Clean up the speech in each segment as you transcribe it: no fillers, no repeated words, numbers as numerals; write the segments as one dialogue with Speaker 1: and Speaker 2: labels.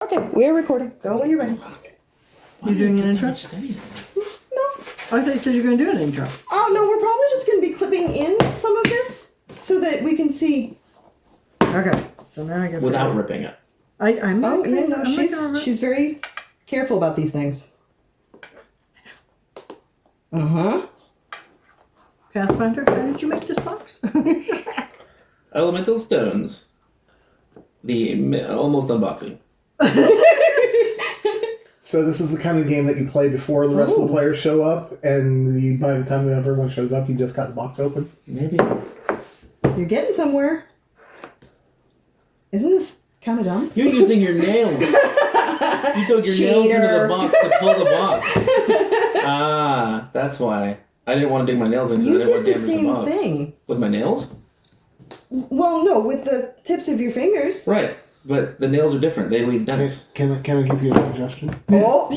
Speaker 1: Okay, we're recording. Go when you're ready.
Speaker 2: You're doing an intro?
Speaker 1: No.
Speaker 2: I thought you said you were going to do an intro.
Speaker 1: Oh, no, we're probably just going to be clipping in some of this so that we can see.
Speaker 2: Okay, so now I got
Speaker 3: without ripping it.
Speaker 2: I'm not
Speaker 1: Oh, yeah, no,
Speaker 2: I'm
Speaker 1: she's very careful about these things. Uh-huh.
Speaker 2: Pathfinder, how did you make this box?
Speaker 3: Elemental stones. The almost unboxing.
Speaker 4: So this is the kind of game that you play before the rest of the players show up, and by the time that everyone shows up, you just got the box open.
Speaker 3: Maybe.
Speaker 1: You're getting somewhere. Isn't this kind of dumb?
Speaker 3: You're using your nails. You dug your nails into the box to pull the box. Ah, that's why. I didn't want to dig my nails in because I
Speaker 1: You
Speaker 3: didn't want
Speaker 1: did
Speaker 3: to
Speaker 1: the
Speaker 3: damage the
Speaker 1: same
Speaker 3: box.
Speaker 1: thing.
Speaker 3: With my nails?
Speaker 1: Well, no, with the tips of your fingers.
Speaker 3: Right. But the nails are different. They leave dents.
Speaker 4: Can I give you a suggestion?
Speaker 1: Oh!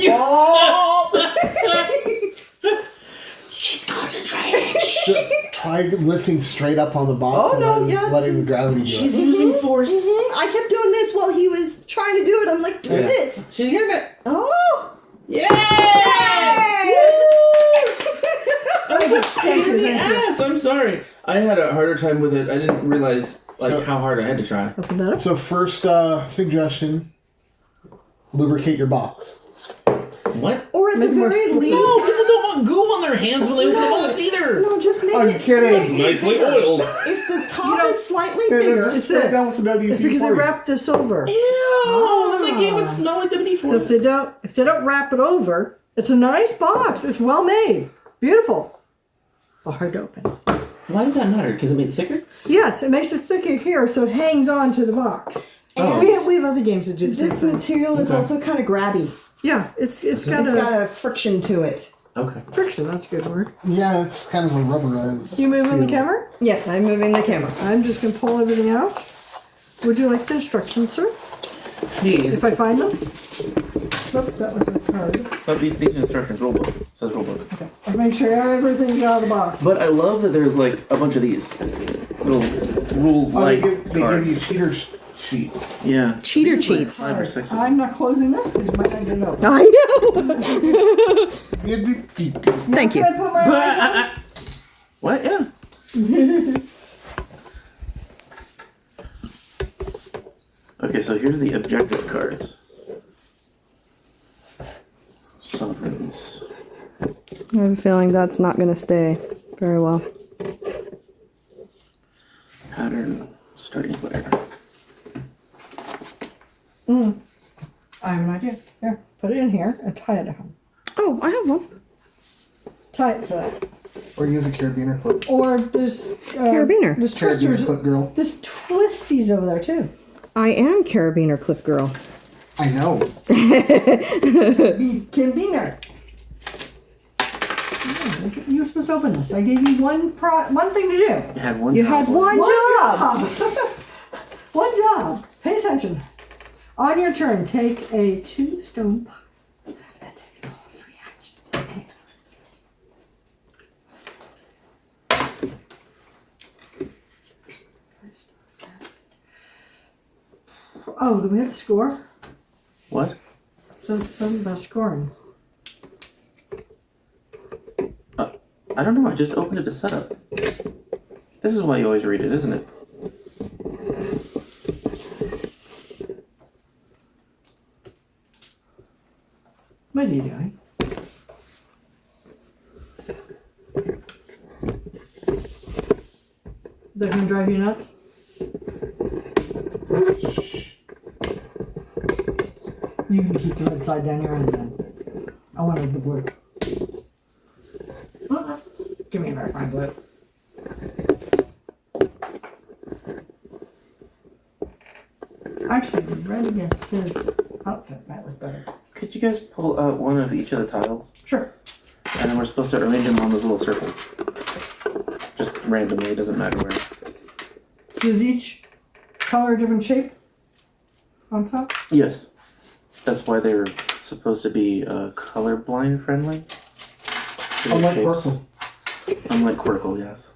Speaker 3: She's concentrating.
Speaker 4: Try lifting straight up on the box letting the gravity do
Speaker 3: She's
Speaker 4: it.
Speaker 3: using force.
Speaker 1: I kept doing this while he was trying to do it. I'm like, do this.
Speaker 3: She's getting it.
Speaker 1: Oh!
Speaker 3: Yay!
Speaker 2: Thank you.
Speaker 3: Yes, I'm sorry. I had a harder time with it. I didn't realize how hard I had to try.
Speaker 2: Open that up.
Speaker 4: So first suggestion, lubricate your box.
Speaker 3: What?
Speaker 1: Or at the
Speaker 2: Make more
Speaker 1: very
Speaker 2: slippery.
Speaker 1: least.
Speaker 3: No, people don't want goo on their hands when they open the box either.
Speaker 1: No, just make
Speaker 4: I'm
Speaker 1: it
Speaker 4: kidding.
Speaker 1: slightly
Speaker 3: Nicely
Speaker 1: bigger.
Speaker 3: oiled.
Speaker 1: If the top is slightly
Speaker 4: Yeah,
Speaker 1: bigger,
Speaker 4: just spray it down with some WD-40.
Speaker 2: It's because they wrap this over.
Speaker 3: Ew! Then my game would smell like WD-40.
Speaker 2: So if they don't wrap it over, it's a nice box. It's well made. Beautiful. But hard to open.
Speaker 3: Why did that matter? Because it made it thicker?
Speaker 2: Yes, it makes it thicker here so it hangs on to the box.
Speaker 1: And
Speaker 2: We have other games that do the same
Speaker 1: this
Speaker 2: thing.
Speaker 1: material is also kind of grabby.
Speaker 2: Yeah, it's got
Speaker 1: It's
Speaker 2: a
Speaker 1: got a friction to it.
Speaker 3: Okay.
Speaker 2: friction. That's a good word.
Speaker 4: Yeah, it's kind of a rubberized.
Speaker 2: You moving the
Speaker 4: feel.
Speaker 2: camera?
Speaker 1: Yes, I'm moving the camera.
Speaker 2: I'm just going to pull everything out. Would you like the instructions, sir?
Speaker 3: Please.
Speaker 2: If I find them? Nope, that was a card.
Speaker 3: But these instructions, rule book. It says rule book.
Speaker 2: Okay. I'll make sure everything's out of the box.
Speaker 3: But I love that there's like a bunch of these little rule
Speaker 4: Oh, they
Speaker 3: like
Speaker 4: give you cheater sheets.
Speaker 3: Yeah.
Speaker 1: Cheater
Speaker 3: Like
Speaker 1: cheats.
Speaker 3: 5 or 6 of them.
Speaker 2: I'm not closing this because you might not get it open.
Speaker 1: I know. Thank you.
Speaker 2: Can I put my eyes on?
Speaker 3: What? Yeah. Okay, so here's the objective cards. Sovereigns.
Speaker 1: I have a feeling that's not going to stay very well.
Speaker 3: Pattern. Starting player.
Speaker 2: I have an idea. Here, put it in here and tie it down.
Speaker 1: Oh, I have one.
Speaker 2: Tie it to that.
Speaker 4: Or use a carabiner clip.
Speaker 2: Or there's
Speaker 1: Carabiner.
Speaker 2: There's
Speaker 4: Carabiner
Speaker 2: twisters.
Speaker 4: clip girl.
Speaker 2: There's twisties over there too.
Speaker 1: I am carabiner clip girl.
Speaker 4: I know.
Speaker 2: Carabiner. You were supposed to open this. I gave you one thing to do.
Speaker 3: You had one.
Speaker 1: You had one job.
Speaker 2: One job. Pay attention. On your turn, take a 2-stone pile and take all 3 actions. Okay. Oh, do we have the score?
Speaker 3: What?
Speaker 2: Says something about scoring.
Speaker 3: I don't know. I just opened it to set up. This is why you always read it, isn't it?
Speaker 2: What are you doing? That can drive you nuts? You can keep the red side down your end then. I wanted the blue. Give me a very fine blue. Actually, the red against his outfit might look better.
Speaker 3: Could you guys pull out one of each of the tiles?
Speaker 2: Sure.
Speaker 3: And then we're supposed to arrange them on those little circles. Just randomly, it doesn't matter where.
Speaker 2: So is each color a different shape on top?
Speaker 3: Yes. That's why they're supposed to be colorblind friendly.
Speaker 4: Unlike Quirkle.
Speaker 3: Unlike Quirkle, yes.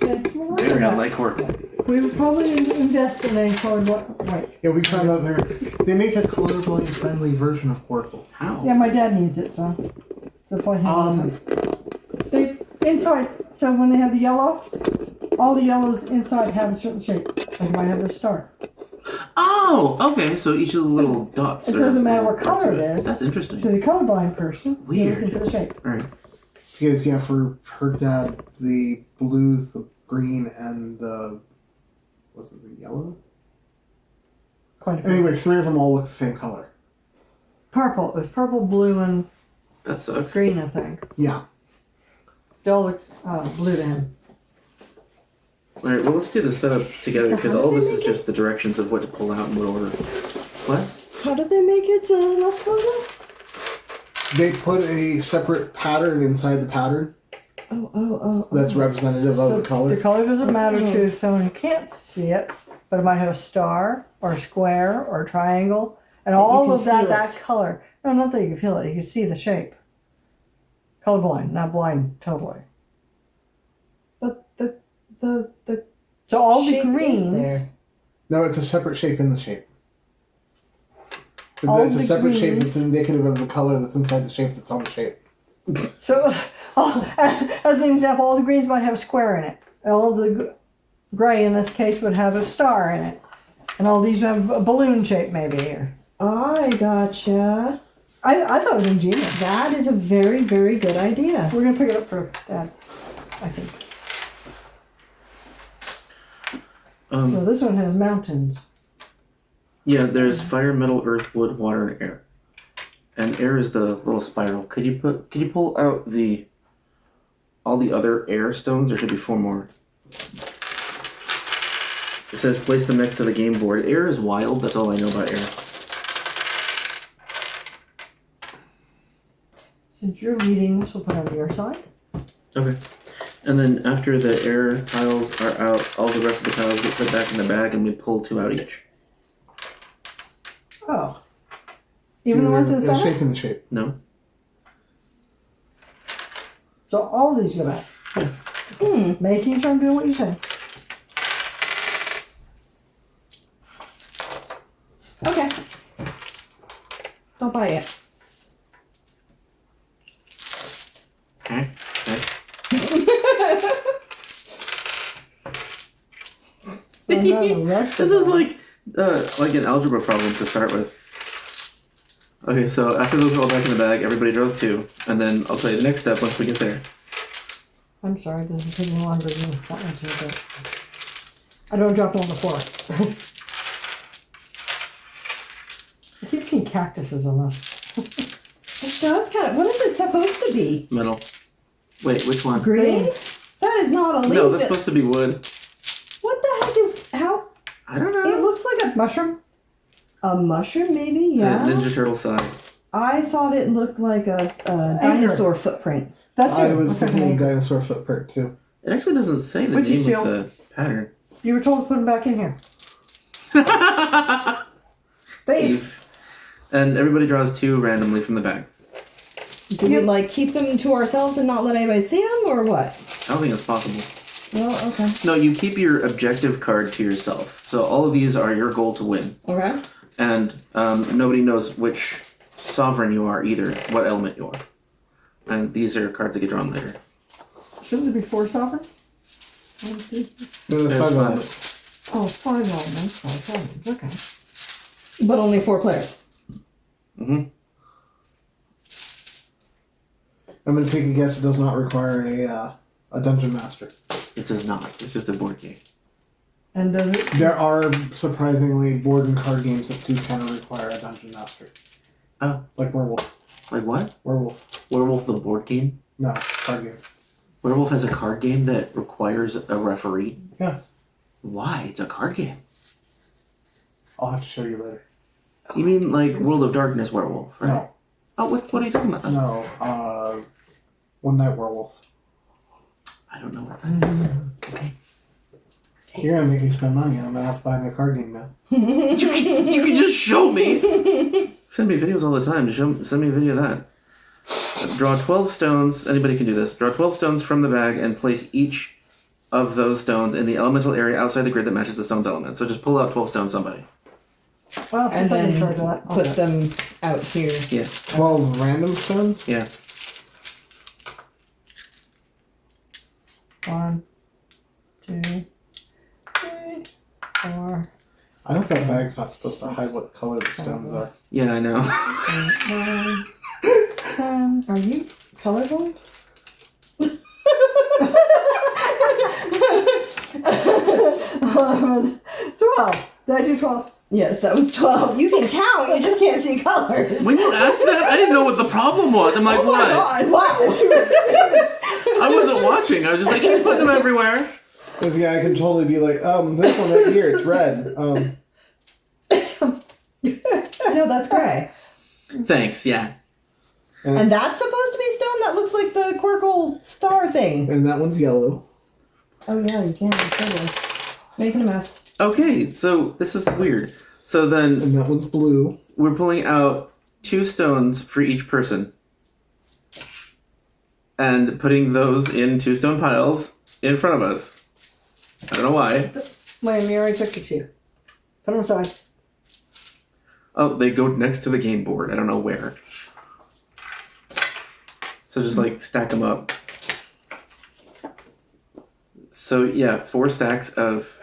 Speaker 2: Yeah,
Speaker 3: Very unlike Quirkle.
Speaker 2: we would probably invest in a colored white.
Speaker 4: Yeah, we found out they're They make a colorblind friendly version of Portable.
Speaker 3: How?
Speaker 2: Yeah, my dad needs it, so. They inside. So when they have the yellow, all the yellows inside have a certain shape. Like you might have a star.
Speaker 3: Oh, okay. So each of the little dots.
Speaker 2: It doesn't matter what color it is.
Speaker 3: That's interesting.
Speaker 2: To the colorblind person,
Speaker 3: Weird.
Speaker 2: they're looking for the shape.
Speaker 3: All right.
Speaker 4: You guys get for her dad the blue, the green, and the was it the yellow?
Speaker 2: Quite a few.
Speaker 4: Anyway, 3 of them all look the same color.
Speaker 2: Purple. It was purple, blue, and
Speaker 3: That sucks.
Speaker 2: green, I think.
Speaker 4: Yeah.
Speaker 2: They all look blue to him.
Speaker 3: All right. Well, let's do the setup together
Speaker 1: So
Speaker 3: because
Speaker 1: how
Speaker 3: all
Speaker 1: do
Speaker 3: this
Speaker 1: they
Speaker 3: is
Speaker 1: make
Speaker 3: just the directions of what to pull out and what order. What?
Speaker 1: How did they make it less colorful?
Speaker 4: They put a separate pattern inside the pattern
Speaker 1: Oh.
Speaker 4: that's representative of the color.
Speaker 2: The color doesn't matter to someone who can't see it, but it might have a star or a square or a triangle, and all
Speaker 1: can
Speaker 2: of that
Speaker 1: feel
Speaker 2: that
Speaker 1: it.
Speaker 2: color. No, not that you can feel it. You can see the shape. Colorblind, not blind, totally.
Speaker 1: But the
Speaker 2: So all the
Speaker 1: shape is
Speaker 2: greens.
Speaker 1: there.
Speaker 4: No, it's a separate shape in the shape.
Speaker 2: All
Speaker 4: It's a
Speaker 2: the
Speaker 4: separate shape
Speaker 2: greens-
Speaker 4: that's indicative of the color that's inside the shape that's on the shape.
Speaker 2: So, as an example, all the greens might have a square in it. All the gray, in this case, would have a star in it. And all these have a balloon shape, maybe. Or,
Speaker 1: I gotcha.
Speaker 2: I thought it was ingenious.
Speaker 1: That is a very, very good idea.
Speaker 2: We're going to pick it up for Dad, I think. So this one has mountains.
Speaker 3: Yeah, there's fire, metal, earth, wood, water, and air. And air is the little spiral. Could you pull out all the other air stones? There should be 4 more. It says place them next to the game board. Air is wild. That's all I know about air.
Speaker 2: Since you're reading this, we'll put it on your side.
Speaker 3: Okay. And then after the air tiles are out, all the rest of the tiles get put back in the bag, and we pull 2 out each.
Speaker 2: Oh. Even the ones in the
Speaker 4: They're
Speaker 2: center?
Speaker 4: shape in the shape.
Speaker 3: No.
Speaker 2: So all these go back. Making sure I'm doing what you say.
Speaker 1: Okay. Don't buy it.
Speaker 3: Okay.
Speaker 2: I'm not in a rush to
Speaker 3: This is
Speaker 2: buy.
Speaker 3: like an algebra problem to start with. Okay, so after those are all back in the bag, everybody draws 2, and then I'll tell you the next step once we get there.
Speaker 2: I'm sorry, this is taking longer than I wanted to, but I don't drop it on the floor. I keep seeing cactuses on this.
Speaker 1: It does kind of. What is it supposed to be?
Speaker 3: Metal. Wait, which one?
Speaker 1: Green? That is not a leaf.
Speaker 3: No, that's supposed to be wood.
Speaker 1: What the heck is how?
Speaker 3: I don't
Speaker 1: It
Speaker 3: know.
Speaker 1: looks like
Speaker 2: Mushroom?
Speaker 1: a mushroom, maybe.
Speaker 3: It's a
Speaker 1: Yeah.
Speaker 3: Ninja Turtle sign.
Speaker 1: I thought it looked like a dinosaur footprint.
Speaker 2: That's
Speaker 4: I
Speaker 2: it.
Speaker 4: was
Speaker 2: Okay.
Speaker 4: thinking dinosaur footprint too.
Speaker 3: It actually doesn't say the
Speaker 2: What'd you
Speaker 3: name
Speaker 2: steal?
Speaker 3: with the pattern.
Speaker 2: You were told to put them back in here. Thief.
Speaker 3: And everybody draws 2 randomly from the bag.
Speaker 1: Do we like keep them to ourselves and not let anybody see them, or what?
Speaker 3: I don't think it's possible.
Speaker 1: Well, okay.
Speaker 3: No, you keep your objective card to yourself. So all of these are your goal to win.
Speaker 1: Okay.
Speaker 3: And nobody knows which sovereign you are either, what element you are. And these are cards that get drawn later.
Speaker 2: Shouldn't there be 4 sovereigns? 1, 2, 3.
Speaker 4: No, there's
Speaker 3: There's
Speaker 4: 5
Speaker 3: 5.
Speaker 4: elements.
Speaker 2: Oh, 5 elements. 5 sovereigns. Okay.
Speaker 1: But only 4 players.
Speaker 3: Mm-hmm.
Speaker 4: I'm going to take a guess. It does not require a dungeon master.
Speaker 3: It does not. It's just a board game.
Speaker 2: And does it?
Speaker 4: There are surprisingly board and card games that do kind of require a dungeon master.
Speaker 3: Oh.
Speaker 4: Like Werewolf.
Speaker 3: Like what?
Speaker 4: Werewolf.
Speaker 3: Werewolf the board game?
Speaker 4: No, card game.
Speaker 3: Werewolf has a card game that requires a referee?
Speaker 4: Yes.
Speaker 3: Why? It's a card game.
Speaker 4: I'll have to show you later.
Speaker 3: You mean like World of Darkness Werewolf, right?
Speaker 4: No.
Speaker 3: Oh, what are you talking about?
Speaker 4: No. One Night Werewolf.
Speaker 3: I don't know what that is. Okay.
Speaker 4: You're going to make me spend money. I'm going to have to buy me a card game now.
Speaker 3: You can just show me. Send me videos all the time. Send me a video of that. Draw 12 stones. Anybody can do this. Draw 12 stones from the bag and place each of those stones in the elemental area outside the grid that matches the stone's element. So just pull out 12 stones, somebody.
Speaker 2: Well,
Speaker 1: and
Speaker 2: since I'm in
Speaker 1: then
Speaker 2: charge of that, I'll
Speaker 1: put
Speaker 2: do it.
Speaker 1: them out here.
Speaker 4: 12 random stones?
Speaker 3: Yeah.
Speaker 2: 1, 2, 3, 4,
Speaker 4: I hope that bag's not supposed to hide what color the stones are.
Speaker 3: Yeah, I know.
Speaker 2: 8, 9, 10.
Speaker 1: Are you colorblind?
Speaker 2: 11, 12. Did I do 12?
Speaker 1: Yes, that was 12. You can count, you just can't see colors.
Speaker 3: When you asked that, I didn't know what the problem was. I'm like,
Speaker 1: Oh
Speaker 3: what?
Speaker 1: my god, wow.
Speaker 3: I wasn't watching. I was just like, she's putting them everywhere.
Speaker 4: Because, yeah, I can totally be like, this one right here, it's red.
Speaker 1: No, that's gray.
Speaker 3: Thanks, yeah.
Speaker 1: And that's supposed to be stone? That looks like the Quirkle star thing.
Speaker 4: And that one's yellow.
Speaker 1: Oh yeah, you can, totally. Making a mess.
Speaker 3: Okay, so this is weird. So then
Speaker 4: And that one's blue.
Speaker 3: we're pulling out 2 stones for each person. And putting those in 2 stone piles in front of us. I don't know why.
Speaker 2: Wait, we already took the 2. Put them aside.
Speaker 3: Oh, they go next to the game board. I don't know where. So just like stack them up. So yeah, 4 stacks of...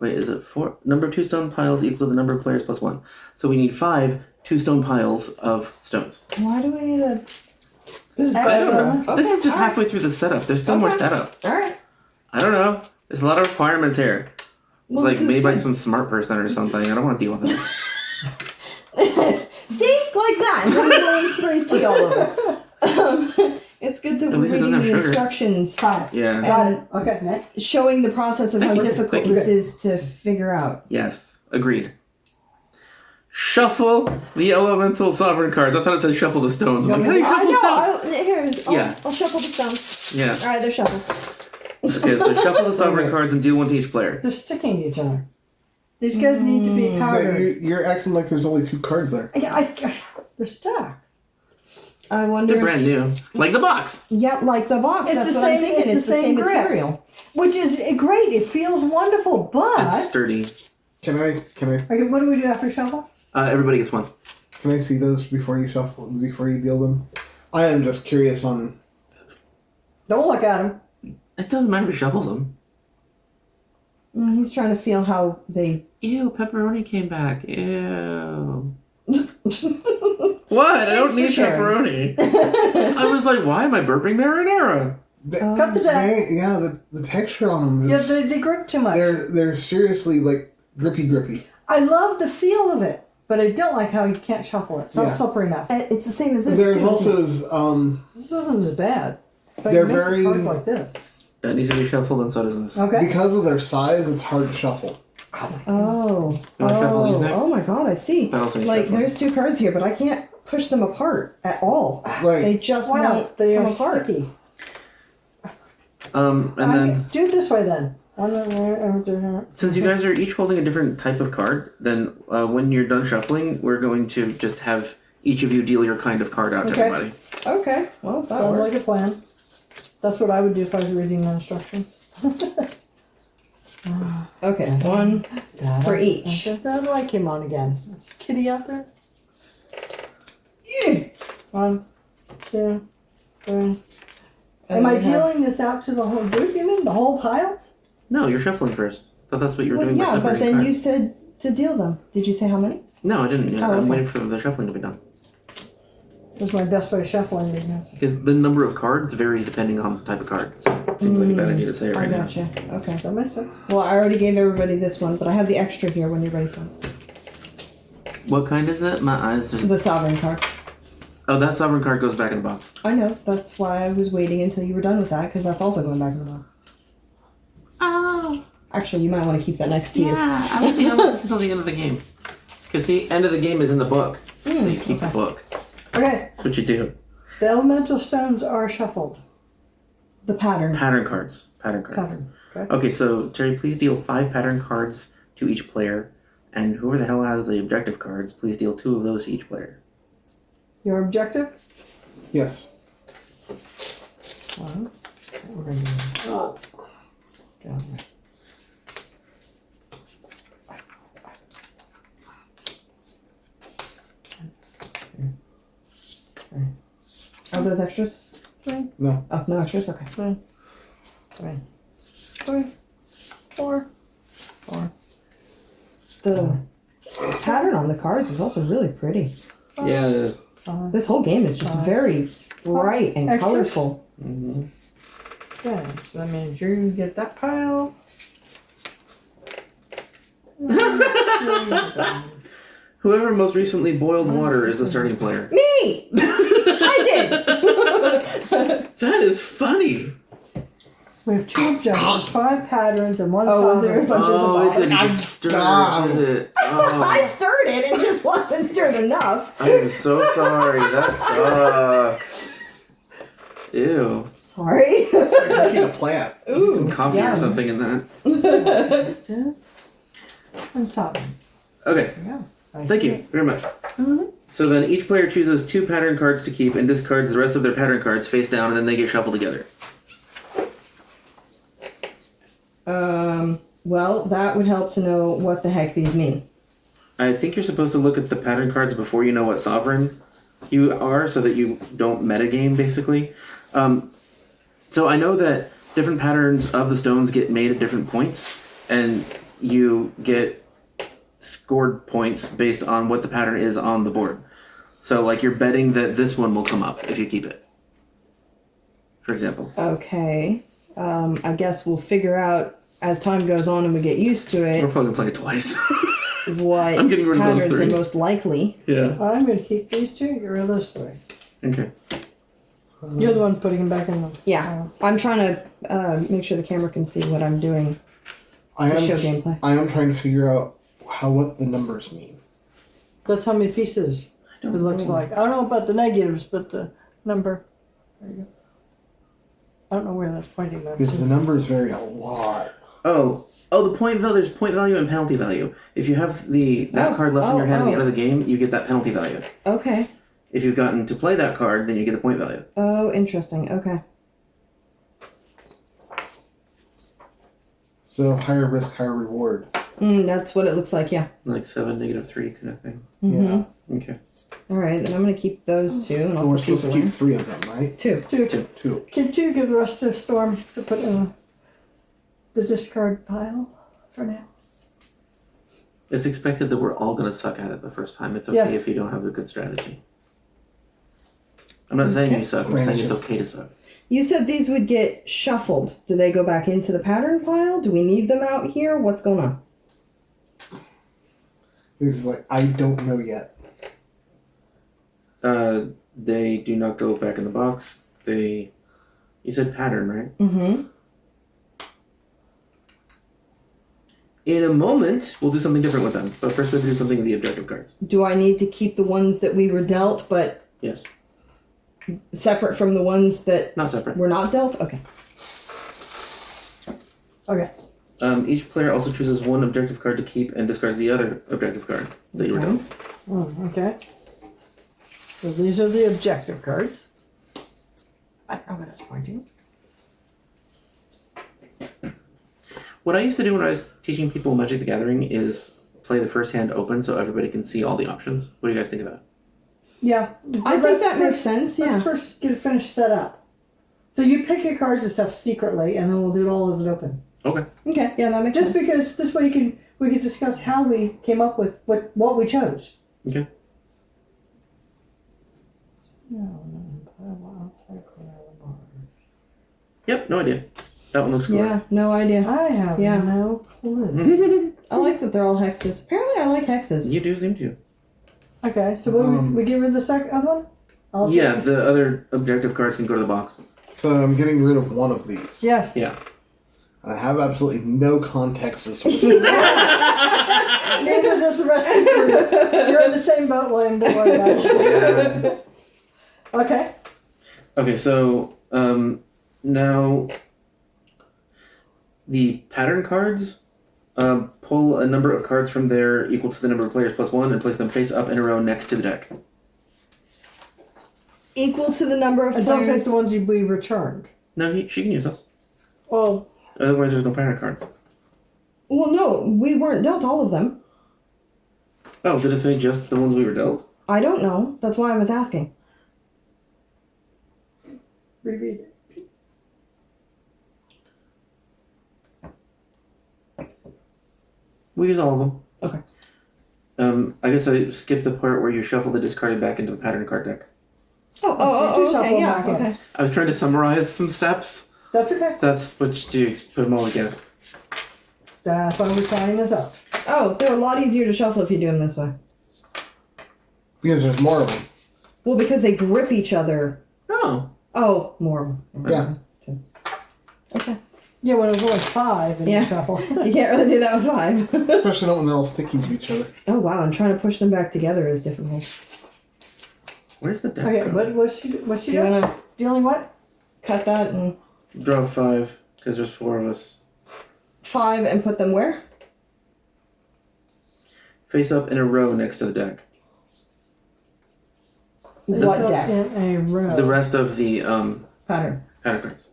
Speaker 3: Wait, is it 4? Number of 2 stone piles equal to the number of players plus 1. So we need 5 2 stone piles of stones.
Speaker 1: Why do we need a...
Speaker 2: This is
Speaker 1: I don't know.
Speaker 3: This is just
Speaker 1: alright.
Speaker 3: halfway through the setup. There's still more
Speaker 1: Okay.
Speaker 3: setup.
Speaker 1: Alright.
Speaker 3: I don't know. There's a lot of requirements here.
Speaker 1: Well,
Speaker 3: Like
Speaker 1: this is
Speaker 3: made by
Speaker 1: good.
Speaker 3: some smart person or something. I don't want to deal with this.
Speaker 1: See? Like that. And then everyone sprays tea all over. It's good that
Speaker 3: At
Speaker 1: we're
Speaker 3: least it
Speaker 1: reading
Speaker 3: doesn't
Speaker 1: the
Speaker 3: have sugar.
Speaker 1: instructions.
Speaker 2: Fine.
Speaker 3: Yeah.
Speaker 2: Got it. Okay, next.
Speaker 1: Showing the process of how
Speaker 3: Thank you.
Speaker 1: difficult
Speaker 3: Thank you.
Speaker 1: this is to figure out.
Speaker 3: Yes. Agreed. Shuffle the elemental sovereign cards. I thought it said shuffle the stones. I'm like, how do you
Speaker 1: I
Speaker 3: shuffle stones?
Speaker 1: know. Here,
Speaker 3: Yeah.
Speaker 1: I'll shuffle the stones.
Speaker 3: Yeah.
Speaker 1: Alright, they're shuffled.
Speaker 3: Okay, so shuffle the sovereign
Speaker 4: Okay.
Speaker 3: cards and deal 1 to each player.
Speaker 2: They're sticking to each other. These guys need to be
Speaker 4: So
Speaker 2: powdered.
Speaker 4: you're acting like there's only 2 cards there.
Speaker 2: They're stuck.
Speaker 1: I wonder
Speaker 3: They're
Speaker 1: if...
Speaker 3: brand new. Like the box.
Speaker 1: Yeah, like the box.
Speaker 2: It's
Speaker 1: That's
Speaker 2: the
Speaker 1: what I'm
Speaker 2: same-
Speaker 1: thinking.
Speaker 2: it's
Speaker 1: It's
Speaker 2: the
Speaker 1: the same
Speaker 2: same grip.
Speaker 1: material.
Speaker 2: Which is great. It feels wonderful,
Speaker 3: It's
Speaker 2: but...
Speaker 3: sturdy.
Speaker 4: Can I
Speaker 2: Okay, what do we do after shuffle?
Speaker 3: Everybody gets 1.
Speaker 4: can I see those before you deal them? I am just curious on.
Speaker 2: Don't look at them.
Speaker 3: It doesn't matter if he shuffles them.
Speaker 1: He's trying to feel how they...
Speaker 3: Ew, pepperoni came back. Ew. What? I don't
Speaker 1: Thanks
Speaker 3: need
Speaker 1: for sharing.
Speaker 3: pepperoni. I was like, why am I burping marinara?
Speaker 2: Cut the deck.
Speaker 4: The texture on them
Speaker 2: Yeah,
Speaker 4: is,
Speaker 2: they grip too much.
Speaker 4: they're seriously like grippy.
Speaker 2: I love the feel of it, but I don't like how you can't shuffle it. It's not
Speaker 4: Yeah.
Speaker 2: slippery enough.
Speaker 1: It's the same as this,
Speaker 4: There's
Speaker 1: too.
Speaker 4: also
Speaker 2: This isn't as bad. But
Speaker 4: They're
Speaker 2: you make the
Speaker 4: very-
Speaker 2: cards like this.
Speaker 3: That needs to be shuffled, and so does this.
Speaker 2: Okay.
Speaker 4: because of their size, it's hard to shuffle.
Speaker 1: Oh.
Speaker 3: You wanna shuffle these next?
Speaker 1: Oh my god, I see.
Speaker 3: That also needs
Speaker 1: Like,
Speaker 3: shuffling.
Speaker 1: there's 2 cards here, but I can't push them apart at all.
Speaker 4: Right.
Speaker 1: They just
Speaker 2: Why
Speaker 1: won't
Speaker 2: not? They
Speaker 1: come
Speaker 2: are
Speaker 1: apart.
Speaker 2: sticky.
Speaker 3: And then,
Speaker 2: Do it this way then. One,
Speaker 3: since you guys are each holding a different type of card, then when you're done shuffling, we're going to just have each of you deal your kind of card out to
Speaker 2: Okay.
Speaker 3: everybody.
Speaker 1: Okay, well, that
Speaker 2: Sounds
Speaker 1: works.
Speaker 2: like a plan. That's what I would do if I was reading the instructions.
Speaker 1: Okay, 1 for each.
Speaker 2: I like him on again. Is Kitty out there?
Speaker 1: Yeah.
Speaker 2: 1, 2, 3.
Speaker 1: And
Speaker 2: Am I
Speaker 1: then we have-
Speaker 2: dealing this out to the whole group? You mean the whole piles?
Speaker 3: No, you're shuffling first. I thought that's what you were
Speaker 1: Well,
Speaker 3: doing by
Speaker 1: yeah, but
Speaker 3: separating
Speaker 1: then
Speaker 3: cards.
Speaker 1: you said to deal them. Did you say how many?
Speaker 3: No, I didn't. Yeah,
Speaker 1: Oh,
Speaker 3: I'm
Speaker 1: okay.
Speaker 3: waiting for the shuffling to be done.
Speaker 2: That's my best way of shuffling these guys.
Speaker 3: Because the number of cards varies depending on the type of card. So it seems like a bad idea to say it
Speaker 1: I
Speaker 3: right now.
Speaker 1: gotcha. Okay.
Speaker 2: That makes sense.
Speaker 1: Well, I already gave everybody this one, but I have the extra here when you're ready for it.
Speaker 3: What kind is it? My eyes are...
Speaker 1: The sovereign card.
Speaker 3: Oh, that sovereign card goes back in the box.
Speaker 1: I know. That's why I was waiting until you were done with that, because that's also going back in the box.
Speaker 3: Oh,
Speaker 1: Actually, you might want to keep that next to you.
Speaker 3: yeah. I won't be able to listen until the end of the game. Because the end of the game is in the book. So you keep the
Speaker 1: okay.
Speaker 3: book.
Speaker 2: Okay,
Speaker 3: That's what you do.
Speaker 2: the elemental stones are shuffled.
Speaker 1: The pattern.
Speaker 3: Pattern cards. Pattern cards.
Speaker 2: Pattern. Okay.
Speaker 3: Okay, so Terry, please deal 5 pattern cards to each player. And whoever the hell has the objective cards, please deal 2 of those to each player.
Speaker 2: Your objective?
Speaker 4: Yes.
Speaker 2: One. We're gonna do down there.
Speaker 1: Are those extras?
Speaker 4: No.
Speaker 1: Oh, no extras? Okay.
Speaker 2: 3, 4.
Speaker 1: The pattern on the cards is also really pretty.
Speaker 3: Yeah, it is.
Speaker 1: This whole game is just very bright and
Speaker 2: Extras?
Speaker 1: colorful.
Speaker 3: Mm-hmm.
Speaker 2: Okay, so that means you get that pile.
Speaker 3: Whoever most recently boiled water is the starting player.
Speaker 1: Me! I did!
Speaker 3: That is funny.
Speaker 2: We have 2 objectives, 5 patterns, and 1
Speaker 1: Oh, was there a
Speaker 2: sovereign.
Speaker 1: bunch at the
Speaker 3: Oh, it
Speaker 1: bottom?
Speaker 3: didn't even stir, did it?
Speaker 1: I
Speaker 3: Oh,
Speaker 1: stirred it, it just wasn't stirred enough.
Speaker 3: I am so sorry. That sucks. Ew.
Speaker 1: Sorry.
Speaker 4: Making a plant.
Speaker 1: Ooh,
Speaker 3: Some coffee
Speaker 1: yum.
Speaker 3: or something in that.
Speaker 2: And sovereign.
Speaker 3: Okay,
Speaker 2: There you go. Nice.
Speaker 3: thank you very much. So then each player chooses 2 pattern cards to keep and discards the rest of their pattern cards face down, and then they get shuffled together.
Speaker 1: Well, that would help to know what the heck these mean.
Speaker 3: I think you're supposed to look at the pattern cards before you know what sovereign you are, so that you don't metagame, basically. So I know that different patterns of the stones get made at different points, and you get scored points based on what the pattern is on the board. So, like, you're betting that this one will come up if you keep it, for example.
Speaker 1: Okay. I guess we'll figure out as time goes on and we get used to
Speaker 3: We're
Speaker 1: it
Speaker 3: probably going to play it twice.
Speaker 1: what
Speaker 3: I'm getting rid of those
Speaker 1: patterns are
Speaker 3: 3.
Speaker 1: most likely.
Speaker 3: Yeah.
Speaker 2: I'm going to keep these 2, get rid of this 3.
Speaker 3: Okay.
Speaker 2: You're the one putting them back in the...
Speaker 1: Yeah. I'm trying to make sure the camera can see what I'm doing to show gameplay.
Speaker 4: I am trying to figure out what the numbers mean.
Speaker 2: That's how many pieces it looks like. I don't know about the negatives, but the number... There you go. I don't know where that's pointing, but...
Speaker 4: Because the numbers vary a lot.
Speaker 3: Oh, the point value. There's point value and penalty value. If you have that card left in your hand at the end of the game, you get that penalty value.
Speaker 1: Okay.
Speaker 3: If you've gotten to play that card, then you get the point value.
Speaker 1: Oh, interesting. Okay.
Speaker 4: So higher risk, higher reward.
Speaker 1: That's what it looks like, yeah.
Speaker 3: Like 7, -3 kind of thing.
Speaker 1: Mm-hmm.
Speaker 3: Okay.
Speaker 1: All right, then I'm going to keep those 2 and
Speaker 4: And
Speaker 1: I'll
Speaker 4: we're
Speaker 1: put these
Speaker 4: supposed to
Speaker 1: away.
Speaker 4: keep 3 of them, right?
Speaker 1: 2.
Speaker 2: 2.
Speaker 4: 2.
Speaker 2: Keep 2, give the rest to the storm to put in the discard pile for now.
Speaker 3: It's expected that we're all going to suck at it the first time. It's okay
Speaker 2: Yes.
Speaker 3: if you don't have a good strategy. I'm not saying you suck. I'm saying it's okay to suck.
Speaker 1: You said these would get shuffled. Do they go back into the pattern pile? Do we need them out here? What's going on?
Speaker 4: This is like, I don't know yet.
Speaker 3: They do not go back in the box. You said pattern, right?
Speaker 1: Mm-hmm.
Speaker 3: In a moment, we'll do something different with them. But first, we have to do something with the objective cards.
Speaker 1: Do I need to keep the ones that we were dealt, but
Speaker 3: Yes.
Speaker 1: separate from the ones that
Speaker 3: Not separate.
Speaker 1: were not dealt? Okay.
Speaker 2: Okay.
Speaker 3: Each player also chooses 1 objective card to keep and discards the other objective card that you were dealt.
Speaker 2: Okay. So these are the objective cards. I don't know where that's pointing.
Speaker 3: What I used to do when I was teaching people Magic the Gathering is play the first hand open so everybody can see all the options. What do you guys think of that?
Speaker 2: Yeah.
Speaker 1: I think that makes sense, yeah.
Speaker 2: Let's first get it finished set up. So you pick your cards and stuff secretly, and then we'll do it all as it open.
Speaker 3: Okay.
Speaker 1: Okay, yeah, that makes
Speaker 2: Just
Speaker 1: sense.
Speaker 2: because this way we can discuss how we came up with what we chose.
Speaker 3: Okay. Yep, no idea. That one looks cool.
Speaker 1: Yeah, no idea.
Speaker 2: I have
Speaker 1: Yeah.
Speaker 2: no clue.
Speaker 1: I like that they're all hexes. Apparently I like hexes.
Speaker 3: You do seem to.
Speaker 2: Okay, so what do we get rid of the other one? I'll
Speaker 3: Yeah,
Speaker 2: take this-
Speaker 3: the other objective cards can go to the box.
Speaker 4: So I'm getting rid of one of these.
Speaker 2: Yes.
Speaker 3: Yeah.
Speaker 4: I have absolutely no context as to
Speaker 2: Neither does the rest of the group. You're in the same boat, William. Don't worry about it. Okay.
Speaker 3: Okay, so now the pattern cards pull a number of cards from there equal to the number of players plus 1 and place them face up in a row next to the deck.
Speaker 1: Equal to the number of
Speaker 2: And don't take
Speaker 1: players.
Speaker 2: the ones we returned.
Speaker 3: No, she can use those.
Speaker 2: Well,
Speaker 3: Otherwise, there's no pattern cards.
Speaker 1: Well, no, we weren't dealt all of them.
Speaker 3: Oh, did it say just the ones we were dealt?
Speaker 1: I don't know. That's why I was asking.
Speaker 2: reread it.
Speaker 3: We use all of them.
Speaker 1: Okay.
Speaker 3: I guess I skipped the part where you shuffle the discarded back into the pattern card deck.
Speaker 2: So you shuffle
Speaker 1: okay, yeah,
Speaker 2: back in.
Speaker 1: okay.
Speaker 3: I was trying to summarize some steps.
Speaker 2: That's okay.
Speaker 3: That's what you do. Put them all together.
Speaker 2: That's why we're trying this out.
Speaker 1: Oh, they're a lot easier to shuffle if you do them this way.
Speaker 4: Because there's more of them.
Speaker 1: Well, because they grip each other.
Speaker 3: Oh.
Speaker 1: Oh, more of them.
Speaker 4: Yeah.
Speaker 1: Okay.
Speaker 2: Yeah, when it was only 5 and
Speaker 1: Yeah.
Speaker 2: you shuffle.
Speaker 1: You can't really do that with 5.
Speaker 4: Especially not when they're all sticking to each other.
Speaker 1: Oh, wow, and trying to push them back together is difficult.
Speaker 3: Where's the deck?
Speaker 2: Okay,
Speaker 3: go?
Speaker 2: what's she
Speaker 1: Do you
Speaker 2: doing?
Speaker 1: want to
Speaker 2: Dealing what?
Speaker 1: cut that and
Speaker 3: Draw 5, because there's 4 of us.
Speaker 1: 5 and put them where?
Speaker 3: Face up in a row next to the deck.
Speaker 1: What
Speaker 2: Up
Speaker 1: deck?
Speaker 2: in a row.
Speaker 3: The rest of the
Speaker 1: Pattern.
Speaker 3: pattern cards.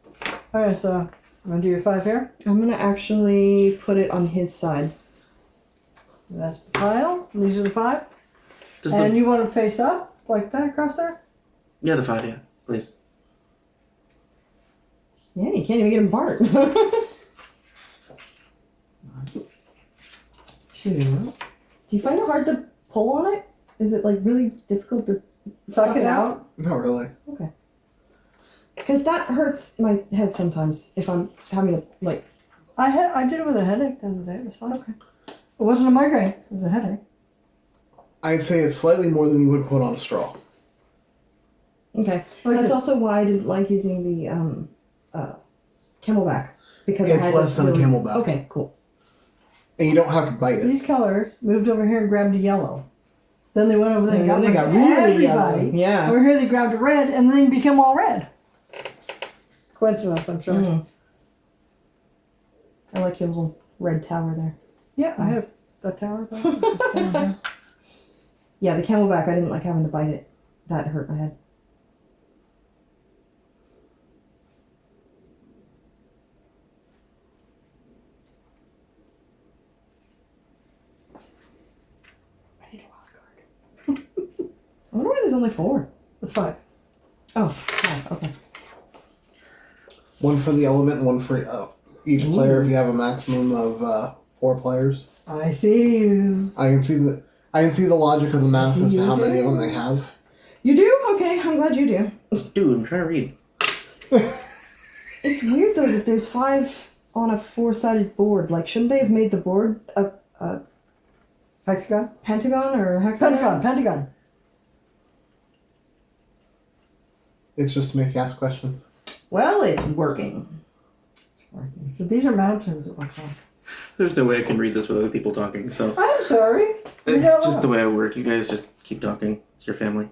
Speaker 2: Okay, so I'm gonna do your 5 here.
Speaker 1: I'm going to actually put it on his side.
Speaker 2: That's the pile. These are the 5.
Speaker 3: Does
Speaker 2: And
Speaker 3: the,
Speaker 2: you want to face up like that across there?
Speaker 3: yeah, the 5, yeah, please.
Speaker 1: Yeah, you can't even get them apart. 2. Do you find it hard to pull on it? Is it like really difficult to
Speaker 2: Suck it out?
Speaker 4: Not really.
Speaker 1: Because that hurts my head sometimes if I'm having to, like,
Speaker 2: I did it with a headache the other day. It was fine. Okay. It wasn't a migraine. It was a headache.
Speaker 4: I'd say it's slightly more than you would put on a straw.
Speaker 1: okay.
Speaker 2: Like
Speaker 1: That's
Speaker 2: this.
Speaker 1: also why I didn't like using the camelback. Because I
Speaker 4: It's
Speaker 1: had
Speaker 4: less
Speaker 1: to
Speaker 4: than a
Speaker 1: really-
Speaker 4: camelback.
Speaker 1: Okay, cool.
Speaker 4: And you don't have to bite it.
Speaker 2: These colors moved over here and grabbed a yellow. Then they went over there and got,
Speaker 1: And then they got
Speaker 2: like
Speaker 1: really
Speaker 2: everybody.
Speaker 1: yellow. Yeah.
Speaker 2: Over here they grabbed a red and then they became all red. Coincidence, I'm sure.
Speaker 1: Mhm. I like your little red tower there.
Speaker 2: Yeah, I have the tower. Just down here.
Speaker 1: Yeah, the camelback, I didn't like having to bite it. That hurt my head.
Speaker 2: I need a wild card.
Speaker 1: I wonder why there's only 4.
Speaker 2: That's 5.
Speaker 1: Oh, 5, okay.
Speaker 4: One for the element and one for each player if you have a maximum of 4 players.
Speaker 2: I see you.
Speaker 4: I can see the logic of the math as to how many of them they have.
Speaker 1: You do? Okay, I'm glad you do.
Speaker 3: Dude, I'm trying to read.
Speaker 1: It's weird though that there's 5 on a 4-sided board. Like, shouldn't they have made the board a
Speaker 2: Hexagon?
Speaker 1: pentagon or a hexagon?
Speaker 2: Pentagon.
Speaker 4: It's just to make you ask questions.
Speaker 1: Well, it's working.
Speaker 2: So these are mountains it looks like.
Speaker 3: There's no way I can read this with other people talking, so
Speaker 2: I'm sorry.
Speaker 3: it's
Speaker 2: don't
Speaker 3: just
Speaker 2: know.
Speaker 3: the way I work. You guys just keep talking. It's your family.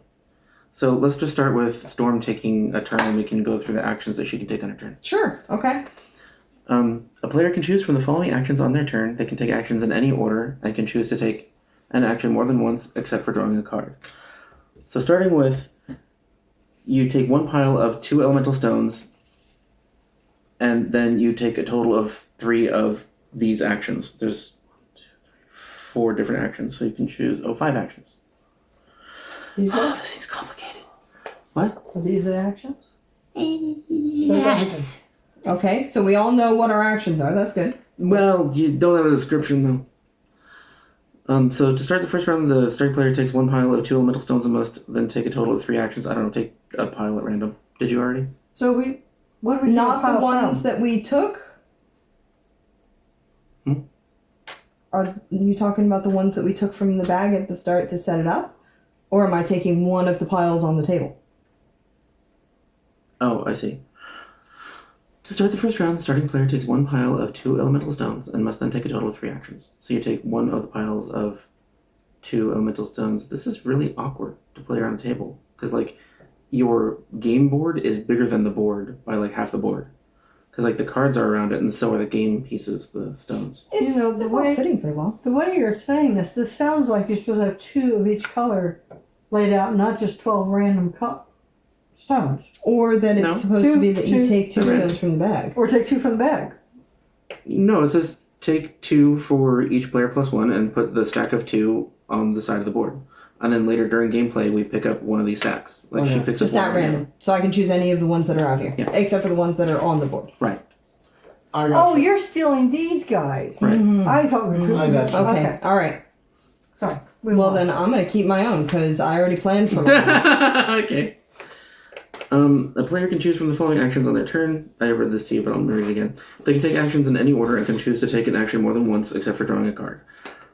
Speaker 3: So let's just start with Storm taking a turn, and we can go through the actions that she can take on her turn.
Speaker 1: Sure, okay.
Speaker 3: A player can choose from the following actions on their turn. They can take actions in any order and can choose to take an action more than once, except for drawing a card. So starting with, you take 1 pile of 2 elemental stones, and then you take a total of 3 of these actions. There's 4 different actions, so you can choose 5 actions.
Speaker 2: These
Speaker 3: Oh,
Speaker 2: guys?
Speaker 3: this seems complicated. What?
Speaker 2: Are these the actions?
Speaker 3: Yes.
Speaker 1: Okay, so we all know what our actions are. That's good.
Speaker 3: Well, you don't have a description though. So to start the first round, the starting player takes 1 pile of 2 elemental stones and must then take a total of 3 actions. I don't know, take a pile at random. Did you already?
Speaker 2: So what do we take a
Speaker 1: Not
Speaker 2: pile
Speaker 1: the ones
Speaker 2: from?
Speaker 1: that we took?
Speaker 3: Hmm?
Speaker 1: Are you talking about the ones that we took from the bag at the start to set it up? Or am I taking one of the piles on the table?
Speaker 3: Oh, I see. To start the first round, the starting player takes 1 pile of 2 elemental stones and must then take a total of 3 actions. So you take 1 of the piles of 2 elemental stones. This is really awkward to play around a table because, like, your game board is bigger than the board by like half the board. Because like the cards are around it, and so are the game pieces, the stones.
Speaker 1: It's,
Speaker 2: You know, the
Speaker 1: it's
Speaker 2: way-
Speaker 1: all fitting pretty well.
Speaker 2: The way you're saying this sounds like you're supposed to have 2 of each color laid out, not just 12 random stones.
Speaker 1: Or that it's
Speaker 3: No.
Speaker 1: supposed to be that you
Speaker 2: Two-
Speaker 1: take 2
Speaker 3: two-
Speaker 1: stones from the bag.
Speaker 2: Or take 2 from the bag.
Speaker 3: No, it says take 2 for each player plus 1 and put the stack of 2 on the side of the board. And then later during gameplay, we pick up one of these stacks. Like she picks
Speaker 1: Just
Speaker 3: up
Speaker 1: at
Speaker 3: one.
Speaker 1: random. So I can choose any of the ones that are out here.
Speaker 3: Yeah.
Speaker 1: Except for the ones that are on the board.
Speaker 3: Right.
Speaker 4: I got
Speaker 2: Oh,
Speaker 4: you.
Speaker 2: you're stealing these guys.
Speaker 3: Right.
Speaker 2: I thought we were
Speaker 4: I got you.
Speaker 1: Okay. All right.
Speaker 2: Sorry.
Speaker 1: Well, then I'm going to keep my own because I already planned for mine.
Speaker 3: Okay. A player can choose from the following actions on their turn. I read this to you, but I'll read it again. They can take actions in any order and can choose to take an action more than once, except for drawing a card.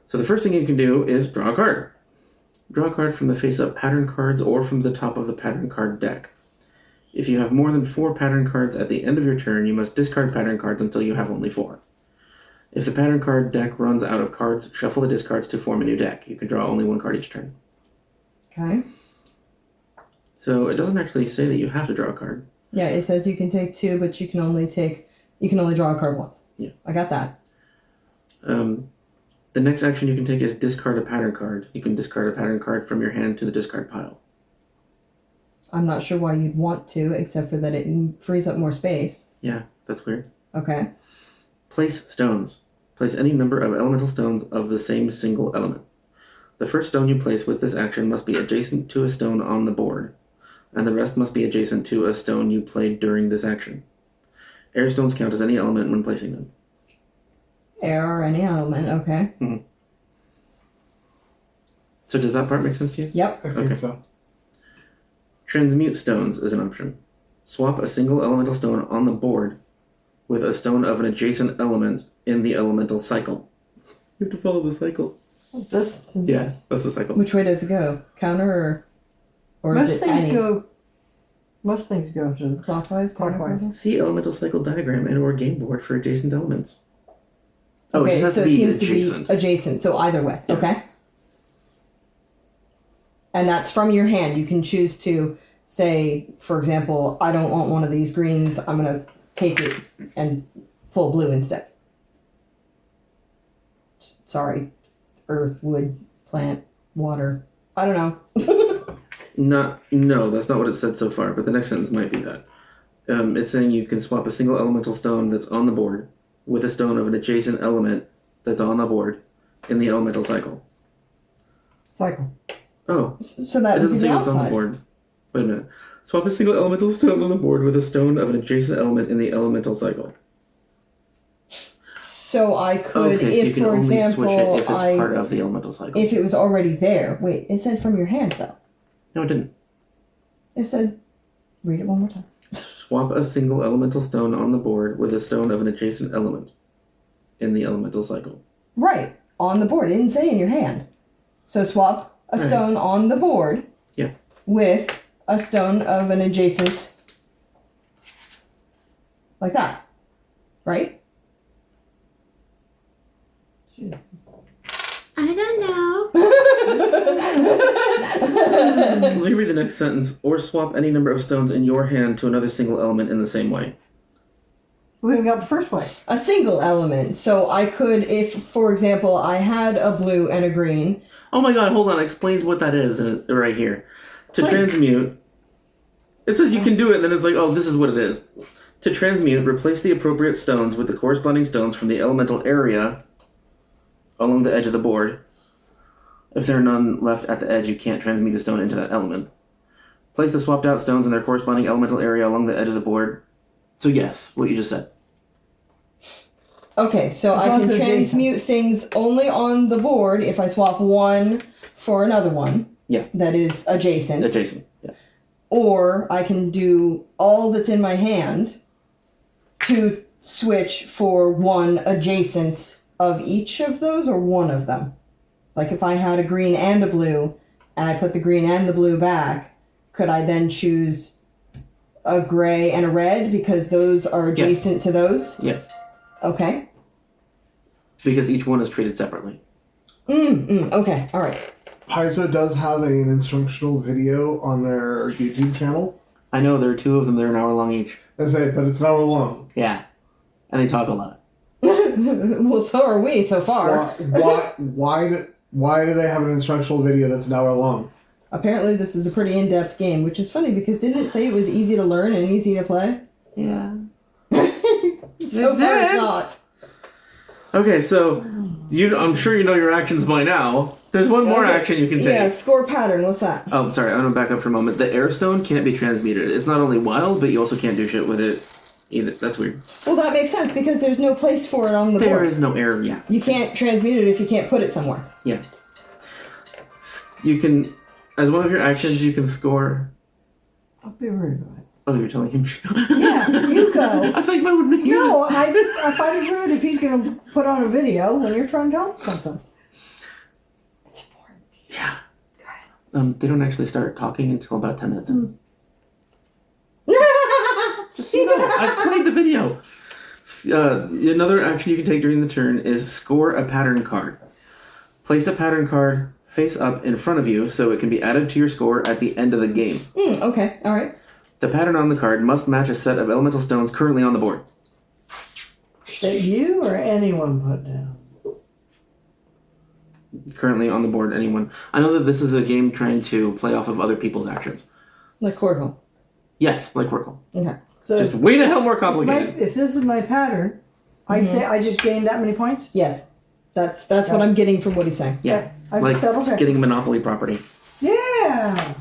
Speaker 3: So the first thing you can do is draw a card. Draw a card from the face-up pattern cards or from the top of the pattern card deck. If you have more than 4 pattern cards at the end of your turn, you must discard pattern cards until you have only 4. If the pattern card deck runs out of cards, shuffle the discards to form a new deck. You can draw only 1 card each turn.
Speaker 1: Okay.
Speaker 3: So it doesn't actually say that you have to draw a card.
Speaker 1: Yeah, it says you can take 2, but you can only draw a card once.
Speaker 3: Yeah.
Speaker 1: I got that.
Speaker 3: The next action you can take is discard a pattern card. You can discard a pattern card from your hand to the discard pile.
Speaker 1: I'm not sure why you'd want to, except for that it frees up more space.
Speaker 3: Yeah, that's weird.
Speaker 1: Okay.
Speaker 3: Place stones. Place any number of elemental stones of the same single element. The first stone you place with this action must be adjacent to a stone on the board, and the rest must be adjacent to a stone you played during this action. Air stones count as any element when placing them.
Speaker 1: Air or any element, okay.
Speaker 3: So does that part make sense to you?
Speaker 1: Yep.
Speaker 4: I think
Speaker 3: Okay.
Speaker 4: so.
Speaker 3: Transmute stones is an option. Swap a single elemental stone on the board with a stone of an adjacent element in the elemental cycle. You have to follow the cycle.
Speaker 2: This is...
Speaker 3: Yeah, that's the cycle.
Speaker 1: Which way does it go? Counter or is
Speaker 2: Most
Speaker 1: it
Speaker 2: things
Speaker 1: any?
Speaker 2: Most things go to...
Speaker 1: Clockwise?
Speaker 2: Clockwise.
Speaker 1: counterclockwise?
Speaker 3: See elemental cycle diagram and or game board for adjacent elements. Oh,
Speaker 1: Okay,
Speaker 3: it just
Speaker 1: so
Speaker 3: has
Speaker 1: it
Speaker 3: to be
Speaker 1: seems
Speaker 3: adjacent.
Speaker 1: to be adjacent, so either way,
Speaker 3: Yeah.
Speaker 1: okay? And that's from your hand. You can choose to say, for example, I don't want one of these greens, I'm going to take it and pull blue instead. Sorry. Earth, wood, plant, water. I don't know.
Speaker 3: No, that's not what it said so far, but the next sentence might be that. It's saying you can swap a single elemental stone that's on the board with a stone of an adjacent element that's on the board in the elemental cycle.
Speaker 2: Cycle.
Speaker 3: Oh,
Speaker 1: So that
Speaker 3: it
Speaker 1: would
Speaker 3: doesn't
Speaker 1: be
Speaker 3: say
Speaker 1: the
Speaker 3: what's on the
Speaker 1: outside.
Speaker 3: board. Wait a minute. Swap a single elemental stone on the board with a stone of an adjacent element in the elemental cycle.
Speaker 1: So I could,
Speaker 3: Okay, so you
Speaker 1: if
Speaker 3: can
Speaker 1: for
Speaker 3: only switch
Speaker 1: example,
Speaker 3: it if it's part of the elemental cycle.
Speaker 1: if it was already there. Wait, it said from your hand though.
Speaker 3: No, it didn't.
Speaker 1: It said, read it one more time.
Speaker 3: Swap a single elemental stone on the board with a stone of an adjacent element in the elemental cycle.
Speaker 1: Right, on the board. It didn't say in your hand. So swap a
Speaker 3: Right.
Speaker 1: stone on the board
Speaker 3: Yeah.
Speaker 1: with a stone of an adjacent, like that, right?
Speaker 3: I don't know. Let me read the next sentence. Or swap any number of stones in your hand to another single element in the same way.
Speaker 2: We haven't got the first way.
Speaker 1: A single element. So I could, if, for example, I had a blue and a green.
Speaker 3: Oh my god, hold on. It explains what that is right here. To
Speaker 2: Please.
Speaker 3: transmute, it says you can do it, and then it's like, oh, this is what it is. To transmute, replace the appropriate stones with the corresponding stones from the elemental area along the edge of the board. If there are none left at the edge, you can't transmute a stone into that element. Place the swapped out stones in their corresponding elemental area along the edge of the board. So yes, what you just said.
Speaker 1: Okay, so
Speaker 2: As
Speaker 1: I
Speaker 2: long
Speaker 1: can
Speaker 2: as they're
Speaker 1: transmute things only on the board if I swap one for another one.
Speaker 3: Yeah.
Speaker 1: That is adjacent.
Speaker 3: Adjacent. Yeah.
Speaker 1: Or I can do all that's in my hand to switch for one adjacent of each of those or one of them. Like if I had a green and a blue and I put the green and the blue back, could I then choose a gray and a red because those are adjacent to those?
Speaker 3: Yes.
Speaker 1: Okay.
Speaker 3: Because each one is treated separately.
Speaker 1: Okay, all right.
Speaker 4: Paizo does have an instructional video on their YouTube channel.
Speaker 3: I know there are 2 of them. They're an hour long each.
Speaker 4: I say, but it's an hour long.
Speaker 3: Yeah. And they talk a lot.
Speaker 1: Well, so are we so far.
Speaker 4: Why do they have an instructional video that's an hour long?
Speaker 1: Apparently this is a pretty in-depth game, which is funny because didn't it say it was easy to learn and easy to play?
Speaker 3: Yeah.
Speaker 1: So far it's not.
Speaker 3: Okay, so I'm sure you know your actions by now. There's one more action you can take.
Speaker 1: Yeah, score pattern. What's that?
Speaker 3: Oh, sorry. I'm gonna back up for a moment. The air stone can't be transmuted. It's not only wild, but you also can't do shit with it either. That's weird.
Speaker 1: Well, that makes sense because there's no place for it on the board.
Speaker 3: There is no air. Yeah.
Speaker 1: You can't transmute it if you can't put it somewhere.
Speaker 3: Yeah. You can, as one of your actions, you can score.
Speaker 2: I'll be rude about it.
Speaker 3: Oh, you're telling him.
Speaker 2: Yeah, you go.
Speaker 3: I thought you might want to hear.
Speaker 2: No, I find it rude if he's going to put on a video when you're trying to tell him something.
Speaker 1: It's important.
Speaker 3: Yeah. They don't actually start talking until about 10 minutes in. Just so you know, I've played the video. Another action you can take during the turn is score a pattern card. Place a pattern card face up in front of you so it can be added to your score at the end of the game.
Speaker 1: Okay, alright.
Speaker 3: The pattern on the card must match a set of elemental stones currently on the board.
Speaker 2: That you or anyone put down?
Speaker 3: Currently on the board, anyone. I know that this is a game trying to play off of other people's actions.
Speaker 1: Like Corvo.
Speaker 3: Yes, like Workle.
Speaker 1: Okay.
Speaker 2: So
Speaker 3: Just way the hell more complicated.
Speaker 2: if this is my pattern, I'd say I just gained that many points?
Speaker 1: Yes. That's what I'm getting from what he's saying.
Speaker 3: Yeah.
Speaker 2: I
Speaker 3: Like
Speaker 2: just double check.
Speaker 3: getting monopoly property.
Speaker 2: Yeah!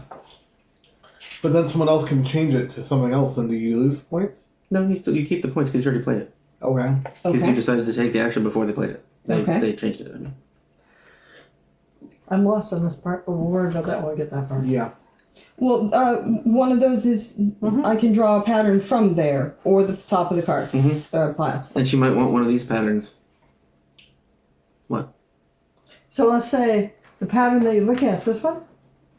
Speaker 4: But then someone else can change it to something else. Then do you lose the points?
Speaker 3: No, you keep the points because you already played it.
Speaker 4: Okay.
Speaker 3: Because
Speaker 1: Okay.
Speaker 3: you decided to take the action before they played it. They changed it. I mean.
Speaker 2: I'm lost on this part, but we'll worry about that when we get that far.
Speaker 4: Yeah.
Speaker 1: Well, one of those is I can draw a pattern from there or the top of the card pile.
Speaker 3: And she might want one of these patterns. What?
Speaker 2: So let's say the pattern that you're looking at is this one?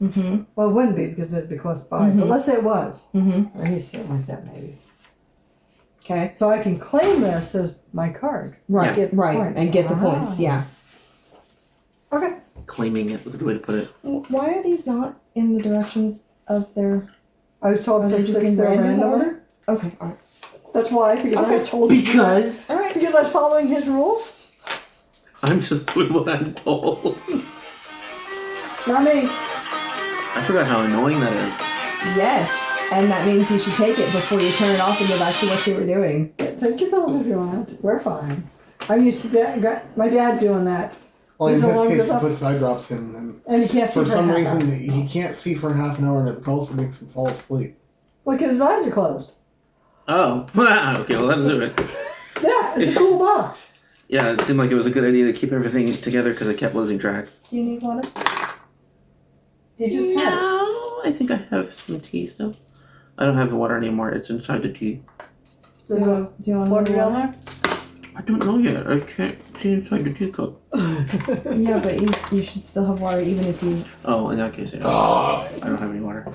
Speaker 1: Mm-hmm.
Speaker 2: Well, it wouldn't be because it'd be close by. But let's say it was.
Speaker 1: Mm-hmm.
Speaker 2: Or he's something like that, maybe.
Speaker 1: Okay.
Speaker 2: So I can claim this as my card.
Speaker 1: Right.
Speaker 2: Get
Speaker 1: Right.
Speaker 2: points.
Speaker 1: And get the points. Yeah.
Speaker 2: Okay.
Speaker 3: Claiming it was a good way to put it.
Speaker 1: Why are these not in the directions of their?
Speaker 2: I was told
Speaker 1: Are
Speaker 2: to
Speaker 1: they just
Speaker 2: fix
Speaker 1: in
Speaker 2: their
Speaker 1: random
Speaker 2: random
Speaker 1: order? Okay. All right.
Speaker 2: That's why, because I
Speaker 1: Okay.
Speaker 2: was told to do that.
Speaker 1: All right.
Speaker 2: Because I was following his rules.
Speaker 3: I'm just doing what I'm told.
Speaker 2: Not me.
Speaker 3: I forgot how annoying that is.
Speaker 1: Yes. And that means you should take it before you turn it off and go back to what you were doing.
Speaker 2: Take your pills if you want. We're fine. I'm used to my dad doing that.
Speaker 4: Well, in
Speaker 2: He's the
Speaker 4: his
Speaker 2: one
Speaker 4: case,
Speaker 2: who's
Speaker 4: he
Speaker 2: up-
Speaker 4: puts eye drops in,
Speaker 2: And he can't
Speaker 4: and
Speaker 2: see
Speaker 4: for some
Speaker 2: half
Speaker 4: reason
Speaker 2: hour.
Speaker 4: he can't see for half an hour, and it also makes him fall asleep.
Speaker 2: Look, his eyes are closed.
Speaker 3: Oh. Okay, well, that'll do it.
Speaker 2: Yeah, it's a cool box.
Speaker 3: Yeah, it seemed like it was a good idea to keep everything together because I kept losing track.
Speaker 1: Do you need water?
Speaker 2: He just had it.
Speaker 3: No, I think I have some tea still. I don't have the water anymore. It's inside the tea.
Speaker 2: There's a
Speaker 1: Do you want
Speaker 2: water
Speaker 1: more
Speaker 2: down there?
Speaker 3: I don't know yet. I can't see inside the teacup.
Speaker 1: Yeah, but you should still have water even if you.
Speaker 3: Oh, in that case, yeah. I don't have any water.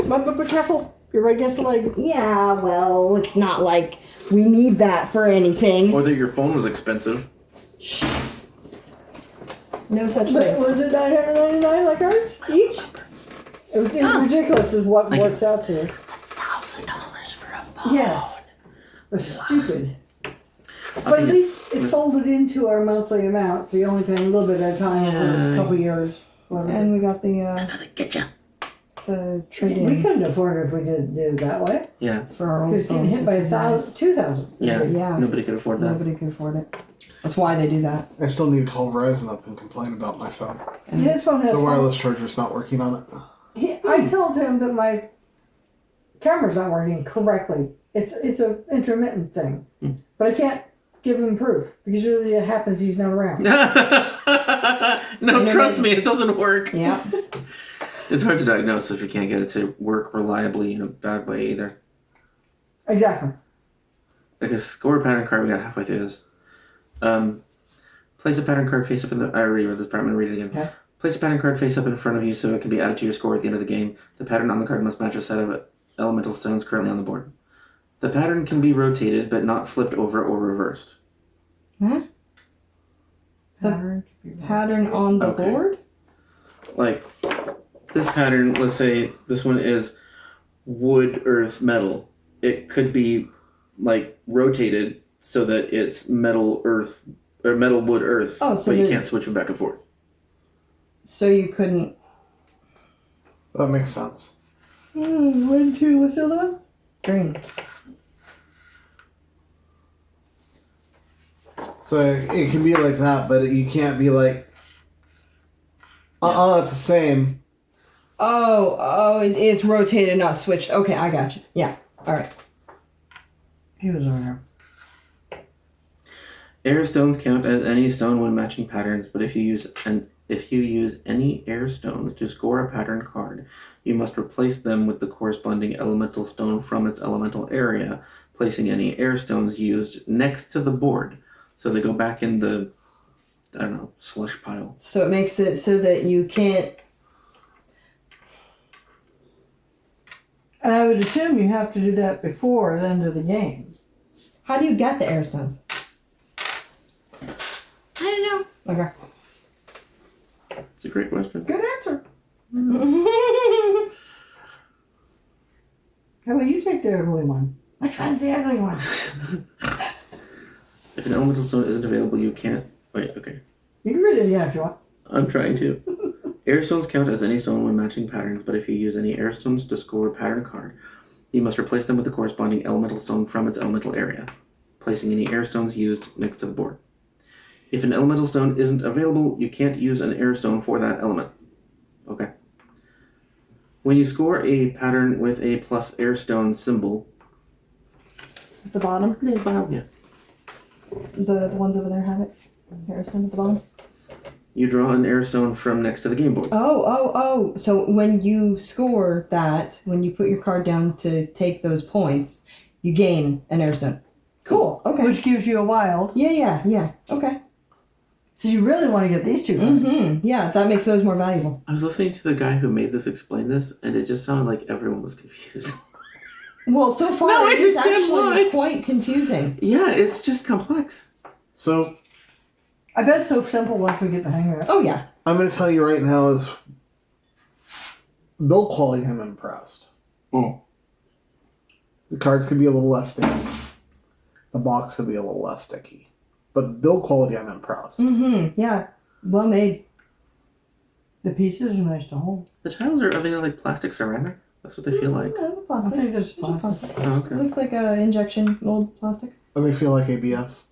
Speaker 2: But be careful. You're right against the leg.
Speaker 1: Yeah, well, it's not like we need that for anything.
Speaker 3: Or that your phone was expensive.
Speaker 1: No such
Speaker 2: But
Speaker 1: thing.
Speaker 2: was it $999 like ours each? It was ridiculous is what
Speaker 3: Thank you.
Speaker 2: works out to.
Speaker 3: $1,000 for a phone.
Speaker 2: Yes. They're stupid.
Speaker 3: I
Speaker 2: But at
Speaker 3: think
Speaker 2: least it's folded into our monthly amount, so you're only paying a little bit at a time for
Speaker 3: Yeah.
Speaker 2: a couple years. Whatever.
Speaker 1: And we got
Speaker 3: That's how they get you.
Speaker 1: the
Speaker 2: We
Speaker 1: trade-in
Speaker 2: couldn't afford it if we didn't do it that way.
Speaker 3: Yeah,
Speaker 1: for our old
Speaker 2: Because getting
Speaker 1: phones.
Speaker 2: hit by
Speaker 1: which is nice.
Speaker 2: 2,000.
Speaker 3: yeah.
Speaker 1: Yeah.
Speaker 3: Nobody could afford that.
Speaker 1: Nobody could afford it. That's why they do that.
Speaker 4: I still need to call Verizon up and complain about my phone.
Speaker 2: His phone has
Speaker 4: The wireless charger's not working on it.
Speaker 2: I told him that my camera's not working correctly. It's a intermittent thing, but I can't give him proof because usually it happens he's not around.
Speaker 3: No, trust me, it doesn't work.
Speaker 1: Yeah.
Speaker 3: It's hard to diagnose if you can't get it to work reliably in a bad way either.
Speaker 2: Exactly.
Speaker 3: Like a score pattern card, we got halfway through this. Place a pattern card face up in the. I already read this part, I'm going to read it again.
Speaker 2: Okay.
Speaker 3: Place a pattern card face up in front of you so it can be added to your score at the end of the game. The pattern on the card must match a set of elemental stones currently on the board. The pattern can be rotated but not flipped over or reversed.
Speaker 1: Huh? Pattern on the
Speaker 3: Okay.
Speaker 1: board?
Speaker 3: Like, this pattern, let's say this one is wood, earth, metal. It could be, like, rotated so that it's metal, earth, or metal, wood, earth,
Speaker 1: Oh, so
Speaker 3: but you
Speaker 1: the-
Speaker 3: can't switch them back and forth.
Speaker 1: So you couldn't.
Speaker 4: That makes sense.
Speaker 2: 1, 2, what's the other one?
Speaker 1: Green.
Speaker 4: So it can be like that, but you can't be like, it's the same.
Speaker 1: Oh, it's rotated, not switched. Okay, I got you. Yeah. All right.
Speaker 2: He was over here.
Speaker 3: Air stones count as any stone when matching patterns, but if you use any air stones to score a pattern card, you must replace them with the corresponding elemental stone from its elemental area, placing any air stones used next to the board. So they go back in the, I don't know, slush pile.
Speaker 1: So it makes it so that you can't.
Speaker 2: And I would assume you have to do that before the end of the game.
Speaker 1: How do you get the air stones?
Speaker 2: I don't know.
Speaker 1: Okay.
Speaker 3: It's a great question.
Speaker 2: Good answer. How about you take the ugly one? Which one's the ugly one?
Speaker 3: If an elemental stone isn't available, you can't. Wait, okay.
Speaker 2: You can read it again if you want.
Speaker 3: I'm trying to. Air stones count as any stone when matching patterns, but if you use any air stones to score a pattern card, you must replace them with the corresponding elemental stone from its elemental area, placing any air stones used next to the board. If an elemental stone isn't available, you can't use an air stone for that element. Okay. When you score a pattern with a plus air stone symbol...
Speaker 1: At the bottom?
Speaker 3: Yeah.
Speaker 1: The ones over there have it? Air stone at the bottom?
Speaker 3: You draw an air stone from next to the game board.
Speaker 1: Oh. So when you score that, when you put your card down to take those points, you gain an air stone. Cool. Okay.
Speaker 2: Which gives you a wild.
Speaker 1: Yeah. Okay.
Speaker 2: So you really want to get these two cards.
Speaker 1: Mm-hmm. Yeah, that makes those more valuable.
Speaker 3: I was listening to the guy who made this explain this, and it just sounded like everyone was confused.
Speaker 1: Well, so far
Speaker 3: No, I
Speaker 1: it is
Speaker 3: understand
Speaker 1: actually
Speaker 3: why.
Speaker 1: quite confusing.
Speaker 3: Yeah, it's just complex.
Speaker 4: So
Speaker 2: I bet it's so simple once we get the hang of it.
Speaker 1: Oh, yeah.
Speaker 4: I'm going to tell you right now is build quality I'm impressed.
Speaker 3: Oh.
Speaker 4: The cards could be a little less sticky. The box could be a little less sticky. But the build quality I'm impressed.
Speaker 1: Mm-hmm. Yeah. Well made.
Speaker 2: The pieces are nice to hold.
Speaker 3: The tiles are they like plastic ceramic? That's what they feel like.
Speaker 1: Yeah,
Speaker 2: I
Speaker 1: plastic.
Speaker 2: think there's
Speaker 1: It's just
Speaker 2: plastic.
Speaker 1: plastic.
Speaker 3: Oh,
Speaker 1: It
Speaker 3: okay.
Speaker 1: looks like a injection mold plastic.
Speaker 4: And they feel like ABS.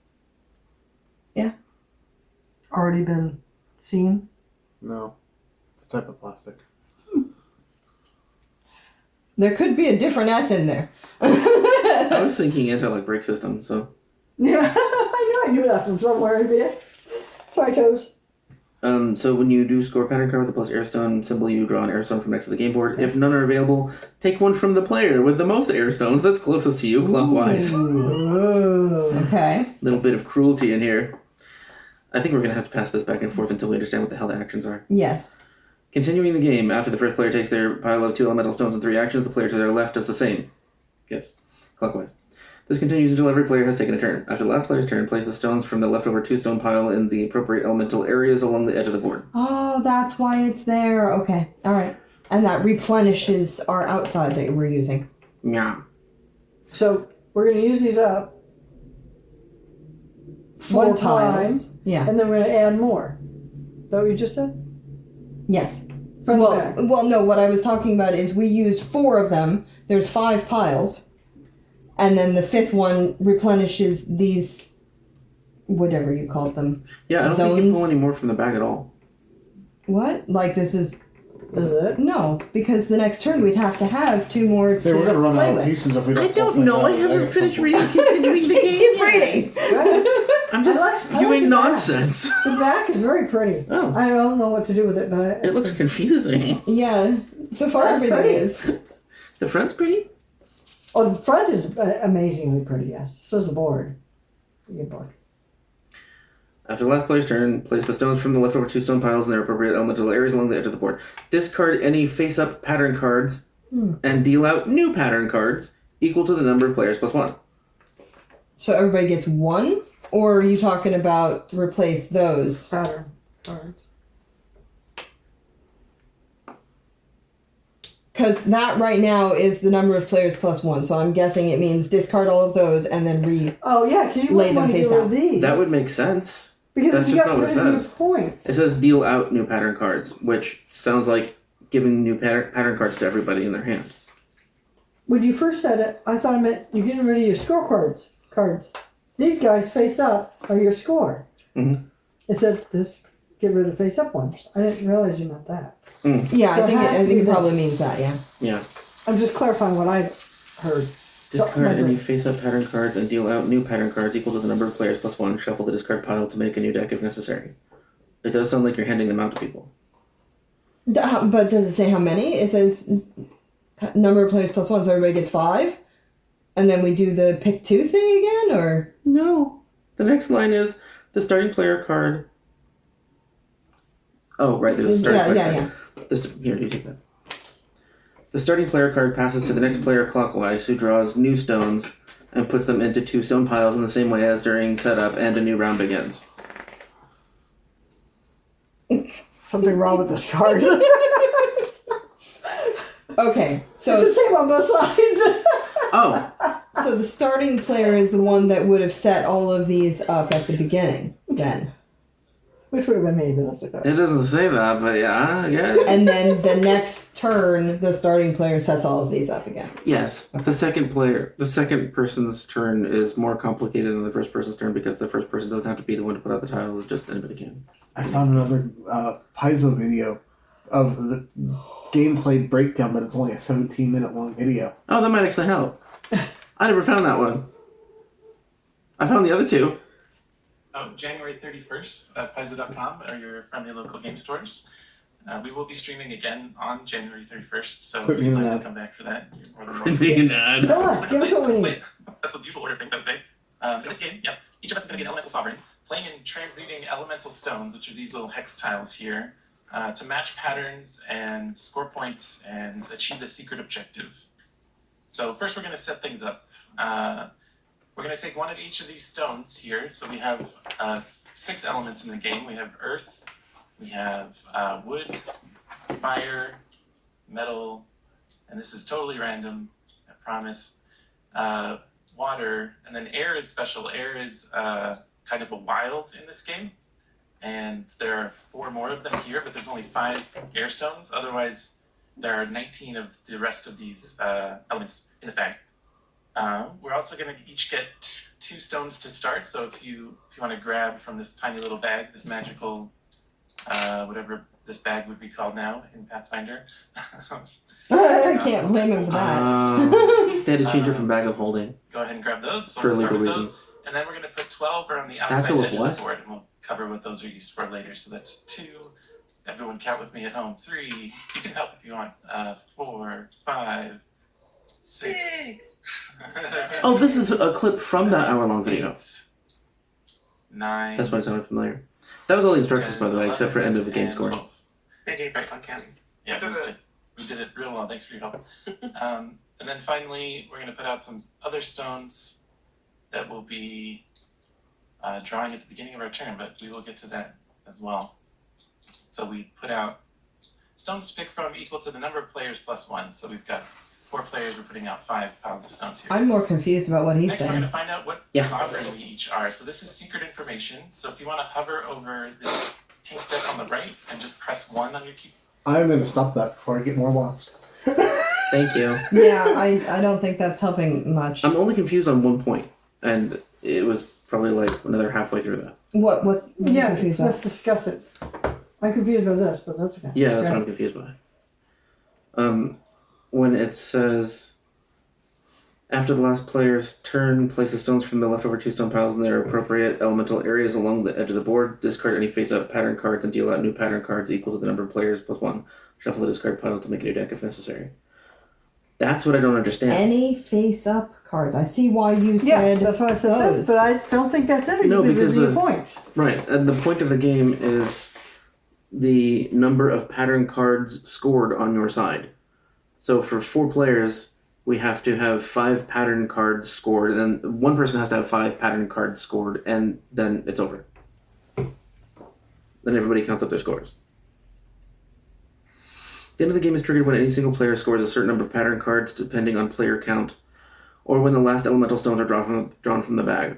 Speaker 2: Already been seen.
Speaker 4: No. It's a type of plastic.
Speaker 1: There could be a different S in there.
Speaker 3: I was thinking anti-lock brake system, so...
Speaker 2: Yeah, I knew that from somewhere. Sorry, Toes.
Speaker 3: So when you do score a pattern card with a plus airstone symbol, you draw an airstone from next to the game board. If none are available, take one from the player with the most airstones that's closest to you, clockwise.
Speaker 1: Okay.
Speaker 3: Little bit of cruelty in here. I think we're going to have to pass this back and forth until we understand what the hell the actions are.
Speaker 1: Yes.
Speaker 3: Continuing the game, after the first player takes their pile of 2 elemental stones and 3 actions, the player to their left does the same. Yes, clockwise. This continues until every player has taken a turn. After the last player's turn, place the stones from the leftover 2-stone pile in the appropriate elemental areas along the edge of the board.
Speaker 1: Oh, that's why it's there. Okay. All right. And that replenishes our outside that we're using.
Speaker 3: Yeah.
Speaker 2: So we're going to use these up.
Speaker 1: 4
Speaker 2: One
Speaker 1: tiles.
Speaker 2: time.
Speaker 1: Yeah.
Speaker 2: And then we're going to add more. Is that what you just said?
Speaker 1: Yes.
Speaker 2: From the back.
Speaker 1: Well, no, what I was talking about is we use 4 of them. There's 5 piles. And then the 5th one replenishes these, whatever you called them.
Speaker 3: Yeah, I don't think you
Speaker 1: Zones.
Speaker 3: pull any more from the bag at all.
Speaker 1: What? Like this is...
Speaker 2: Is it?
Speaker 1: No, because the next turn we'd have to have 2 more
Speaker 4: See,
Speaker 1: to
Speaker 4: we're going to run
Speaker 1: play
Speaker 4: out of
Speaker 1: with.
Speaker 4: pieces if we don't
Speaker 3: I don't
Speaker 4: pull
Speaker 3: know. I
Speaker 4: things out.
Speaker 3: haven't
Speaker 4: got
Speaker 3: finished
Speaker 4: some-
Speaker 3: reading continuing the game.
Speaker 1: Keep
Speaker 3: yet.
Speaker 1: reading.
Speaker 2: Go ahead.
Speaker 3: I'm just
Speaker 2: I like
Speaker 3: spewing
Speaker 2: the back.
Speaker 3: nonsense.
Speaker 2: The back is very pretty.
Speaker 3: Oh.
Speaker 2: I don't know what to do with it, but
Speaker 3: It looks confusing.
Speaker 1: Yeah, so far
Speaker 2: That's
Speaker 1: everything
Speaker 2: pretty.
Speaker 1: is.
Speaker 3: The front's pretty.
Speaker 2: Oh, the front is amazingly pretty, yes. So is the board. The game board.
Speaker 3: After the last player's turn, place the stones from the leftover 2-stone piles in their appropriate elemental areas along the edge of the board. Discard any face-up pattern cards and deal out new pattern cards equal to the number of players plus 1.
Speaker 1: So everybody gets 1? Or are you talking about replace those?
Speaker 2: Pattern cards.
Speaker 1: Because that right now is the number of players plus 1. So I'm guessing it means discard all of those and then
Speaker 2: Oh, yeah, because you
Speaker 1: Lay
Speaker 2: wouldn't
Speaker 1: them
Speaker 2: want to
Speaker 1: face
Speaker 2: get rid
Speaker 1: out.
Speaker 2: of these.
Speaker 3: That would make sense.
Speaker 2: Because
Speaker 3: that's
Speaker 2: you
Speaker 3: just
Speaker 2: got
Speaker 3: not what it
Speaker 2: rid of your
Speaker 3: says.
Speaker 2: points.
Speaker 3: It says deal out new pattern cards, which sounds like giving new pattern cards to everybody in their hand.
Speaker 2: When you first said it, I thought it meant you're getting rid of your scorecards. these guys face up are your score.
Speaker 3: Mhm.
Speaker 2: It said this, get rid of the face up ones. I didn't realize you meant that.
Speaker 1: Yeah,
Speaker 2: So
Speaker 1: I think
Speaker 2: it has to be
Speaker 1: it probably
Speaker 2: this.
Speaker 1: means that. Yeah.
Speaker 3: Yeah.
Speaker 2: I'm just clarifying what I heard.
Speaker 3: Discard any face-up pattern cards and deal out new pattern cards equal to the number of players plus 1. Shuffle the discard pile to make a new deck if necessary. It does sound like you're handing them out to people.
Speaker 1: But does it say how many? It says number of players plus 1, so everybody gets 5, and then we do the pick 2 thing again, or
Speaker 3: No. The next line is the starting player card. Oh, right. There's a starting player card. Here, you take that. The starting player card passes to the next player clockwise, who draws new stones and puts them into 2 stone piles in the same way as during setup, and a new round begins.
Speaker 2: Something wrong with this card.
Speaker 1: Okay,
Speaker 2: It's
Speaker 1: so
Speaker 2: the same on both sides.
Speaker 3: Oh,
Speaker 1: so the starting player is the one that would have set all of these up at the beginning, then.
Speaker 2: Which would have been me, but that's okay.
Speaker 3: it doesn't say that, but yeah, yeah.
Speaker 1: And then the next turn, the starting player sets all of these up again.
Speaker 3: Yes, the second person's turn is more complicated than the first person's turn because the first person doesn't have to be the one to put out the tiles, just anybody can.
Speaker 4: I found another Paizo video of the gameplay breakdown, but it's only a 17-minute long video.
Speaker 3: Oh, that might actually help. I never found that one. I found the other two.
Speaker 5: Oh, January 31st at Paizo.com or your friendly local game stores. We will be streaming again on January 31st, so
Speaker 4: Put
Speaker 5: if
Speaker 4: me
Speaker 5: you'd
Speaker 4: in
Speaker 5: like
Speaker 4: that.
Speaker 5: to come back for that, you're more than
Speaker 3: Put
Speaker 5: welcome.
Speaker 3: me in that.
Speaker 2: Come on, give us what we need.
Speaker 5: That's the usual order of things, I would say. In this game, yeah, each of us is going to get an elemental sovereign, playing and transmuting elemental stones, which are these little hex tiles here, to match patterns and score points and achieve the secret objective. So first we're going to set things up. We're going to take one of each of these stones here. So we have 6 elements in the game. We have earth, we have wood, fire, metal, and this is totally random, I promise. Water, and then air is special. Air is kind of a wild in this game, and there are 4 more of them here, but there's only 5 air stones. Otherwise, there are 19 of the rest of these elements in this bag. We're also going to each get 2 stones to start. So if you want to grab from this tiny little bag, this magical, whatever this bag would be called now in Pathfinder.
Speaker 1: I can't blame him for that.
Speaker 3: They had to change it from bag of holding
Speaker 5: Go ahead and grab those. So
Speaker 3: for
Speaker 5: we'll start
Speaker 3: legal
Speaker 5: with those.
Speaker 3: reasons.
Speaker 5: And then we're going to put 12 around the outside
Speaker 3: Satchel of
Speaker 5: edge of
Speaker 3: what?
Speaker 5: the board, and we'll cover what those are used for later. So that's 2. Everyone count with me at home. 3. You can help if you want. 4, 5, 6.
Speaker 3: Oh, this is a clip from that hour-long video.
Speaker 5: 8, 9.
Speaker 3: That's why it sounded familiar. That was all the instructions, by the way, except for end of the game scoring.
Speaker 5: Okay, right on counting. Yeah, we did it real well. Thanks for your help. And then finally, we're going to put out some other stones that will be drawing at the beginning of our turn, but we will get to that as well. So we put out stones to pick from equal to the number of players plus 1. So we've got 4 players. We're putting out 5 piles of stones here.
Speaker 1: I'm more confused about what he's
Speaker 5: Next, we're going
Speaker 1: saying.
Speaker 5: to find out what
Speaker 3: Yeah.
Speaker 5: sovereign we each are. So this is secret information. So if you want to hover over this pink deck on the right and just press 1 on your key.
Speaker 4: I'm going to stop that before I get more lost.
Speaker 3: Thank you.
Speaker 1: Yeah, I don't think that's helping much.
Speaker 3: I'm only confused on one point, and it was probably like another halfway through that.
Speaker 1: What are you
Speaker 2: Yeah,
Speaker 1: confused
Speaker 2: let's
Speaker 1: about?
Speaker 2: discuss it. I'm confused by this, but that's okay.
Speaker 3: Yeah, that's what I'm confused by. When it says, after the last player's turn, place the stones from the leftover 2 stone piles in their appropriate elemental areas along the edge of the board. Discard any face-up pattern cards and deal out new pattern cards equal to the number of players plus 1. Shuffle the discard pile to make a new deck if necessary. That's what I don't understand.
Speaker 1: Any face-up cards. I see why you
Speaker 2: Yeah,
Speaker 1: said
Speaker 2: that's why I said
Speaker 1: those.
Speaker 2: this, but I don't think that's it.
Speaker 3: No, because
Speaker 2: the
Speaker 3: the-
Speaker 2: points.
Speaker 3: Right, and the point of the game is the number of pattern cards scored on your side. So for 4 players, we have to have 5 pattern cards scored, and then one person has to have 5 pattern cards scored, and then it's over. Then everybody counts up their scores. The end of the game is triggered when any single player scores a certain number of pattern cards, depending on player count, or when the last elemental stones are drawn from the bag.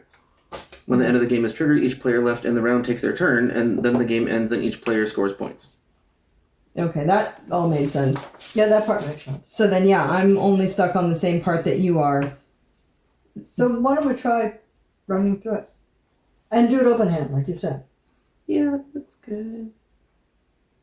Speaker 3: When the end of the game is triggered, each player left in the round takes their turn, and then the game ends and each player scores points.
Speaker 1: Okay, that all made sense.
Speaker 2: Yeah, that part makes sense.
Speaker 1: So then, yeah, I'm only stuck on the same part that you are.
Speaker 2: So why don't we try running through it. And do it open hand, like you said.
Speaker 3: Yeah, that's good.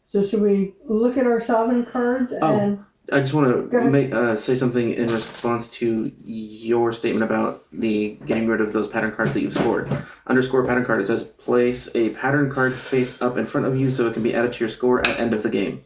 Speaker 2: So should we look at our sovereign cards and
Speaker 3: I just want
Speaker 2: Go ahead.
Speaker 3: to say something in response to your statement about the getting rid of those pattern cards that you've scored. Underscore pattern card, it says place a pattern card face up in front of you so it can be added to your score at end of the game.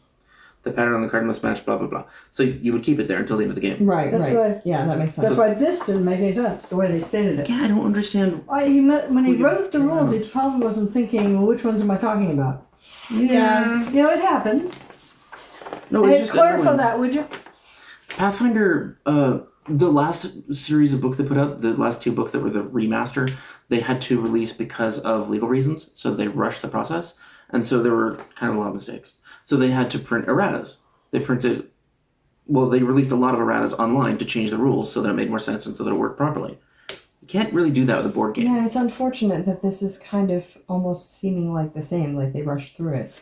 Speaker 3: The pattern on the card must match blah blah blah. So you would keep it there until the end of the game.
Speaker 1: Right,
Speaker 2: That's
Speaker 1: right.
Speaker 2: right.
Speaker 1: Yeah, that makes sense.
Speaker 2: that's why this didn't make any sense, the way they stated it.
Speaker 3: Yeah, I don't understand.
Speaker 2: When he
Speaker 3: We-
Speaker 2: wrote the rules, he probably wasn't thinking, well, which ones am I talking about?
Speaker 1: Yeah.
Speaker 2: You know, it happens.
Speaker 3: No,
Speaker 2: Hey,
Speaker 3: it's just
Speaker 2: clarify
Speaker 3: annoying.
Speaker 2: that, would you?
Speaker 3: Pathfinder, the last series of books they put out, the last 2 books that were the remaster, they had to release because of legal reasons, so they rushed the process, and so there were kind of a lot of mistakes. So they had to print erratas. They released a lot of erratas online to change the rules so that it made more sense and so that it worked properly. You can't really do that with a board game.
Speaker 1: Yeah, it's unfortunate that this is kind of almost seeming like the same, like they rushed through it.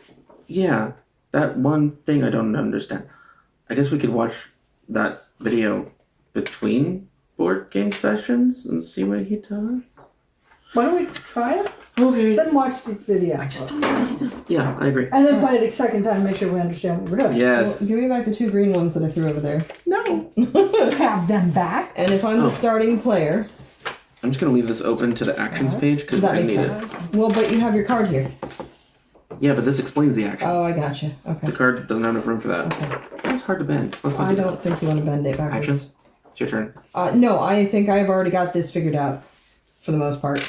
Speaker 3: Yeah, that one thing I don't understand. I guess we could watch that video between board game sessions and see what he does.
Speaker 2: Why don't we try it?
Speaker 3: Okay.
Speaker 2: Then watch the video.
Speaker 3: I just don't know what he does. Yeah, I agree.
Speaker 2: And then play it a second time, make sure we understand what we're doing.
Speaker 3: Yes.
Speaker 1: Well, give me back the 2 green ones that I threw over there.
Speaker 3: No.
Speaker 2: Have them back.
Speaker 1: And if I'm
Speaker 3: Oh.
Speaker 1: the starting player,
Speaker 3: I'm just gonna leave this open to the actions page because
Speaker 1: that
Speaker 3: I
Speaker 1: makes
Speaker 3: need
Speaker 1: sense.
Speaker 3: it.
Speaker 1: Well, but you have your card here.
Speaker 3: Yeah, but this explains the actions.
Speaker 1: Oh, I gotcha. Okay.
Speaker 3: The card doesn't have enough room for that.
Speaker 1: Okay.
Speaker 3: It's hard to bend. Let's not
Speaker 1: I
Speaker 3: do
Speaker 1: don't think you want to bend it
Speaker 3: that.
Speaker 1: backwards.
Speaker 3: Actions. It's your turn.
Speaker 1: No, I think I've already got this figured out for the most part.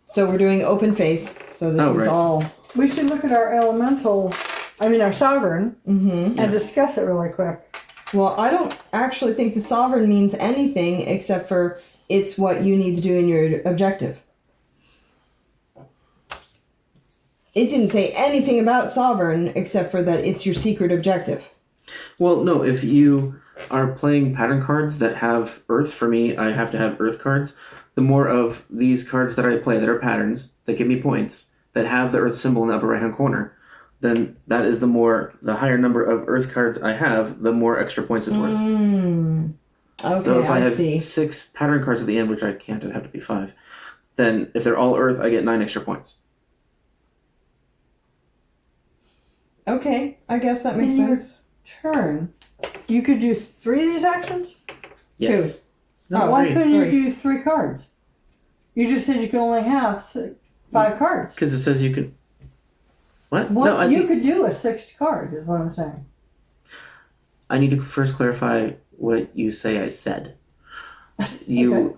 Speaker 1: So we're doing open face. So this is
Speaker 3: right.
Speaker 1: all.
Speaker 2: We should look at our our sovereign,
Speaker 1: Mm-hmm.
Speaker 2: and discuss it really quick.
Speaker 1: Well, I don't actually think the sovereign means anything except for it's what you need to do in your objective. It didn't say anything about sovereign except for that it's your secret objective.
Speaker 3: Well, no, if you are playing pattern cards that have Earth, for me, I have to have Earth cards. The more of these cards that I play that are patterns, that give me points, that have the Earth symbol in the upper right-hand corner, then that is the higher number of Earth cards I have, the more extra points it's worth.
Speaker 1: Okay,
Speaker 3: So if I
Speaker 1: I
Speaker 3: have
Speaker 1: see.
Speaker 3: 6 pattern cards at the end, which I can't, it'd have to be 5, then if they're all Earth, I get 9 extra points.
Speaker 1: Okay, I guess that makes
Speaker 2: In your
Speaker 1: sense.
Speaker 2: turn, you could do 3 of these actions?
Speaker 3: Yes.
Speaker 1: Oh,
Speaker 2: Why
Speaker 3: three.
Speaker 2: couldn't you
Speaker 1: 3.
Speaker 2: do 3 cards? You just said you could only have 5 cards.
Speaker 3: Because it says you can. What?
Speaker 2: What
Speaker 3: No, I
Speaker 2: you
Speaker 3: think
Speaker 2: could do a 6th card, is what I'm saying.
Speaker 3: I need to first clarify what you say I said. You,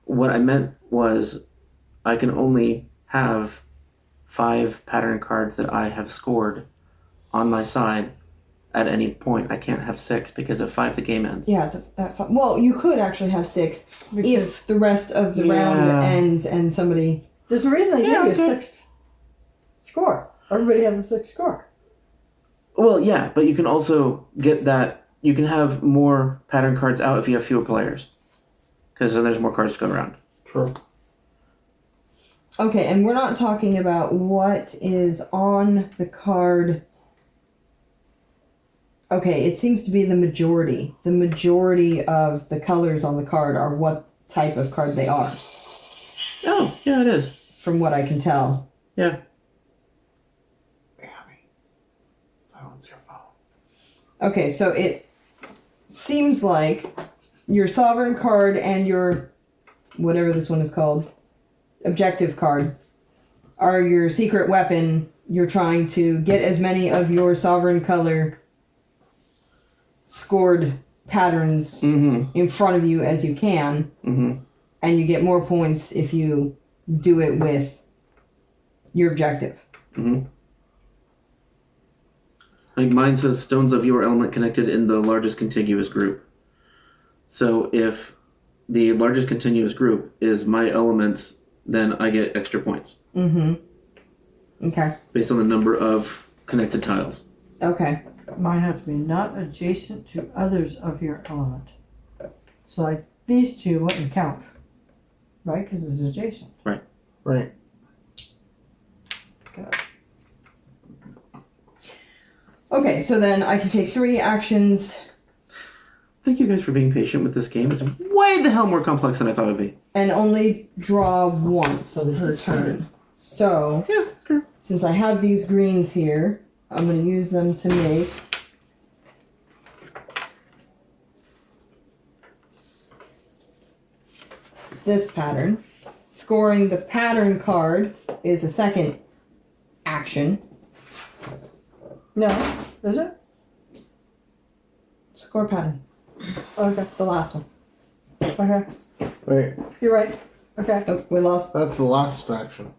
Speaker 3: what I meant was I can only have 5 pattern cards that I have scored on my side at any point. I can't have 6 because at 5 the game ends.
Speaker 1: Yeah, well, you could actually have 6
Speaker 2: Because
Speaker 1: if the rest of the round
Speaker 3: Yeah.
Speaker 1: ends and somebody.
Speaker 2: there's a reason they
Speaker 3: Yeah,
Speaker 2: give you a
Speaker 3: okay.
Speaker 2: 6th score. Everybody has a 6th score.
Speaker 3: Well, yeah, but you can also get that. You can have more pattern cards out if you have fewer players. Because then there's more cards to go around.
Speaker 4: True.
Speaker 1: Okay, and we're not talking about what is on the card. Okay, it seems to be the majority. The majority of the colors on the card are what type of card they are,
Speaker 3: Oh, yeah, it is.
Speaker 1: from what I can tell.
Speaker 3: Yeah.
Speaker 4: Annie, silence your phone.
Speaker 1: Okay, so it seems like your sovereign card and your whatever this one is called, objective card, are your secret weapon. You're trying to get as many of your sovereign color scored patterns
Speaker 3: Mm-hmm.
Speaker 1: in front of you as you can,
Speaker 3: Mm-hmm.
Speaker 1: and you get more points if you do it with your objective.
Speaker 3: Mm-hmm. Like mine says stones of your element connected in the largest contiguous group. So if the largest continuous group is my elements, then I get extra points
Speaker 1: Mm-hmm. Okay.
Speaker 3: based on the number of connected tiles.
Speaker 1: Okay.
Speaker 2: Mine have to be not adjacent to others of your element. So like these 2 wouldn't count, right? Because it's adjacent.
Speaker 4: Right.
Speaker 1: Okay, so then I can take 3 actions
Speaker 3: Thank you guys for being patient with this game. It's way the hell more complex than I thought it'd be.
Speaker 1: And only draw once
Speaker 2: So this
Speaker 1: per
Speaker 2: is
Speaker 1: turn. So,
Speaker 3: Yeah, sure.
Speaker 1: since I have these greens here, I'm going to use them to make this pattern. Scoring the pattern card is a second action.
Speaker 2: No, is it?
Speaker 1: Score pattern,
Speaker 2: Okay,
Speaker 1: the last one.
Speaker 2: okay.
Speaker 4: Wait,
Speaker 2: You're right. Okay.
Speaker 1: Oh, we lost.
Speaker 4: that's the last action.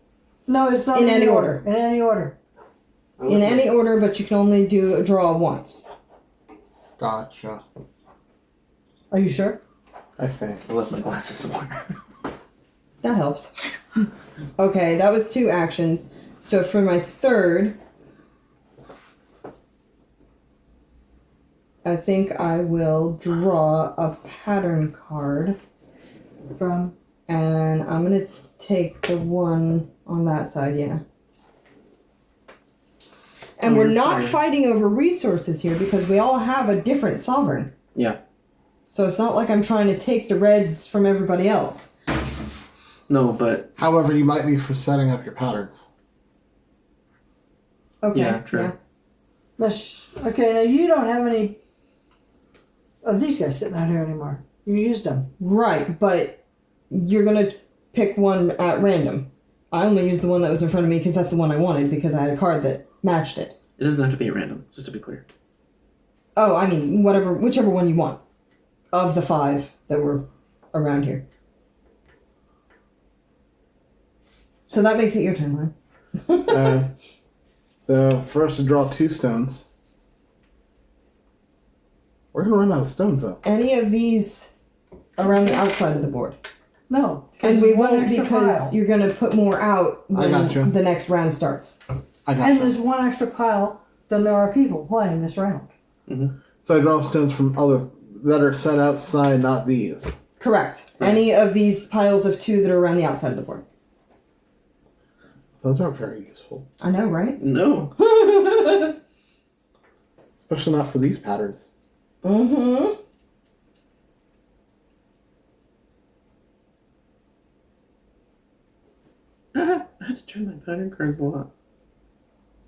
Speaker 2: No, it's not
Speaker 1: In any order.
Speaker 2: In any order.
Speaker 1: In any order, but you can only do a draw once.
Speaker 4: Gotcha.
Speaker 2: Are you sure?
Speaker 4: I think.
Speaker 3: I left my glasses somewhere.
Speaker 1: That helps. Okay, that was 2 actions. So for my third, I think I will draw a pattern card.
Speaker 2: From
Speaker 1: And I'm going to take the one on that side, yeah. And
Speaker 3: Oh,
Speaker 1: we're
Speaker 3: you're
Speaker 1: not
Speaker 3: fine.
Speaker 1: fighting over resources here because we all have a different sovereign.
Speaker 3: Yeah.
Speaker 1: So it's not like I'm trying to take the reds from everybody else.
Speaker 3: No, but
Speaker 4: However, you might be for setting up your patterns.
Speaker 1: Okay.
Speaker 3: Yeah, true.
Speaker 2: okay, now you don't have any of these guys sitting out here anymore. You used them.
Speaker 1: Right, but you're going to pick one at random. I only used the one that was in front of me because that's the one I wanted because I had a card that matched it.
Speaker 3: it doesn't have to be at random, just to be clear.
Speaker 1: Oh, I mean, whichever one you want of the 5 that were around here. So that makes it your turn, Lynn.
Speaker 4: So first to draw 2 stones. We're gonna run out of stones though.
Speaker 1: Any of these around the outside of the board.
Speaker 2: No.
Speaker 1: And we
Speaker 2: one
Speaker 1: won't
Speaker 2: extra
Speaker 1: because
Speaker 2: pile.
Speaker 1: you're going to put more out
Speaker 4: I
Speaker 1: when
Speaker 4: gotcha.
Speaker 1: the next round starts.
Speaker 4: I got
Speaker 2: And
Speaker 4: you.
Speaker 2: there's one extra pile than there are people playing this round.
Speaker 4: So I draw stones from other that are set outside, not these.
Speaker 1: Correct. Any of these piles of 2 that are around the outside of the board.
Speaker 4: Those aren't very useful,
Speaker 1: I know, right?
Speaker 3: No.
Speaker 4: especially not for these patterns.
Speaker 1: Mm-hmm.
Speaker 3: I had to turn my pattern cards a lot.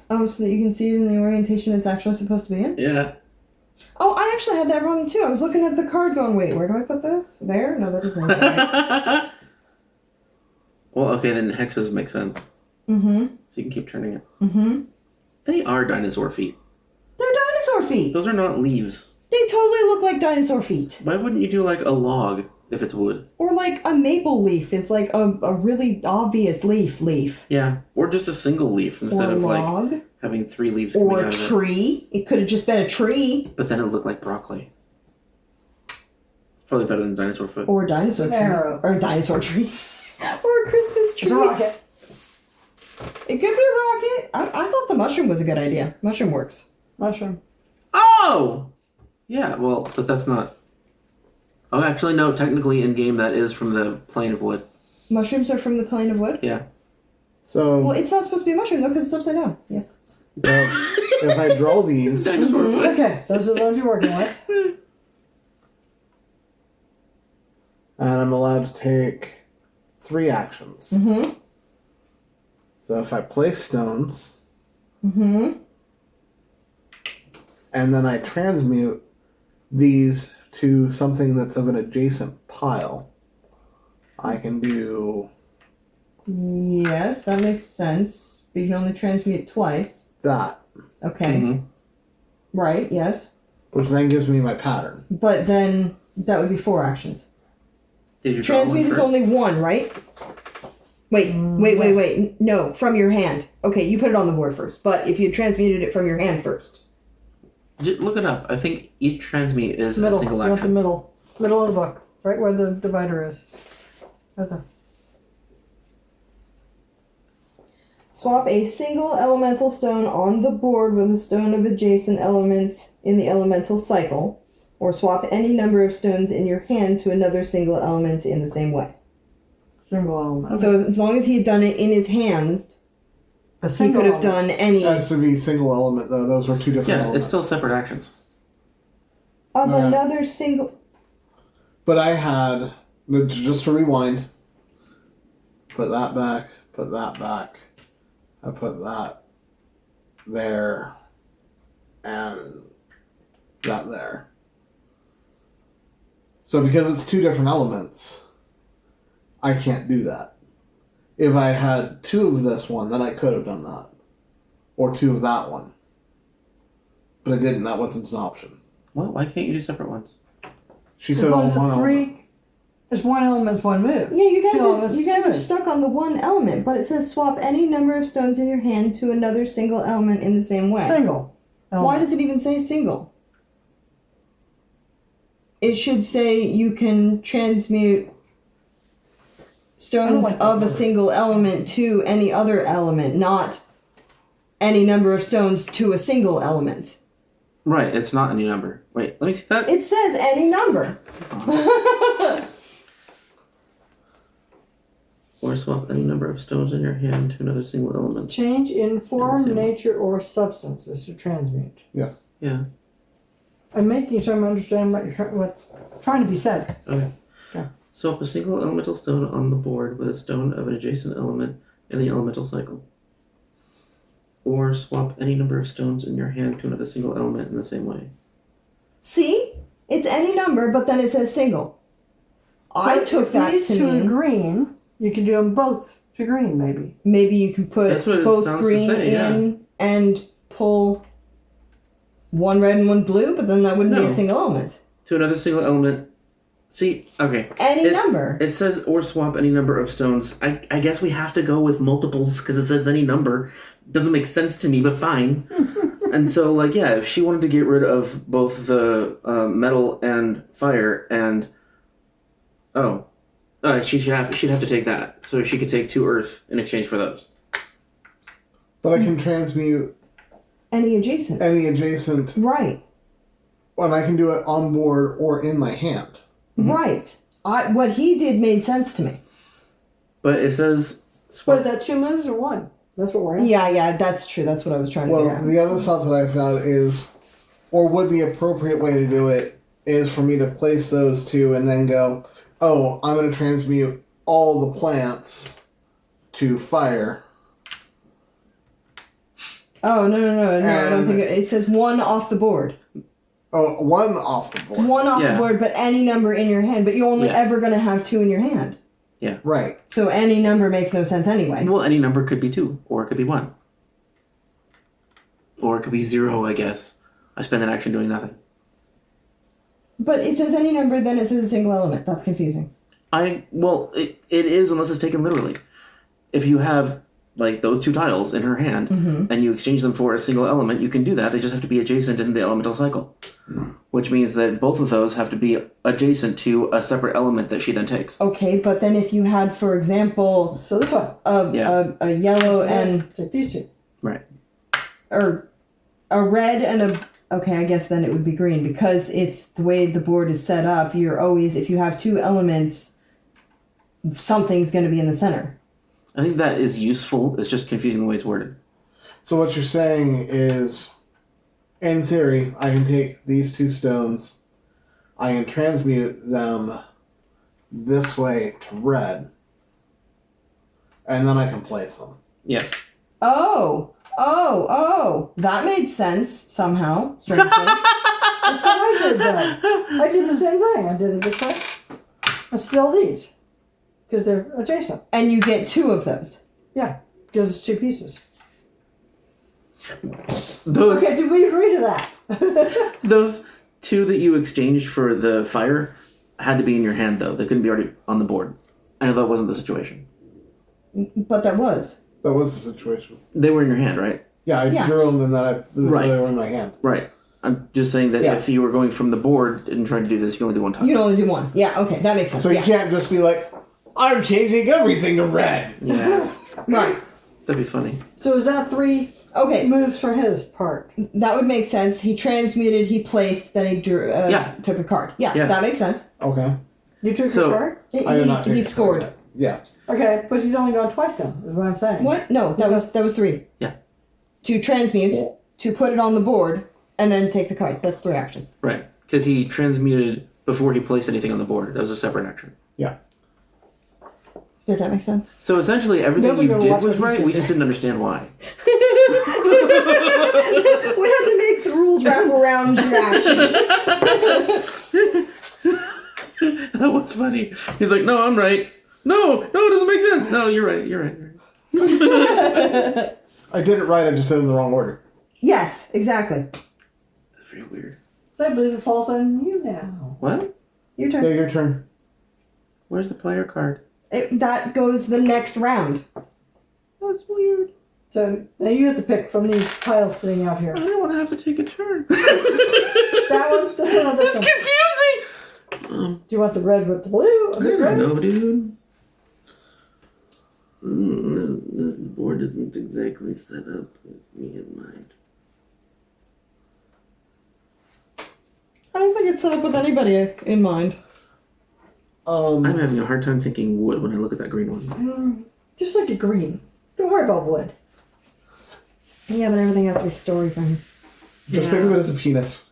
Speaker 1: Oh, so that you can see it in the orientation it's actually supposed to be in?
Speaker 3: Yeah.
Speaker 1: Oh, I actually had that wrong too. I was looking at the card going, wait, where do I put this? There? No, that doesn't look right.
Speaker 3: Well, okay, then hexes make sense.
Speaker 1: Mm-hmm.
Speaker 3: So you can keep turning it.
Speaker 1: Mm-hmm.
Speaker 3: They are dinosaur feet.
Speaker 1: They're dinosaur feet.
Speaker 3: Those are not leaves.
Speaker 1: They totally look like dinosaur feet.
Speaker 3: Why wouldn't you do like a log if it's wood?
Speaker 1: Or like a maple leaf is like a really obvious leaf.
Speaker 3: Yeah. Or just a single leaf instead
Speaker 1: Or
Speaker 3: of like
Speaker 1: log.
Speaker 3: having 3 leaves coming
Speaker 1: Or
Speaker 3: out
Speaker 1: a
Speaker 3: of it.
Speaker 1: tree. It could have just been a tree.
Speaker 3: But then it looked like broccoli. It's probably better than dinosaur foot.
Speaker 1: Or a dinosaur tree.
Speaker 2: Arrow.
Speaker 1: Or a dinosaur tree. Or a Christmas tree.
Speaker 2: It's a rocket.
Speaker 1: It could be a rocket. I thought the mushroom was a good idea. Mushroom works.
Speaker 2: Mushroom.
Speaker 3: Oh! Yeah, well, but that's not... Oh, actually, no. Technically, in game, that is from the plane of wood.
Speaker 1: Mushrooms are from the plane of wood?
Speaker 3: Yeah.
Speaker 4: So,
Speaker 1: Well, it's not supposed to be a mushroom, though, because it's upside down. Yes.
Speaker 4: so if I draw these,
Speaker 3: Dinosaur foot.
Speaker 2: Okay, those are the ones you're working with.
Speaker 4: and I'm allowed to take 3 actions.
Speaker 1: Mm-hmm.
Speaker 4: So if I place stones,
Speaker 1: Mm-hmm.
Speaker 4: and then I transmute these to something that's of an adjacent pile, I can do
Speaker 1: Yes, that makes sense. But you can only transmute twice.
Speaker 4: that,
Speaker 1: Okay.
Speaker 3: Mhm.
Speaker 1: Right, yes.
Speaker 4: which then gives me my pattern.
Speaker 1: But then that would be 4 actions.
Speaker 3: Did you draw one
Speaker 1: Transmute is
Speaker 3: first?
Speaker 1: only 1, right? Wait. No, from your hand. Okay, you put it on the board first. But if you transmuted it from your hand first.
Speaker 3: Look it up. I think each transmute is
Speaker 2: Middle.
Speaker 3: a single
Speaker 2: You want the
Speaker 3: action.
Speaker 2: middle. Middle of the book. Right where the divider is. Right there.
Speaker 1: Swap a single elemental stone on the board with a stone of adjacent element in the elemental cycle, or swap any number of stones in your hand to another single element in the same way.
Speaker 2: Single element.
Speaker 1: So as long as he had done it in his hand,
Speaker 2: A
Speaker 1: he
Speaker 2: single
Speaker 1: could have
Speaker 2: element.
Speaker 1: done any.
Speaker 4: That has to be single element though. Those were 2 different
Speaker 3: Yeah,
Speaker 4: elements.
Speaker 3: it's still separate actions.
Speaker 1: of
Speaker 4: Okay.
Speaker 1: another single.
Speaker 4: But I had, just to rewind, put that back, put that back. I put that there, and that there. So because it's two different elements, I can't do that. If I had two of this one, then I could have done that. Or two of that one. But I didn't, that wasn't an option.
Speaker 3: What? Why can't you do separate ones?
Speaker 4: She
Speaker 2: As
Speaker 4: said
Speaker 2: long
Speaker 4: on
Speaker 2: as
Speaker 4: one
Speaker 2: it's
Speaker 4: element.
Speaker 2: three, it's one element's one move.
Speaker 1: Yeah, you guys
Speaker 2: No,
Speaker 1: are
Speaker 2: that's
Speaker 1: you guys are
Speaker 2: stupid.
Speaker 1: stuck on the one element, but it says swap any number of stones in your hand to another single element in the same way.
Speaker 2: Single.
Speaker 1: Why does it even say single? It should say you can transmute
Speaker 2: I
Speaker 1: stones
Speaker 2: don't like that
Speaker 1: of a
Speaker 2: word.
Speaker 1: single element to any other element, not any number of stones to a single element.
Speaker 3: Right, it's not any number. Wait, let me see that.
Speaker 1: It says any number.
Speaker 3: Or swap any number of stones in your hand to another single element.
Speaker 2: Change in form,
Speaker 3: Same.
Speaker 2: nature, or substance is to transmute.
Speaker 4: Yes.
Speaker 3: Yeah.
Speaker 2: I'm making sure I'm understanding what's trying to be said.
Speaker 3: Okay.
Speaker 2: Yeah.
Speaker 3: Swap a single elemental stone on the board with a stone of an adjacent element in the elemental cycle. Or swap any number of stones in your hand to another single element in the same way.
Speaker 1: See? It's any number, but then it says single. I
Speaker 2: So
Speaker 1: took
Speaker 2: if
Speaker 1: that
Speaker 2: these
Speaker 1: to
Speaker 2: two are
Speaker 1: mean
Speaker 2: green, you can do them both to green, maybe.
Speaker 1: maybe you can put
Speaker 3: That's what it
Speaker 1: both
Speaker 3: sounds to
Speaker 1: green
Speaker 3: say, yeah.
Speaker 1: in and pull one red and one blue, but then that wouldn't be
Speaker 3: No.
Speaker 1: a single element.
Speaker 3: To another single element. See, okay.
Speaker 1: Any number.
Speaker 3: It says or swap any number of stones. I guess we have to go with multiples because it says any number. Doesn't make sense to me, but fine. And so, like, yeah, if she wanted to get rid of both the metal and fire and... she'd have to take that. So she could take 2 earth in exchange for those.
Speaker 4: But I can transmute
Speaker 1: Any adjacent.
Speaker 4: any adjacent,
Speaker 1: Right.
Speaker 4: and I can do it on board or in my hand.
Speaker 1: Right. What he did made sense to me.
Speaker 3: But it says...
Speaker 2: Was that 2 moves or 1? That's what we're at.
Speaker 1: Yeah, that's true. That's what I was trying to figure
Speaker 4: Well,
Speaker 1: out.
Speaker 4: the other thought that I found is, or would the appropriate way to do it is for me to place those two and then go, oh, I'm going to transmute all the plants to fire.
Speaker 1: Oh, no, I don't
Speaker 4: And-
Speaker 1: think it says one off the board.
Speaker 4: Oh, one off the board.
Speaker 1: One off
Speaker 3: Yeah.
Speaker 1: the board, but any number in your hand. But you're only
Speaker 3: Yeah.
Speaker 1: ever going to have 2 in your hand.
Speaker 4: Right.
Speaker 1: So any number makes no sense anyway.
Speaker 3: Well, any number could be 2, or it could be 1. Or it could be 0, I guess. I spend an action doing nothing.
Speaker 1: But it says any number, then it says a single element. That's confusing.
Speaker 3: It is unless it's taken literally. If you have like those 2 tiles in her hand and you exchange them for a single element, you can do that. They just have to be adjacent in the elemental cycle. Which means that both of those have to be adjacent to a separate element that she then takes.
Speaker 1: Okay, but then if you had, for example,
Speaker 2: So this one.
Speaker 1: a yellow and
Speaker 2: Take these 2.
Speaker 3: Right.
Speaker 1: or a red and a okay, I guess then it would be green because it's the way the board is set up. You're always, if you have 2 elements, something's going to be in the center.
Speaker 3: I think that is useful. It's just confusing the way it's worded.
Speaker 4: So what you're saying is, in theory, I can take these 2 stones, I can transmute them this way to red, and then I can place them.
Speaker 3: Yes.
Speaker 1: Oh, that made sense somehow. Strangely.
Speaker 2: That's what I did then. I did the same thing. I did it this way. I still these. Because they're adjacent.
Speaker 1: And you get 2 of those.
Speaker 2: Yeah. Because it's 2 pieces.
Speaker 3: Those
Speaker 2: Okay, did we agree to that?
Speaker 3: those 2 that you exchanged for the fire had to be in your hand though. They couldn't be already on the board. I know that wasn't the situation.
Speaker 1: But that was.
Speaker 4: That was the situation.
Speaker 3: They were in your hand, right?
Speaker 4: Yeah, I
Speaker 1: Yeah.
Speaker 4: drew them and then
Speaker 3: Right.
Speaker 4: they were in my hand.
Speaker 3: Right. I'm just saying that
Speaker 4: Yeah.
Speaker 3: if you were going from the board and trying to do this, you only do 1 time.
Speaker 1: You can only do 1. Yeah, okay, that makes sense.
Speaker 4: So you can't just be like, I'm changing everything to red.
Speaker 3: Yeah.
Speaker 1: Right.
Speaker 3: That'd be funny.
Speaker 2: So is that 3
Speaker 1: Okay,
Speaker 2: moves for his part?
Speaker 1: that would make sense. He transmuted, he placed, then he drew.
Speaker 3: Yeah.
Speaker 1: Took a card. Yeah,
Speaker 3: Yeah.
Speaker 1: that makes sense.
Speaker 4: Okay.
Speaker 2: You took
Speaker 3: So-
Speaker 2: your card?
Speaker 4: I did not take
Speaker 1: He
Speaker 4: a card
Speaker 1: scored.
Speaker 4: yet. Yeah.
Speaker 2: Okay, but he's only gone twice then, is what I'm saying.
Speaker 1: What? No, that was 3.
Speaker 3: Yeah.
Speaker 1: To transmute, to put it on the board, and then take the card. That's 3 actions.
Speaker 3: Right. Because he transmuted before he placed anything on the board. That was a separate action.
Speaker 1: Did that make sense?
Speaker 3: So essentially, everything
Speaker 2: Nobody
Speaker 3: you
Speaker 2: gonna
Speaker 3: did
Speaker 2: watch
Speaker 3: was
Speaker 2: what he's
Speaker 3: right.
Speaker 2: gonna
Speaker 3: We
Speaker 2: do.
Speaker 3: just didn't understand why.
Speaker 1: We had to make the rules wrap around your action.
Speaker 3: That was funny. He's like, "No, I'm right. No, it doesn't make sense. No, you're right. You're right."
Speaker 4: I did it right. I just did it in the wrong order.
Speaker 1: Yes, exactly.
Speaker 3: That's very weird.
Speaker 2: So I believe it falls on you now.
Speaker 3: What?
Speaker 1: Your turn.
Speaker 4: Yeah, your turn.
Speaker 3: Where's the player card?
Speaker 1: That goes the next round.
Speaker 3: That's weird.
Speaker 2: So now you have to pick from these piles sitting out here.
Speaker 3: I don't want to have to take a turn.
Speaker 2: That one, this one, or this
Speaker 3: It's
Speaker 2: one.
Speaker 3: confusing.
Speaker 2: Do you want the red with the blue? Or
Speaker 3: I
Speaker 2: the
Speaker 3: don't
Speaker 2: red?
Speaker 3: know, dude. This board isn't exactly set up with me in mind.
Speaker 1: I don't think it's set up with anybody in mind.
Speaker 3: I'm having a hard time thinking wood when I look at that green one.
Speaker 2: Just like a green. Don't worry about wood.
Speaker 1: Yeah, but everything has to be story frame.
Speaker 4: Just think of it as a penis.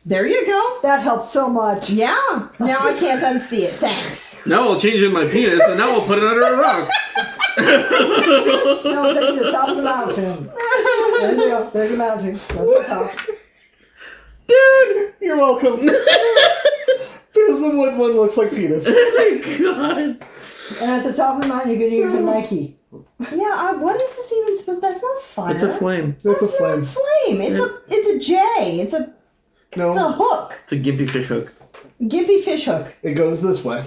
Speaker 1: There you go.
Speaker 2: That helped so much.
Speaker 1: Yeah. Now I can't unsee it. Thanks.
Speaker 3: Now I'll change in my penis, and now we'll put it under a rock.
Speaker 2: Now take it to the top of the mountain. There you go. There's the mountain. Go to the top.
Speaker 3: Dude!
Speaker 4: You're welcome. Because the wood one looks like penis.
Speaker 3: Oh my god.
Speaker 2: And at the top of the mountain, you're going to use a Nike.
Speaker 1: Yeah. What is this even supposed? That's not fire.
Speaker 3: It's a flame.
Speaker 4: That's a
Speaker 1: That's
Speaker 4: flame.
Speaker 1: not flame. It's a J. It's a
Speaker 4: No,
Speaker 1: hook.
Speaker 3: It's a gimpy fish hook.
Speaker 1: Gimpy fish hook.
Speaker 4: it goes this way.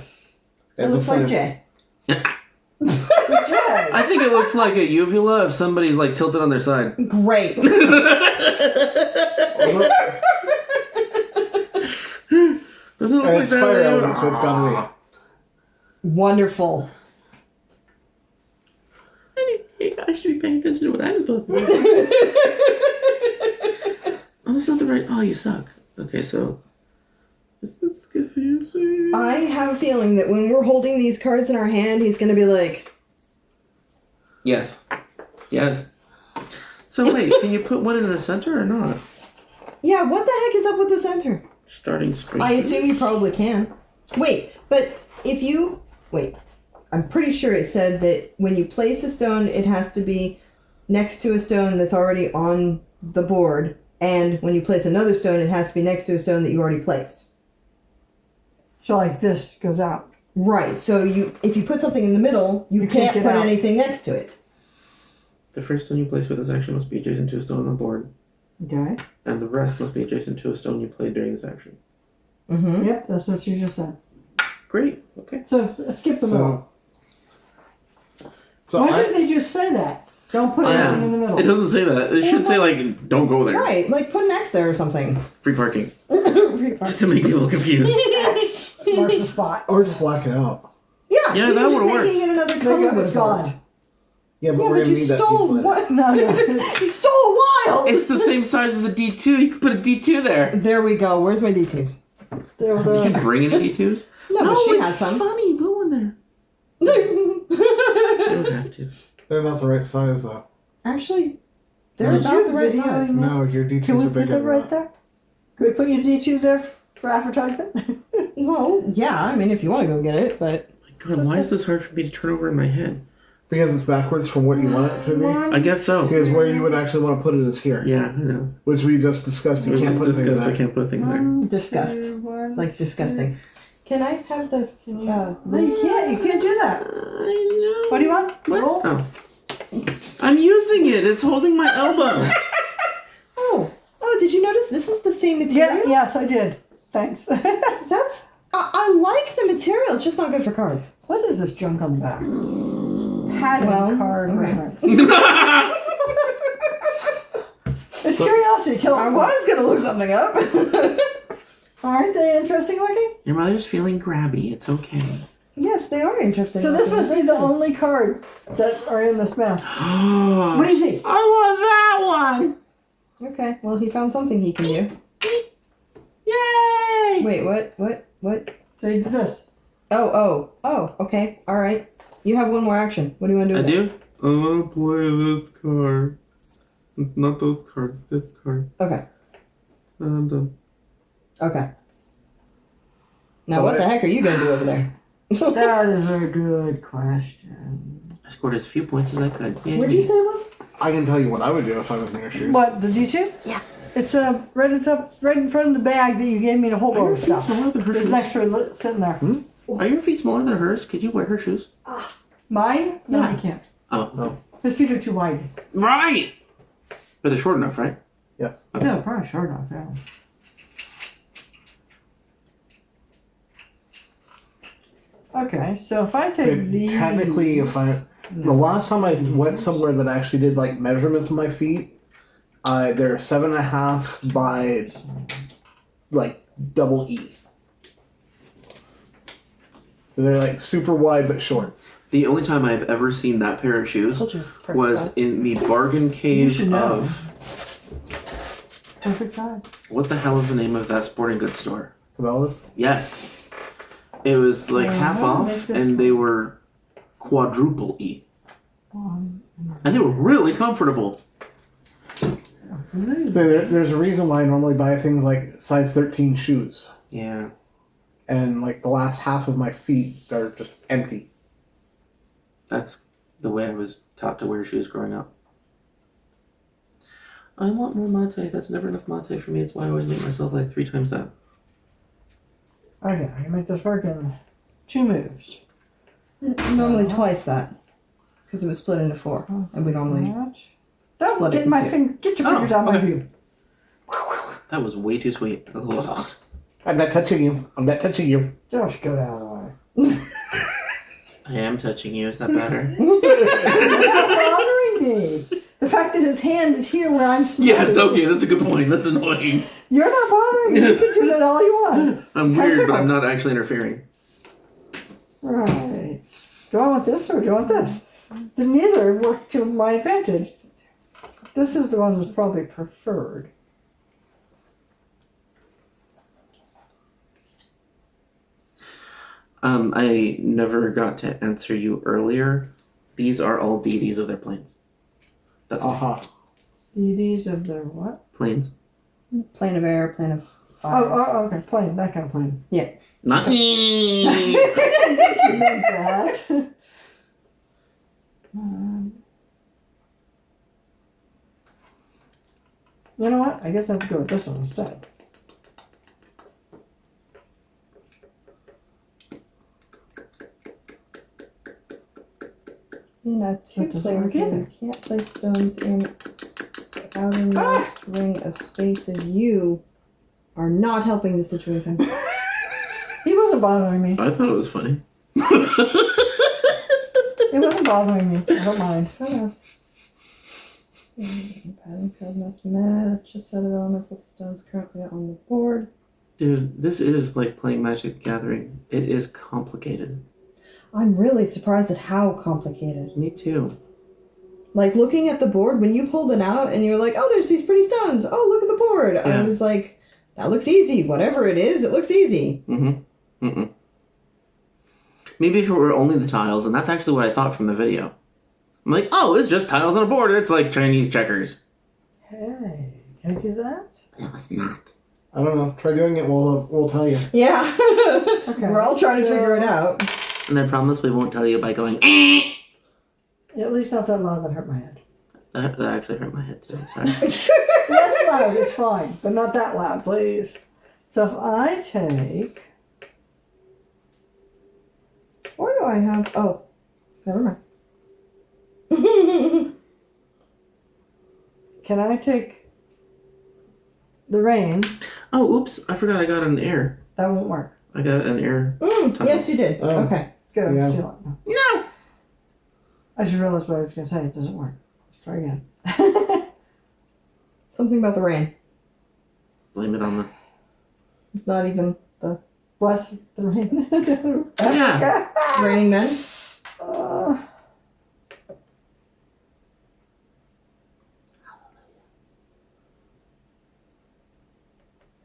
Speaker 1: It
Speaker 4: As a
Speaker 1: looks like
Speaker 4: flame.
Speaker 1: J.
Speaker 3: I think it looks like a uvula if somebody's like tilted on their side.
Speaker 1: Great.
Speaker 3: Doesn't it look
Speaker 4: And
Speaker 3: like
Speaker 4: it's
Speaker 3: that?
Speaker 4: fire element, so it's gonorrhea.
Speaker 1: Wonderful.
Speaker 3: I should be paying attention to what I'm supposed to do. Oh, that's not the right. Oh, you suck. Okay, so this is confusing.
Speaker 1: I have a feeling that when we're holding these cards in our hand, he's going to be like,
Speaker 3: Yes. So wait, can you put one in the center or not?
Speaker 1: yeah, what the heck is up with the center?
Speaker 3: Starting spring.
Speaker 1: I assume you probably can. Wait, but if you... Wait. I'm pretty sure it said that when you place a stone, it has to be next to a stone that's already on the board. And when you place another stone, it has to be next to a stone that you already placed.
Speaker 2: So like this goes out.
Speaker 1: Right, so if you put something in the middle, you can't
Speaker 2: get
Speaker 1: put
Speaker 2: out.
Speaker 1: anything next to it.
Speaker 3: The first stone you place with this action must be adjacent to a stone on the board,
Speaker 2: Okay.
Speaker 3: and the rest must be adjacent to a stone you played during this action.
Speaker 1: Mm-hmm.
Speaker 2: Yep, that's what you just said.
Speaker 3: Great. Okay.
Speaker 2: So skip the middle.
Speaker 4: So
Speaker 2: Why
Speaker 4: I,
Speaker 2: didn't they just say that? Don't put anything in the middle.
Speaker 3: It doesn't say that. It should say like, "Don't go there."
Speaker 1: Right, like put an X there or something.
Speaker 3: Free parking. Just to make people confused.
Speaker 2: X marks the spot.
Speaker 4: or just black it out.
Speaker 1: Yeah,
Speaker 3: Yeah,
Speaker 1: even
Speaker 3: that
Speaker 1: just
Speaker 3: would've
Speaker 1: making
Speaker 3: worked.
Speaker 1: it another
Speaker 2: There you
Speaker 1: color
Speaker 2: go,
Speaker 1: would
Speaker 2: it's
Speaker 1: have
Speaker 2: gone.
Speaker 1: worked.
Speaker 4: Yeah, but
Speaker 1: Yeah,
Speaker 4: we're
Speaker 1: but
Speaker 4: gonna
Speaker 1: you
Speaker 4: need that piece
Speaker 1: stole
Speaker 4: later.
Speaker 1: what?
Speaker 2: No.
Speaker 1: You stole a wild.
Speaker 3: It's the same size as a D2. You can put a D2 there.
Speaker 1: There we go. Where's my D2s?
Speaker 2: There,
Speaker 3: You
Speaker 2: there.
Speaker 3: can bring any D2s.
Speaker 1: No, but she
Speaker 3: it's
Speaker 1: had some.
Speaker 3: funny. Put one there. You don't have to.
Speaker 4: They're not the right size though.
Speaker 1: Actually, they're
Speaker 2: Did
Speaker 1: about
Speaker 2: you
Speaker 1: the right
Speaker 2: video
Speaker 1: size.
Speaker 2: this?
Speaker 4: No, your D2s
Speaker 2: Can we
Speaker 4: are
Speaker 2: put
Speaker 4: bigger
Speaker 2: that
Speaker 4: than
Speaker 2: right
Speaker 4: that.
Speaker 2: there? Can we put your D2 there for advertisement?
Speaker 1: Well, yeah. I mean, if you want to go get it, but
Speaker 3: God, why is this hard for me to turn over in my head?
Speaker 4: Because it's backwards from what you want it to be.
Speaker 3: I guess so.
Speaker 4: Because where you would actually want to put it is here.
Speaker 3: Yeah, I know.
Speaker 4: Which we just discussed. You
Speaker 3: It
Speaker 4: can't
Speaker 3: was
Speaker 4: put things
Speaker 3: disgust. I
Speaker 4: there.
Speaker 3: can't put things there.
Speaker 1: disgust. Like disgusting. Can I have the
Speaker 2: No, you can't do that.
Speaker 3: I know.
Speaker 2: What do you want? Roll?
Speaker 3: Oh. I'm using it. It's holding my elbow.
Speaker 1: Oh, did you notice this is the same material?
Speaker 2: Yeah, yes, I did. Thanks.
Speaker 1: That's I like the material. It's just not good for cards.
Speaker 2: What is this junk on the back? Padded
Speaker 1: Well,
Speaker 2: card
Speaker 1: okay.
Speaker 2: reference. It's curiosity killer.
Speaker 1: I was gonna look something up.
Speaker 2: Aren't they interesting looking?
Speaker 3: Your mother's feeling grabby. It's okay.
Speaker 1: Yes, they are interesting.
Speaker 2: So this must be the only card that are in this mess. What do you see?
Speaker 3: I want that one.
Speaker 1: Okay, well he found something he can do.
Speaker 3: Yay!
Speaker 1: Wait, what?
Speaker 2: So you did this.
Speaker 1: Oh, okay, all right. You have one more action. What do you want to do
Speaker 3: I
Speaker 1: with it?
Speaker 3: do? I want to play this card. Not those cards, this card.
Speaker 1: Okay.
Speaker 3: I'm done.
Speaker 1: Okay. Now, what the heck are you going to do over there?
Speaker 2: That is a good question.
Speaker 3: I scored as few points as I could. Yay.
Speaker 2: What did you say it was?
Speaker 4: I can tell you what I would do if I was in your shoes.
Speaker 2: What, the D2?
Speaker 1: Yeah.
Speaker 2: It's right in front of the bag that you gave me to hold
Speaker 3: Are your
Speaker 2: over
Speaker 3: feet
Speaker 2: stuff.
Speaker 3: smaller than her
Speaker 2: There's
Speaker 3: shoes?
Speaker 2: an extra sitting there.
Speaker 3: Are your feet smaller than hers? Could you wear her shoes?
Speaker 2: Mine? No,
Speaker 3: Yeah.
Speaker 2: I can't.
Speaker 3: Oh.
Speaker 2: His feet are too wide.
Speaker 3: Right! But they're short enough, right?
Speaker 4: Yes.
Speaker 3: Okay.
Speaker 2: Yeah, probably short enough, yeah. Okay, so if I take these...
Speaker 4: Technically, the last time I went somewhere that actually did like measurements of my feet, they're 7.5 by like double E. So they're like super wide but short.
Speaker 3: The only time I've ever seen that pair of shoes
Speaker 1: Told you it was the perfect
Speaker 3: was
Speaker 1: size.
Speaker 3: in the bargain cave
Speaker 2: should know.
Speaker 3: of...
Speaker 2: Perfect size.
Speaker 3: What the hell is the name of that sporting goods store?
Speaker 4: Cabela's?
Speaker 3: Yes. It was like
Speaker 2: So
Speaker 3: half
Speaker 2: how do I make
Speaker 3: off,
Speaker 2: this
Speaker 3: and they were quadruple E. And they were really comfortable.
Speaker 4: So there's a reason why I normally buy things like size 13 shoes.
Speaker 3: Yeah.
Speaker 4: And like the last half of my feet are just empty.
Speaker 3: That's the way I was taught to wear shoes growing up. I want more mate. That's never enough mate for me. It's why I always make myself like 3 times that.
Speaker 2: Okay, I can make this work in 2 moves.
Speaker 1: Normally twice that. Because it was split into 4. And we normally...
Speaker 2: Don't
Speaker 1: Split it
Speaker 2: get my
Speaker 1: into-
Speaker 2: finger. Get your fingers out of my
Speaker 3: okay.
Speaker 2: view.
Speaker 3: That was way too sweet. Ugh.
Speaker 4: I'm not touching you. I'm not touching you.
Speaker 2: Josh, go down the way.
Speaker 3: I am touching you. Is that better?
Speaker 2: That's not bothering me. The fact that his hand is here where I'm sitting.
Speaker 3: Yes, okay, that's a good point. That's annoying.
Speaker 2: You're not bothering me. You can do that all you want.
Speaker 3: I'm weird, but I'm not actually interfering.
Speaker 2: Right. Do I want this or do I want this? Then neither work to my advantage. This is the one that's probably preferred.
Speaker 3: I never got to answer you earlier. These are all deities of their planes. That's
Speaker 4: Aha.
Speaker 2: DDs of the what?
Speaker 3: planes.
Speaker 1: Plane of air, plane of fire.
Speaker 2: Oh, okay. Plane. That kind of plane.
Speaker 3: Not me.
Speaker 2: You meant that. You know what? I guess I have to go with this one instead.
Speaker 1: In a
Speaker 2: That doesn't
Speaker 1: two-player
Speaker 2: work
Speaker 1: game,
Speaker 2: either.
Speaker 1: you can't place stones in the outermost ring of spaces. You are not helping the situation.
Speaker 2: He wasn't bothering me.
Speaker 3: I thought it was funny.
Speaker 2: It wasn't bothering me. I don't mind.
Speaker 1: Pattern code must match a set of elemental stones currently on the board.
Speaker 3: Dude, this is like playing Magic the Gathering. It is complicated.
Speaker 1: I'm really surprised at how complicated.
Speaker 3: Me too.
Speaker 1: Like, looking at the board, when you pulled it out and you're like, oh, there's these pretty stones. Oh, look at the board. I
Speaker 3: Yeah.
Speaker 1: was like, that looks easy. Whatever it is, it looks easy.
Speaker 3: Maybe if it were only the tiles, and that's actually what I thought from the video. I'm like, oh, it's just tiles on a board. It's like Chinese checkers.
Speaker 2: Hey, can I do that?
Speaker 3: No, it's not.
Speaker 4: I don't know. Try doing it. We'll tell you.
Speaker 1: Yeah.
Speaker 2: Okay.
Speaker 1: We're all trying to
Speaker 2: So-
Speaker 1: figure it out.
Speaker 3: And I promise we won't tell you by going, eh.
Speaker 2: Yeah, at least not that loud that hurt my head.
Speaker 3: That actually hurt my head too. Sorry.
Speaker 2: That's loud, it's fine, but not that loud, please. So if I take...
Speaker 1: Why do I have... Oh, never mind.
Speaker 2: Can I take the rain?
Speaker 3: Oh, oops. I forgot I got an air.
Speaker 2: That won't work.
Speaker 3: I got an air.
Speaker 1: Yes, you did.
Speaker 4: Oh.
Speaker 1: Okay.
Speaker 2: Good, I'm
Speaker 4: Yeah.
Speaker 2: stealing it now.
Speaker 3: No!
Speaker 2: I just realized what I was going to say. It doesn't work. Let's try again.
Speaker 1: Something about the rain.
Speaker 3: Blame it on the...
Speaker 2: Not even the bless the rain.
Speaker 3: Yeah.
Speaker 1: Raining men.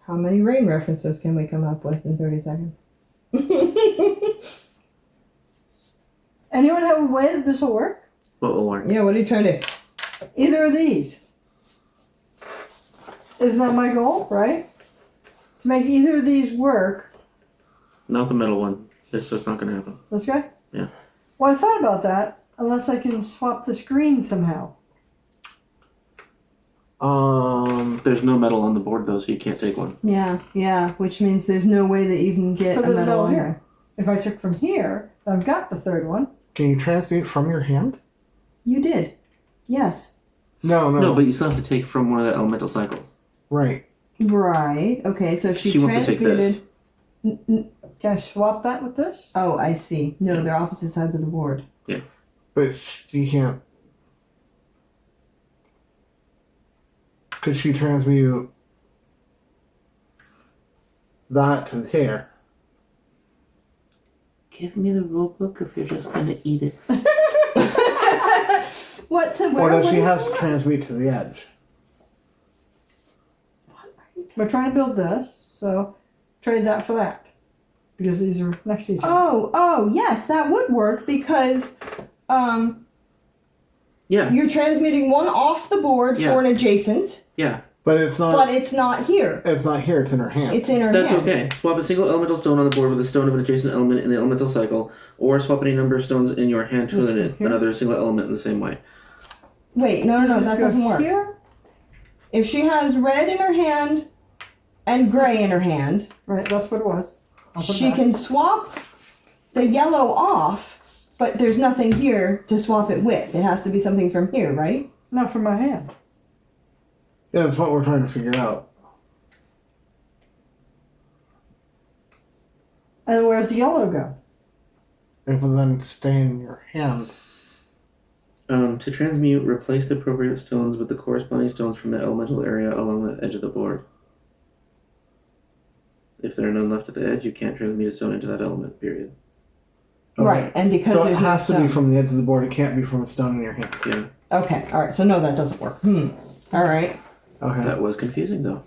Speaker 1: How many rain references can we come up with in 30 seconds?
Speaker 2: Anyone have a way that this will work?
Speaker 3: What will work?
Speaker 1: Yeah, what are you trying to do?
Speaker 2: Either of these. Isn't that my goal, right? to make either of these work.
Speaker 3: Not the middle one. It's just not going to happen.
Speaker 2: This guy?
Speaker 3: Yeah.
Speaker 2: Well, I thought about that, unless I can swap this green somehow.
Speaker 3: There's no metal on the board though, so you can't take one.
Speaker 1: Yeah, which means there's no way that you can get
Speaker 2: But
Speaker 1: a
Speaker 2: there's
Speaker 1: metal
Speaker 2: metal
Speaker 1: on
Speaker 2: here.
Speaker 1: there.
Speaker 2: If I took from here, I've got the third one.
Speaker 4: Can you transmute from your hand?
Speaker 1: You did. Yes.
Speaker 3: No, but you still have to take from one of the elemental cycles.
Speaker 4: Right.
Speaker 1: Right. Okay, so she
Speaker 3: wants to take
Speaker 1: transmuted.
Speaker 3: this.
Speaker 2: Can I swap that with this?
Speaker 1: Oh, I see. No, they're opposite sides of the board.
Speaker 4: But you can't. Could she transmute that to here?
Speaker 3: Give me the rule book if you're just going to eat it.
Speaker 1: What to
Speaker 4: Or
Speaker 1: where?
Speaker 4: does
Speaker 1: what
Speaker 4: she
Speaker 1: is
Speaker 4: has to
Speaker 1: that?
Speaker 4: transmute to the edge?
Speaker 2: We're trying to build this, so trade that for that. Because these are next to each other.
Speaker 1: Oh, yes, that would work because
Speaker 3: Yeah,
Speaker 1: you're transmuting one off the board
Speaker 3: Yeah.
Speaker 1: for an adjacent,
Speaker 3: yeah.
Speaker 4: But it's not.
Speaker 1: but it's not here.
Speaker 4: It's not here. It's in her hand.
Speaker 1: It's in her
Speaker 3: That's
Speaker 1: hand.
Speaker 3: okay. Swap a single elemental stone on the board with a stone of an adjacent element in the elemental cycle, or swap any number of stones in your hand to
Speaker 2: This one here?
Speaker 3: another single element in the same way.
Speaker 1: Wait, no,
Speaker 2: Does this
Speaker 1: that
Speaker 2: go
Speaker 1: doesn't work.
Speaker 2: Here?
Speaker 1: If she has red in her hand and gray in her hand,
Speaker 2: Right, that's what it was. I'll put
Speaker 1: she
Speaker 2: that.
Speaker 1: can swap the yellow off, but there's nothing here to swap it with. It has to be something from here, right?
Speaker 2: Not from my hand.
Speaker 4: Yeah, that's what we're trying to figure out.
Speaker 2: And where's the yellow go?
Speaker 4: If it then stay in your hand.
Speaker 3: To transmute, replace the appropriate stones with the corresponding stones from the elemental area along the edge of the board. If there are none left at the edge, you can't transmute a stone into that element, period.
Speaker 4: Okay.
Speaker 1: Right, and because
Speaker 4: So it
Speaker 1: there's
Speaker 4: has
Speaker 1: no
Speaker 4: to be
Speaker 1: stone.
Speaker 4: from the edge of the board. It can't be from a stone in your hand.
Speaker 3: Yeah.
Speaker 1: Okay, alright, so no, that doesn't work. Alright.
Speaker 4: Okay.
Speaker 3: That was confusing, though.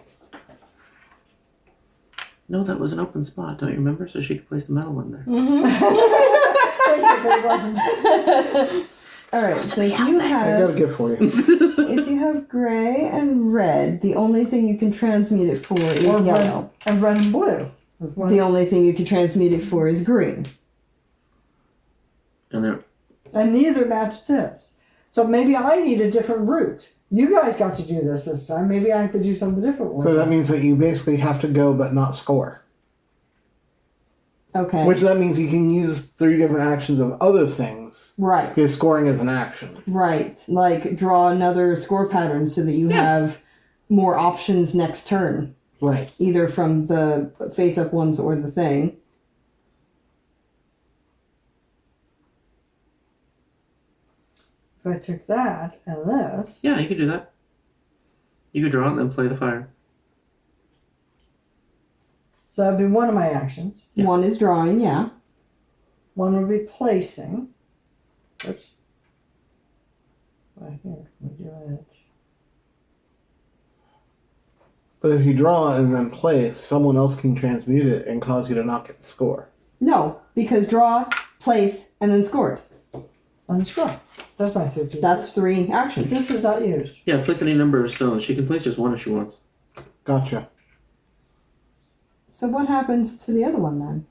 Speaker 3: No, that was an open spot, don't you remember? So she could place the metal in there.
Speaker 2: Thank you, but it wasn't.
Speaker 1: Alright, so if you
Speaker 4: I got a
Speaker 1: have
Speaker 4: gift for you.
Speaker 1: if you have gray and red, the only thing you can transmute it for is
Speaker 2: Or
Speaker 1: yellow.
Speaker 2: red and blue. That's one.
Speaker 1: The only thing you can transmute it for is green.
Speaker 3: And there,
Speaker 2: And neither match this. So maybe I need a different route. You guys got to do this time. Maybe I have to do something different.
Speaker 4: So that means that you basically have to go but not score.
Speaker 1: Okay.
Speaker 4: Which that means you can use 3 different actions of other things.
Speaker 1: Right.
Speaker 4: Because scoring is an action.
Speaker 1: Right. Like draw another score pattern so that you have more options next turn.
Speaker 4: Right.
Speaker 1: Either from the face up ones or the thing.
Speaker 2: If I took that and this,
Speaker 3: yeah, you could do that. You could draw it and then play the fire.
Speaker 2: so that'd be one of my actions.
Speaker 3: Yeah.
Speaker 1: One is drawing, yeah.
Speaker 2: One would be placing. Oops. Right here. Can we do it?
Speaker 4: But if you draw and then place, someone else can transmute it and cause you to not get the score.
Speaker 1: No, because draw, place, and then scored.
Speaker 2: On the score. That's my 50.
Speaker 1: That's 3 actions.
Speaker 2: This is not used.
Speaker 3: Yeah, place any number of stones. She can place just one if she wants.
Speaker 4: Gotcha.
Speaker 1: So what happens to the other one then?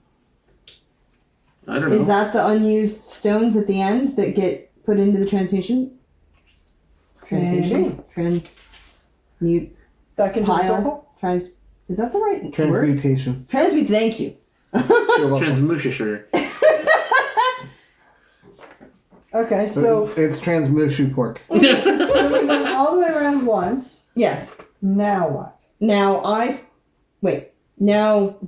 Speaker 3: I don't know.
Speaker 1: Is that the unused stones at the end that get put into the transmutation?
Speaker 2: Maybe.
Speaker 1: Transmute
Speaker 2: Back into the
Speaker 1: pile.
Speaker 2: circle?
Speaker 1: Is that the right word?
Speaker 4: Transmutation.
Speaker 1: Transmute. Thank you.
Speaker 4: You're welcome.
Speaker 3: Transmusher.
Speaker 2: Okay, so
Speaker 4: It's transmushu pork.
Speaker 2: we went all the way around once.
Speaker 1: Yes.
Speaker 2: Now what?
Speaker 1: Now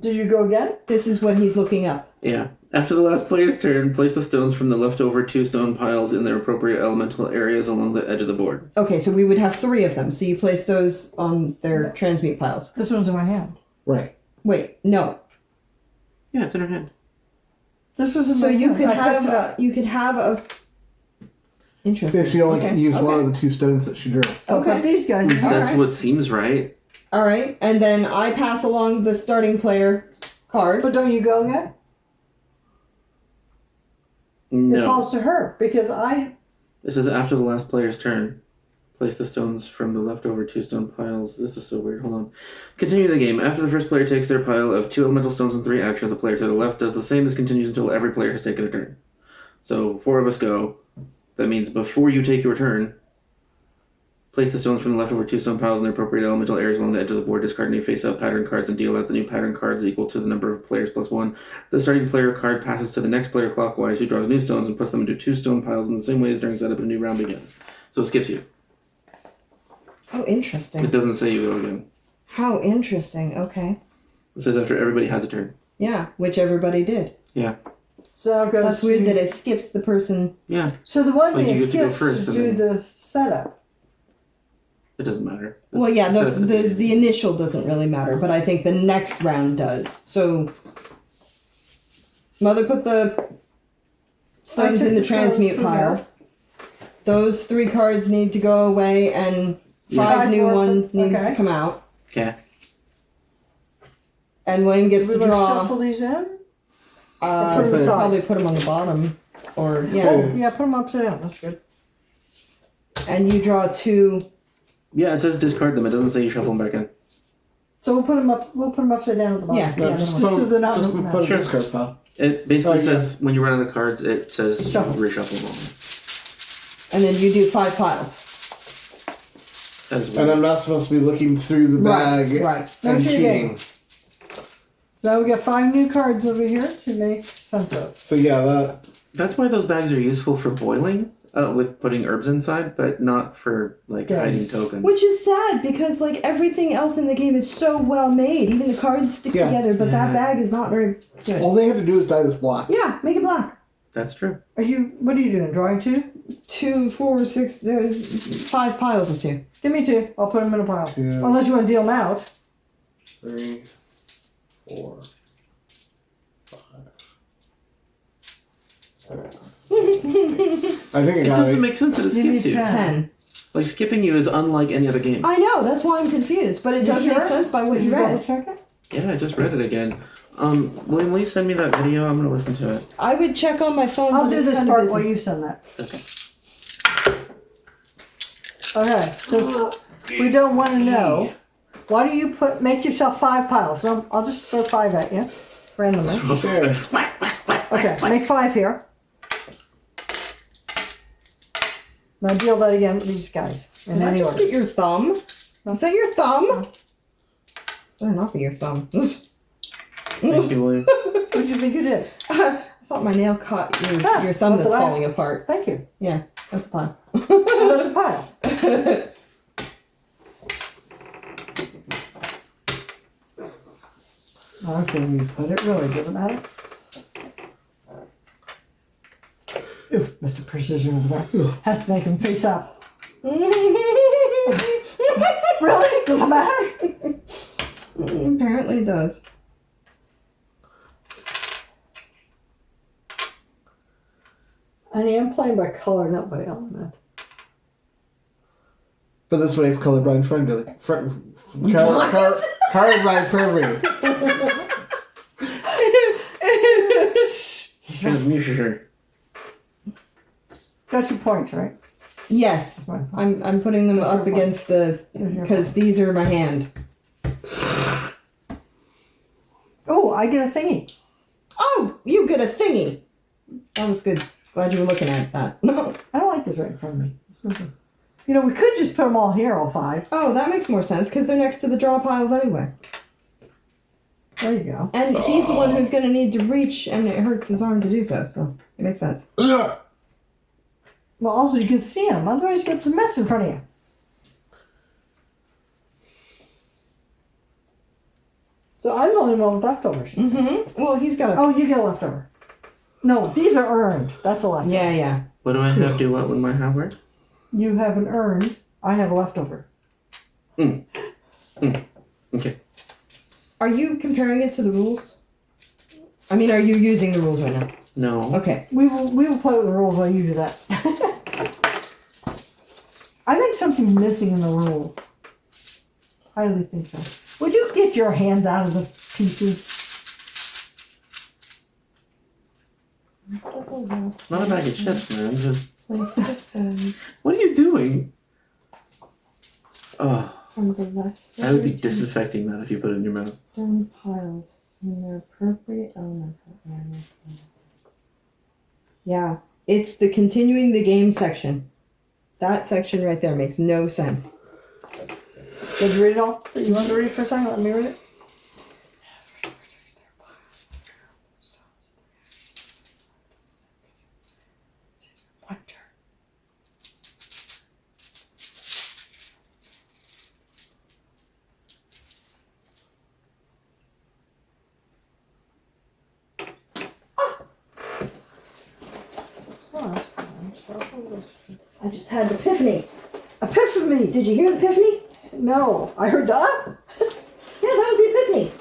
Speaker 2: Do you go again?
Speaker 1: this is what he's looking up.
Speaker 3: Yeah. After the last player's turn, place the stones from the leftover 2 stone piles in their appropriate elemental areas along the edge of the board.
Speaker 1: Okay, so we would have 3 of them. So you place those on their transmute piles.
Speaker 2: This one's in my hand.
Speaker 4: Right.
Speaker 1: Wait, no.
Speaker 3: Yeah, it's in her hand.
Speaker 2: This was in
Speaker 1: So
Speaker 2: my
Speaker 1: you
Speaker 2: hand.
Speaker 1: could
Speaker 2: I picked it up.
Speaker 1: have a. Interesting.
Speaker 4: If she only
Speaker 1: Okay,
Speaker 4: can use
Speaker 1: okay.
Speaker 4: one of the 2 stones that she drew.
Speaker 2: So
Speaker 1: Okay.
Speaker 2: put these guys in.
Speaker 3: That's
Speaker 1: Alright.
Speaker 3: what seems right.
Speaker 1: All right, and then I pass along the starting player card.
Speaker 2: But don't you go again? It
Speaker 3: No.
Speaker 2: falls to her because I.
Speaker 3: This is after the last player's turn. Place the stones from the leftover 2 stone piles. This is so weird. Hold on. Continue the game. After the first player takes their pile of 2 elemental stones and 3 actions, the player to the left does the same. This continues until every player has taken a turn. So 4 of us go. That means before you take your turn, place the stones from the leftover 2 stone piles in their appropriate elemental areas along the edge of the board. Discard any face-up pattern cards and deal out the new pattern cards equal to the number of players plus 1. The starting player card passes to the next player clockwise, who draws new stones and puts them into 2 stone piles in the same way as during setup. A new round begins. So it skips you.
Speaker 1: Oh, interesting.
Speaker 3: It doesn't say you go again.
Speaker 1: How interesting. Okay.
Speaker 3: It says after everybody has a turn.
Speaker 1: Yeah, which everybody did.
Speaker 3: Yeah.
Speaker 2: So it goes
Speaker 1: That's weird that it skips the person.
Speaker 3: Yeah.
Speaker 2: So the one
Speaker 3: Like
Speaker 2: thing
Speaker 3: you
Speaker 2: it
Speaker 3: get to go
Speaker 2: skips
Speaker 3: first
Speaker 2: is
Speaker 3: and
Speaker 2: do
Speaker 3: then-
Speaker 2: the setup.
Speaker 3: It doesn't matter.
Speaker 1: Well, yeah,
Speaker 3: It's set at
Speaker 1: the
Speaker 3: beginning.
Speaker 1: initial doesn't really matter, but I think the next round does. So, Mother put the stones
Speaker 2: I
Speaker 1: in
Speaker 2: took
Speaker 1: the
Speaker 2: the stones
Speaker 1: transmute
Speaker 2: from
Speaker 1: pile.
Speaker 2: there.
Speaker 1: Those 3 cards need to go away, and 5
Speaker 2: 5
Speaker 1: new
Speaker 2: more
Speaker 1: ones need
Speaker 2: okay.
Speaker 1: to come out.
Speaker 3: Okay.
Speaker 1: And William gets
Speaker 2: We
Speaker 1: to
Speaker 2: want to
Speaker 1: draw.
Speaker 2: shuffle these in?
Speaker 1: Uh,
Speaker 2: put 'em aside?
Speaker 1: probably put them on the bottom, or yeah.
Speaker 2: Oh, yeah, put them upside down. That's good.
Speaker 1: And you draw 2.
Speaker 3: Yeah, it says discard them. It doesn't say you shuffle them back in.
Speaker 2: So we'll put them up. We'll put them upside down at the bottom.
Speaker 1: Yeah,
Speaker 4: No,
Speaker 1: yeah.
Speaker 4: just
Speaker 1: no
Speaker 2: Just so they're not
Speaker 4: just
Speaker 2: moving
Speaker 4: put
Speaker 2: out.
Speaker 4: a discard pile.
Speaker 3: It basically
Speaker 4: Oh, yeah.
Speaker 3: says when you run out of cards, it says
Speaker 2: Shuffle.
Speaker 3: reshuffle them.
Speaker 1: And then you do 5 piles.
Speaker 3: That is
Speaker 4: And
Speaker 3: weird.
Speaker 4: I'm not supposed to be looking through the bag
Speaker 1: Right.
Speaker 2: No
Speaker 4: and
Speaker 2: cheating.
Speaker 4: cheating.
Speaker 2: So we got 5 new cards over here to make sense of.
Speaker 4: So yeah, that
Speaker 3: That's why those bags are useful for boiling, with putting herbs inside, but not for like hiding
Speaker 2: Yes.
Speaker 3: tokens.
Speaker 1: Which is sad because like everything else in the game is so well made. Even the cards stick
Speaker 4: Yeah.
Speaker 1: together, but that
Speaker 3: Yeah.
Speaker 1: bag is not very good.
Speaker 4: all they had to do is dye this black.
Speaker 1: Yeah, make it black.
Speaker 3: That's true.
Speaker 2: Are you? What are you doing? Drawing 2?
Speaker 1: 2, 4, 6, there's 5 piles of 2.
Speaker 2: Give me 2. I'll put them in a pile.
Speaker 4: 2,
Speaker 2: Unless you want to deal them out.
Speaker 4: 3, 4, 5, 6. I think I
Speaker 3: It
Speaker 4: got
Speaker 3: doesn't
Speaker 4: it.
Speaker 3: make sense that it
Speaker 2: You
Speaker 3: skips
Speaker 2: need
Speaker 3: you.
Speaker 2: 10.
Speaker 1: 10.
Speaker 3: Like skipping you is unlike any other game.
Speaker 1: I know, that's why I'm confused, but it
Speaker 2: You
Speaker 1: does
Speaker 2: sure?
Speaker 1: make sense by what
Speaker 2: Did
Speaker 1: you
Speaker 2: double
Speaker 1: read.
Speaker 2: check it?
Speaker 3: Yeah, I just read it again. William, will you send me that video? I'm gonna listen to it.
Speaker 1: I would check on my phone.
Speaker 2: I'll
Speaker 1: but
Speaker 2: do
Speaker 1: it's
Speaker 2: this
Speaker 1: kinda
Speaker 2: part
Speaker 1: busy.
Speaker 2: while you send that.
Speaker 3: Okay.
Speaker 2: Okay, so we don't want to know. Why do you make yourself 5 piles? So I'll just throw 5 at you randomly.
Speaker 4: Okay.
Speaker 2: Okay, make 5 here. Now deal that again with these guys in
Speaker 1: Did I
Speaker 2: any
Speaker 1: just
Speaker 2: order.
Speaker 1: get your thumb? Is that your thumb? Better not be your thumb.
Speaker 3: Thank you, William.
Speaker 2: What do you think you did?
Speaker 1: I thought my nail caught your thumb
Speaker 2: what's
Speaker 1: that's
Speaker 2: that?
Speaker 1: falling apart.
Speaker 2: Thank you.
Speaker 1: Yeah, that's a pun.
Speaker 2: Oh, that's a pile. Okay, you put it really doesn't matter. Ooh, Mr. Precision over there has to make him face up. Really? Doesn't matter?
Speaker 1: Apparently it does.
Speaker 2: I am playing by color, not by element.
Speaker 4: But this way it's colorblind friendly. Colorblind friendly.
Speaker 3: Transmuter.
Speaker 2: That's your points, right?
Speaker 1: Yes, I'm putting them
Speaker 2: That's
Speaker 1: up
Speaker 2: your
Speaker 1: against the
Speaker 2: Here's your
Speaker 1: because these are my hand.
Speaker 2: Oh, I get a thingy.
Speaker 1: Oh, you get a thingy. That was good. Glad you were looking at that.
Speaker 2: I don't like this right in front of me. It's not good. You know, we could just put them all here, all 5.
Speaker 1: Oh, that makes more sense because they're next to the draw piles anyway.
Speaker 2: There you go.
Speaker 1: And he's the one who's going to need to reach, and it hurts his arm to do so. So it makes sense.
Speaker 2: Well, also you can see them. Otherwise, you get some mess in front of you. So I'm the only one with leftovers.
Speaker 1: Mm-hmm. Well, he's got a.
Speaker 2: Oh, you get a leftover. No, these are earned. That's a leftover.
Speaker 1: Yeah, yeah.
Speaker 3: What do I have to do what with my Howard?
Speaker 2: You have an earned. I have a leftover.
Speaker 3: Okay.
Speaker 1: Are you comparing it to the rules? I mean, are you using the rules right now?
Speaker 3: No.
Speaker 1: Okay.
Speaker 2: We will play with the rules while you do that. I think something's missing in the rules. I really think so. Would you get your hands out of the pieces?
Speaker 3: It's not a bag of chips, man. Just what are you doing? Oh,
Speaker 1: from the left.
Speaker 3: I would be disinfecting that if you put it in your mouth.
Speaker 1: Stone piles in their appropriate elements. Yeah, it's the continuing the game section. That section right there makes no sense.
Speaker 2: Did you read it all? You want to read it for a second? Let me read it.
Speaker 1: I just had an epiphany.
Speaker 2: Epiphany!
Speaker 1: Did you hear the epiphany?
Speaker 2: No, I heard that.
Speaker 1: Yeah, that was the epiphany.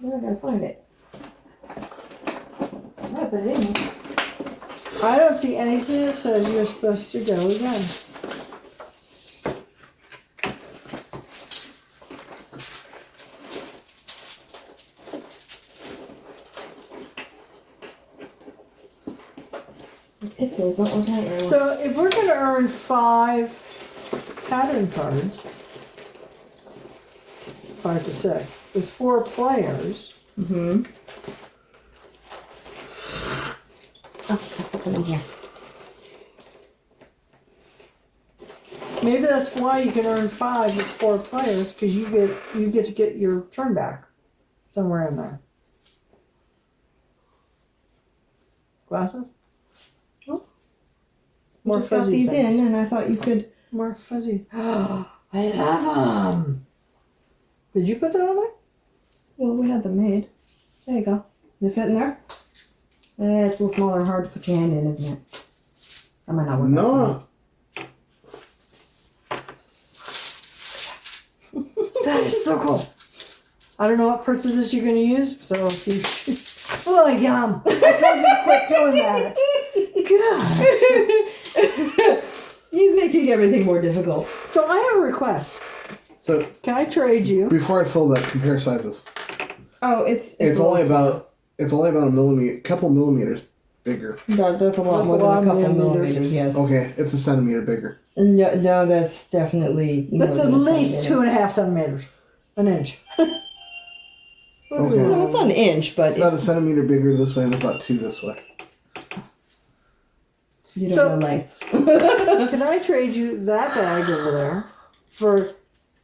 Speaker 1: Now I gotta find it. I put it in.
Speaker 2: I don't see anything that says you're supposed to go again.
Speaker 1: Epiphany is not working out very well.
Speaker 2: So if we're going to earn 5 pattern cards, 5 to 6, with 4 players.
Speaker 1: Mm-hmm. Oh, put them in here.
Speaker 2: Maybe that's why you can earn 5 with 4 players, because you get to get your turn back somewhere in there. Glasses?
Speaker 1: More just got these
Speaker 2: things.
Speaker 1: in, and I thought you could.
Speaker 2: More fuzzy. I love them. Did you put that on there?
Speaker 1: Well, we had them made. There you go. Does it fit in there? It's a little smaller and hard to put your hand in, isn't it? That might not work.
Speaker 4: No.
Speaker 2: That is so cool. I don't know what purchases you're going to use, so if you... Oh, yum. I told you to quit doing that. God.
Speaker 1: He's making everything more difficult.
Speaker 2: So I have a request.
Speaker 4: So
Speaker 2: Can I trade you?
Speaker 4: before I fill that, compare sizes.
Speaker 1: Oh, it's
Speaker 4: Only about a millimeter, couple millimeters bigger.
Speaker 1: That's a lot
Speaker 2: That's
Speaker 1: more
Speaker 2: a
Speaker 1: than
Speaker 2: lot
Speaker 1: a couple
Speaker 2: of
Speaker 1: millimeters.
Speaker 2: millimeters.
Speaker 1: Yes.
Speaker 4: Okay, it's a centimeter bigger.
Speaker 1: No, that's definitely. more
Speaker 2: That's at
Speaker 1: than a
Speaker 2: least
Speaker 1: centimeter.
Speaker 2: 2.5 centimeters. An inch. What do we
Speaker 4: Okay.
Speaker 1: No,
Speaker 2: want?
Speaker 1: it's not an inch, but
Speaker 4: It's about a centimeter bigger this way and about 2 this way.
Speaker 1: you don't
Speaker 2: So-
Speaker 1: know lengths.
Speaker 2: Can I trade you that bag over there for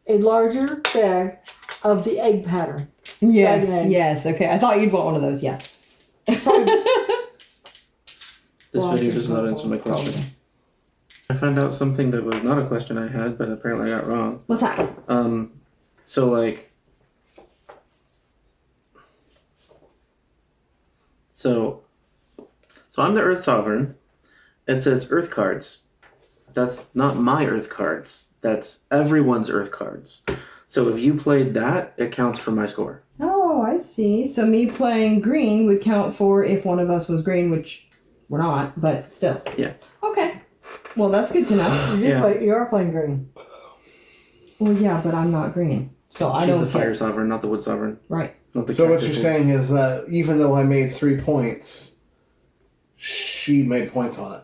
Speaker 2: a larger bag of the egg pattern?
Speaker 1: Yes,
Speaker 2: Diagonal.
Speaker 1: yes. Okay, I thought you'd want one of those. Yes.
Speaker 3: This video does not answer my question. I found out something that was not a question I had, but apparently I got wrong.
Speaker 1: What's that?
Speaker 3: So like, so I'm the Earth Sovereign. It says Earth cards. That's not my Earth cards. That's everyone's Earth cards. So if you played that, it counts for my score.
Speaker 1: Oh, I see. So me playing green would count for if one of us was green, which we're not, but still.
Speaker 3: Yeah.
Speaker 1: Okay. Well, that's good to know.
Speaker 3: Yeah.
Speaker 2: You are playing green.
Speaker 1: Well, yeah, but I'm not green, so I
Speaker 3: She's
Speaker 1: don't.
Speaker 3: the Fire Sovereign, not the Wood Sovereign.
Speaker 1: Right.
Speaker 3: Not the
Speaker 4: So what
Speaker 3: Cactus
Speaker 4: you're
Speaker 3: one.
Speaker 4: saying is that even though I made 3 points, she made points on it.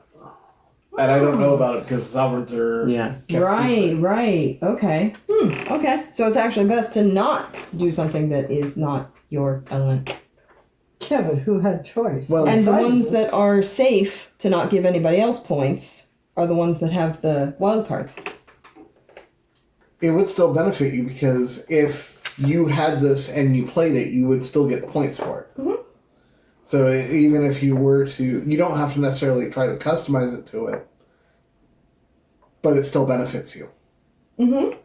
Speaker 4: And I don't know about it because sovereigns are
Speaker 3: Yeah.
Speaker 4: kept
Speaker 1: Right.
Speaker 4: secret.
Speaker 1: Right. Okay. Okay. So it's actually best to not do something that is not your element.
Speaker 2: Kevin, who had choice?
Speaker 4: Well-
Speaker 1: And the
Speaker 2: Right.
Speaker 1: ones that are safe to not give anybody else points are the ones that have the wild cards.
Speaker 4: It would still benefit you because if you had this and you played it, you would still get the points for it.
Speaker 1: Mhm.
Speaker 4: So even if you were to, you don't have to necessarily try to customize it to it, but it still benefits you.
Speaker 1: Mm-hmm.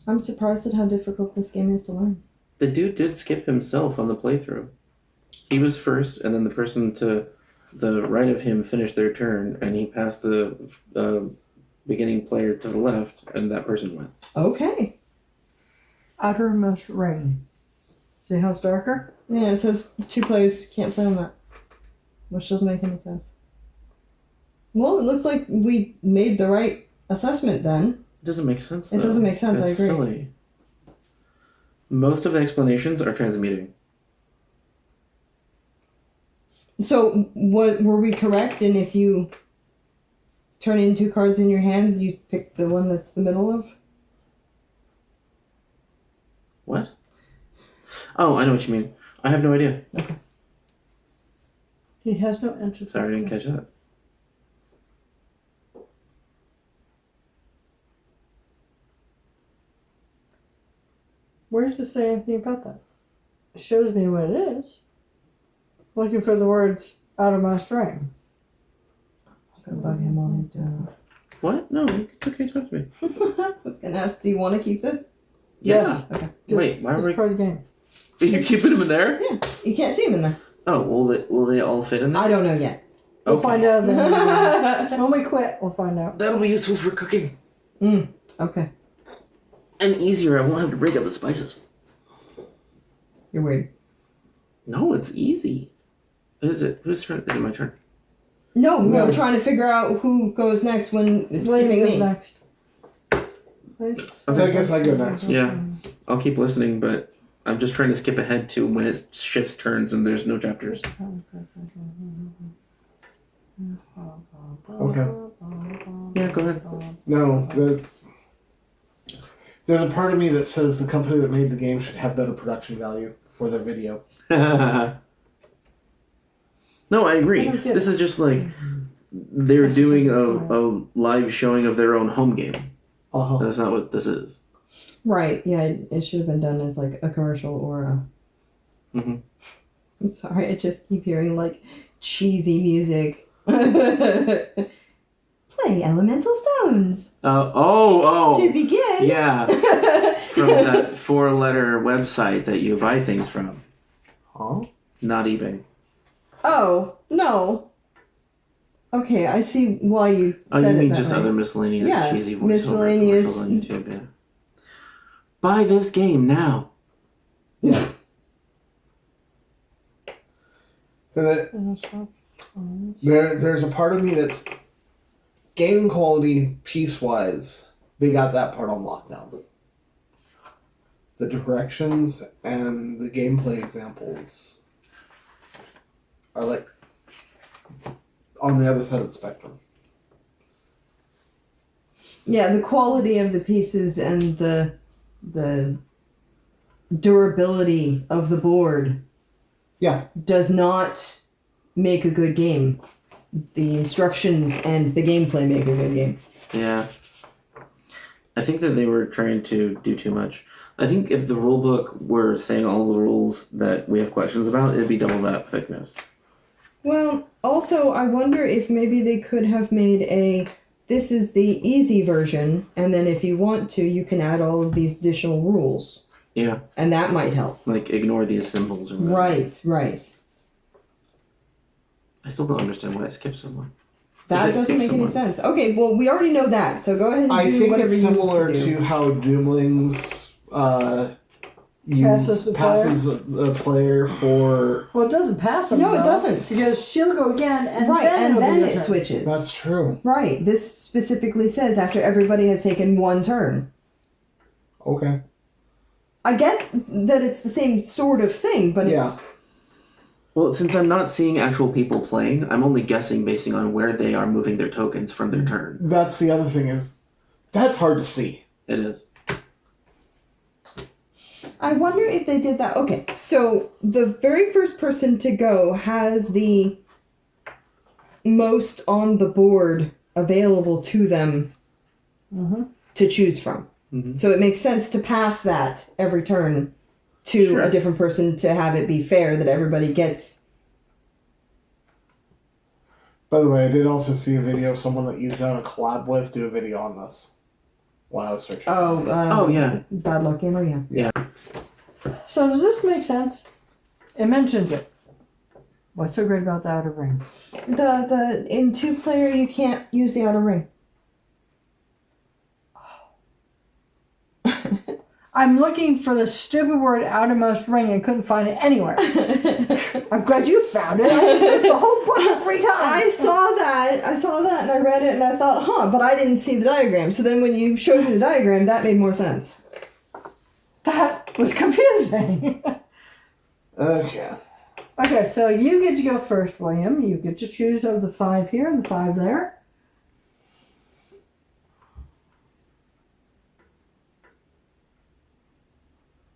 Speaker 1: I'm surprised at how difficult this game is to learn.
Speaker 3: The dude did skip himself on the playthrough. He was first, and then the person to the right of him finished their turn, and he passed the beginning player to the left, and that person went.
Speaker 1: Okay.
Speaker 2: Outermost ring. See how it's darker?
Speaker 1: Yeah, it says 2 players can't play on that, which doesn't make any sense. Well, it looks like we made the right assessment then.
Speaker 3: It doesn't make sense.
Speaker 1: It
Speaker 3: though.
Speaker 1: doesn't make sense, I
Speaker 3: It's
Speaker 1: agree.
Speaker 3: Silly. Most of the explanations are transmuting.
Speaker 1: So, what were we correct? And if you turn in 2 cards in your hand, you pick the one that's the middle of?
Speaker 3: What? Oh, I know what you mean. I have no idea.
Speaker 2: He has no entrance.
Speaker 3: Sorry, I didn't catch that.
Speaker 2: Where does it say anything about that? It shows me what it is. Looking for the words out of my string.
Speaker 1: I'm gonna bug him while he's doing
Speaker 3: What? No, it's okay. Talk to me.
Speaker 1: that. I was gonna ask, do you want to keep this?
Speaker 2: Yes.
Speaker 1: Okay.
Speaker 3: Wait, why
Speaker 2: It's
Speaker 3: are we?
Speaker 2: part of the game.
Speaker 3: Are you keeping them in there?
Speaker 1: Yeah, you can't see him in there.
Speaker 3: Oh, will they all fit in there?
Speaker 1: I don't know yet.
Speaker 2: We'll
Speaker 3: Okay.
Speaker 2: find out then. When we quit, we'll find out.
Speaker 3: That'll be useful for cooking.
Speaker 1: Okay.
Speaker 3: And easier. I won't have to break up the spices.
Speaker 1: You're weird.
Speaker 3: No, it's easy. Is it? Whose turn? Is it my turn?
Speaker 1: No,
Speaker 4: No.
Speaker 1: I'm trying to figure out who goes next when it's
Speaker 2: William
Speaker 1: skipping
Speaker 2: goes
Speaker 1: me.
Speaker 2: next.
Speaker 4: So I guess I go next.
Speaker 3: Yeah. I'll keep listening, but I'm just trying to skip ahead to when it shifts turns and there's no chapters.
Speaker 4: Okay.
Speaker 3: Yeah, go ahead.
Speaker 4: No, there's a part of me that says the company that made the game should have better production value for their video.
Speaker 3: No, I agree.
Speaker 2: I don't get
Speaker 3: This is just like they're
Speaker 2: That's
Speaker 3: doing
Speaker 2: specific
Speaker 3: a live showing of their own home game.
Speaker 4: Uh-huh.
Speaker 3: That's not what this is.
Speaker 1: Right, yeah, it should have been done as like a commercial or a.
Speaker 3: Mhm.
Speaker 1: I'm sorry, I just keep hearing like cheesy music. Play elemental stones
Speaker 3: Oh,
Speaker 1: to begin.
Speaker 3: yeah, from that 4-letter website that you buy things from,
Speaker 4: Huh?
Speaker 3: not eBay.
Speaker 1: Oh no. Okay, I see why you.
Speaker 3: Oh,
Speaker 1: said
Speaker 3: you
Speaker 1: it
Speaker 3: mean
Speaker 1: that
Speaker 3: just
Speaker 1: way.
Speaker 3: other miscellaneous
Speaker 1: Yeah,
Speaker 3: cheesy voiceover
Speaker 1: miscellaneous-
Speaker 3: commercials on YouTube, yeah. Buy this game now.
Speaker 4: Yeah. So that there's a part of me that's game quality piece wise. They got that part on lockdown. The directions and the gameplay examples are like on the other side of the spectrum.
Speaker 1: Yeah, the quality of the pieces and the durability of the board.
Speaker 4: Yeah.
Speaker 1: Does not make a good game. The instructions and the gameplay make a good game.
Speaker 3: Yeah. I think that they were trying to do too much. I think if the rule book were saying all the rules that we have questions about, it'd be double that thickness.
Speaker 1: Well, also, I wonder if maybe they could have made this is the easy version, and then if you want to, you can add all of these additional rules.
Speaker 3: Yeah.
Speaker 1: And that might help.
Speaker 3: Like, ignore these symbols or whatever.
Speaker 1: Right.
Speaker 3: I still don't understand why I skipped someone.
Speaker 1: That
Speaker 3: Did I
Speaker 1: doesn't
Speaker 3: skip
Speaker 1: make any
Speaker 3: someone?
Speaker 1: sense. Okay, well, we already know that, so go ahead and
Speaker 4: I
Speaker 1: do
Speaker 4: think
Speaker 1: whatever
Speaker 4: it's
Speaker 1: you
Speaker 4: similar
Speaker 1: want do.
Speaker 4: to how Doomlings
Speaker 2: Passes the
Speaker 4: the player for.
Speaker 2: Well, it doesn't pass them.
Speaker 1: No, it
Speaker 2: though,
Speaker 1: doesn't.
Speaker 2: Because she'll go again, and
Speaker 1: Right,
Speaker 2: then
Speaker 1: and
Speaker 2: it'll be
Speaker 1: then
Speaker 2: your
Speaker 1: it
Speaker 2: turn.
Speaker 1: switches.
Speaker 4: That's true.
Speaker 1: Right, this specifically says after everybody has taken one turn.
Speaker 4: Okay.
Speaker 1: I get that it's the same sort of thing, but
Speaker 4: Yeah.
Speaker 1: it's...
Speaker 3: Well, since I'm not seeing actual people playing, I'm only guessing basing on where they are moving their tokens from their turn.
Speaker 4: That's the other thing is, that's hard to see.
Speaker 3: It is.
Speaker 1: I wonder if they did that. Okay, so the very first person to go has the most on the board available to them to choose from.
Speaker 3: Mhm.
Speaker 1: So it makes sense to pass that every turn to
Speaker 3: Sure.
Speaker 1: a different person to have it be fair that everybody gets.
Speaker 4: By the way, I did also see a video of someone that you've done a collab with do a video on this when I was searching.
Speaker 3: Oh, yeah.
Speaker 1: Bad Luck Gamer, yeah.
Speaker 2: So does this make sense? It mentions it. What's so great about the outer ring?
Speaker 1: The in 2-player you can't use the outer ring.
Speaker 2: I'm looking for the stupid word outermost ring and couldn't find it anywhere. I'm glad you found it. I just searched the whole book 3 times.
Speaker 1: I saw that and I read it and I thought, but I didn't see the diagram. So then when you showed me the diagram, that made more sense.
Speaker 2: That was confusing.
Speaker 4: Okay.
Speaker 2: Okay, so you get to go first, William. You get to choose of the 5 here and the 5 there.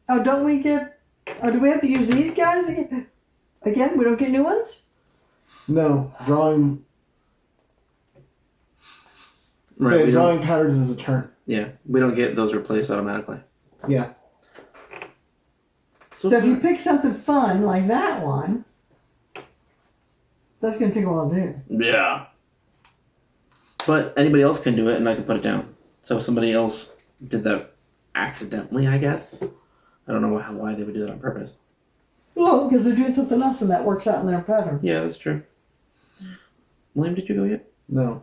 Speaker 2: Oh, do we have to use these guys again? Again, we don't get new ones?
Speaker 4: No, drawing.
Speaker 3: Right.
Speaker 4: Say, drawing patterns is a turn.
Speaker 3: Yeah, we don't get those replaced automatically.
Speaker 4: Yeah.
Speaker 2: So if you pick something fun like that one, that's going to take a while to do.
Speaker 3: Yeah. But anybody else can do it, and I can put it down. So if somebody else did that accidentally, I guess. I don't know why they would do that on purpose.
Speaker 2: Well, because they're doing something else and that works out in their pattern.
Speaker 3: Yeah, that's true. William, did you go yet?
Speaker 4: No.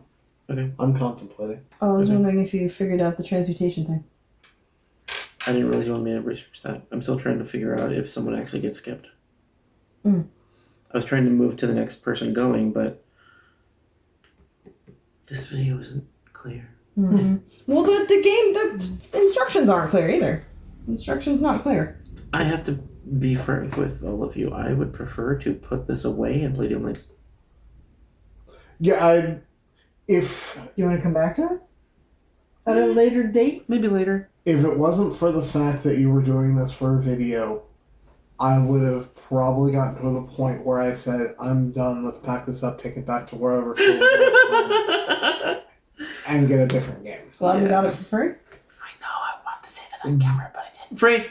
Speaker 3: Okay.
Speaker 4: I'm contemplating.
Speaker 1: Oh, I was
Speaker 3: Okay.
Speaker 1: wondering if you figured out the transmutation thing.
Speaker 3: I didn't realize you wanted me to research that. I'm still trying to figure out if someone actually gets skipped.
Speaker 1: Mm.
Speaker 3: I was trying to move to the next person going, but this video isn't clear.
Speaker 1: Mm-hmm. Well, the instructions aren't clear either. Instructions not clear.
Speaker 3: I have to be frank with all of you. I would prefer to put this away and play Doom Links.
Speaker 4: Yeah, if
Speaker 2: You want to come back to it? At a later date?
Speaker 3: Maybe later.
Speaker 4: it wasn't for the fact that you were doing this for a video, I would have probably gotten to the point where I said, I'm done, let's pack this up, take it back to wherever, and get a different game.
Speaker 1: Glad we got it for free.
Speaker 3: I know, I wanted to say that on camera, but I didn't. Free!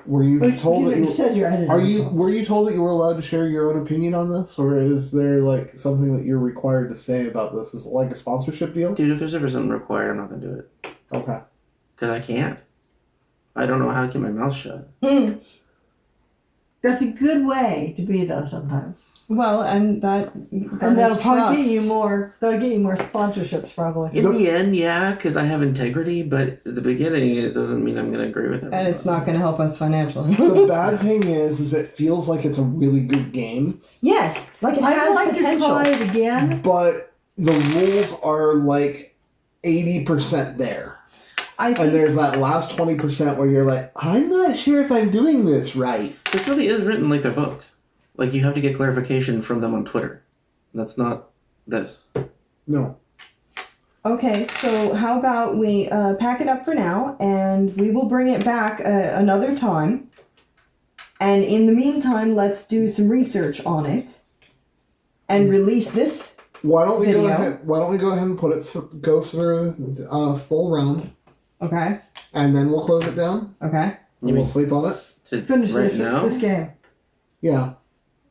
Speaker 4: Were you told that
Speaker 2: you
Speaker 4: you
Speaker 2: said you're editing.
Speaker 4: were you told that you were allowed to share your own opinion on this, or is there like something that you're required to say about this? Is it like a sponsorship deal?
Speaker 3: Dude, if there's ever something required, I'm not going to do it.
Speaker 4: Okay.
Speaker 3: Because I can't. I don't know how to keep my mouth shut.
Speaker 2: That's a good way to be, though, sometimes.
Speaker 1: Well, and that'll
Speaker 2: Probably get you more. That'll get you more sponsorships, probably.
Speaker 3: In the end, yeah, because I have integrity, but at the beginning, it doesn't mean I'm going to agree with it.
Speaker 1: And it's not going to help us financially.
Speaker 4: The bad thing is it feels like it's a really good game,
Speaker 1: Yes, like it
Speaker 2: I'd
Speaker 1: has
Speaker 2: like
Speaker 1: potential.
Speaker 2: to try it again.
Speaker 4: but the rules are like 80% there.
Speaker 1: I
Speaker 4: And
Speaker 1: think
Speaker 4: there's that last 20% where you're like, I'm not sure if I'm doing this right.
Speaker 3: This really is written like their books. Like, you have to get clarification from them on Twitter. That's not this.
Speaker 4: No.
Speaker 1: Okay, so how about we pack it up for now, and we will bring it back another time. And in the meantime, let's do some research on it, and release this.
Speaker 4: Why don't we
Speaker 1: Video.
Speaker 4: go ahead and put it go through full round,
Speaker 1: Okay.
Speaker 4: and then we'll close it down.
Speaker 1: Okay.
Speaker 4: And we'll sleep on it.
Speaker 3: To
Speaker 2: Finish
Speaker 3: right now?
Speaker 2: this game.
Speaker 4: Yeah.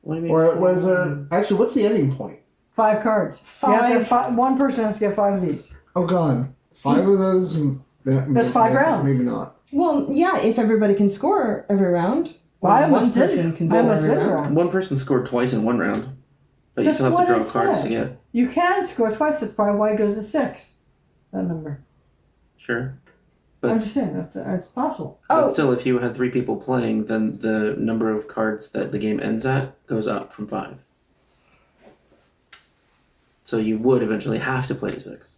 Speaker 3: What do you mean?
Speaker 4: Or was there actually? What's the ending point?
Speaker 2: 5 cards. You have to one person has to get 5 of these.
Speaker 4: Oh God, 5 of those.
Speaker 2: That's 5 rounds.
Speaker 4: Maybe not.
Speaker 1: Well, yeah, if everybody can score every round.
Speaker 2: Well, I
Speaker 1: or one
Speaker 2: almost did.
Speaker 1: person can
Speaker 2: I
Speaker 1: score
Speaker 2: almost
Speaker 1: every
Speaker 2: did a
Speaker 1: round.
Speaker 2: round.
Speaker 3: One person scored twice in one round. But you
Speaker 2: That's
Speaker 3: still have to
Speaker 2: what
Speaker 3: draw
Speaker 2: I
Speaker 3: cards to
Speaker 2: said.
Speaker 3: get.
Speaker 2: You can score twice. That's probably why it goes to 6. That number.
Speaker 3: Sure.
Speaker 2: I'm
Speaker 3: But,
Speaker 2: just saying, that's possible.
Speaker 3: but
Speaker 1: Oh.
Speaker 3: still, if you had 3 people playing, then the number of cards that the game ends at goes up from 5. So you would eventually have to play to 6.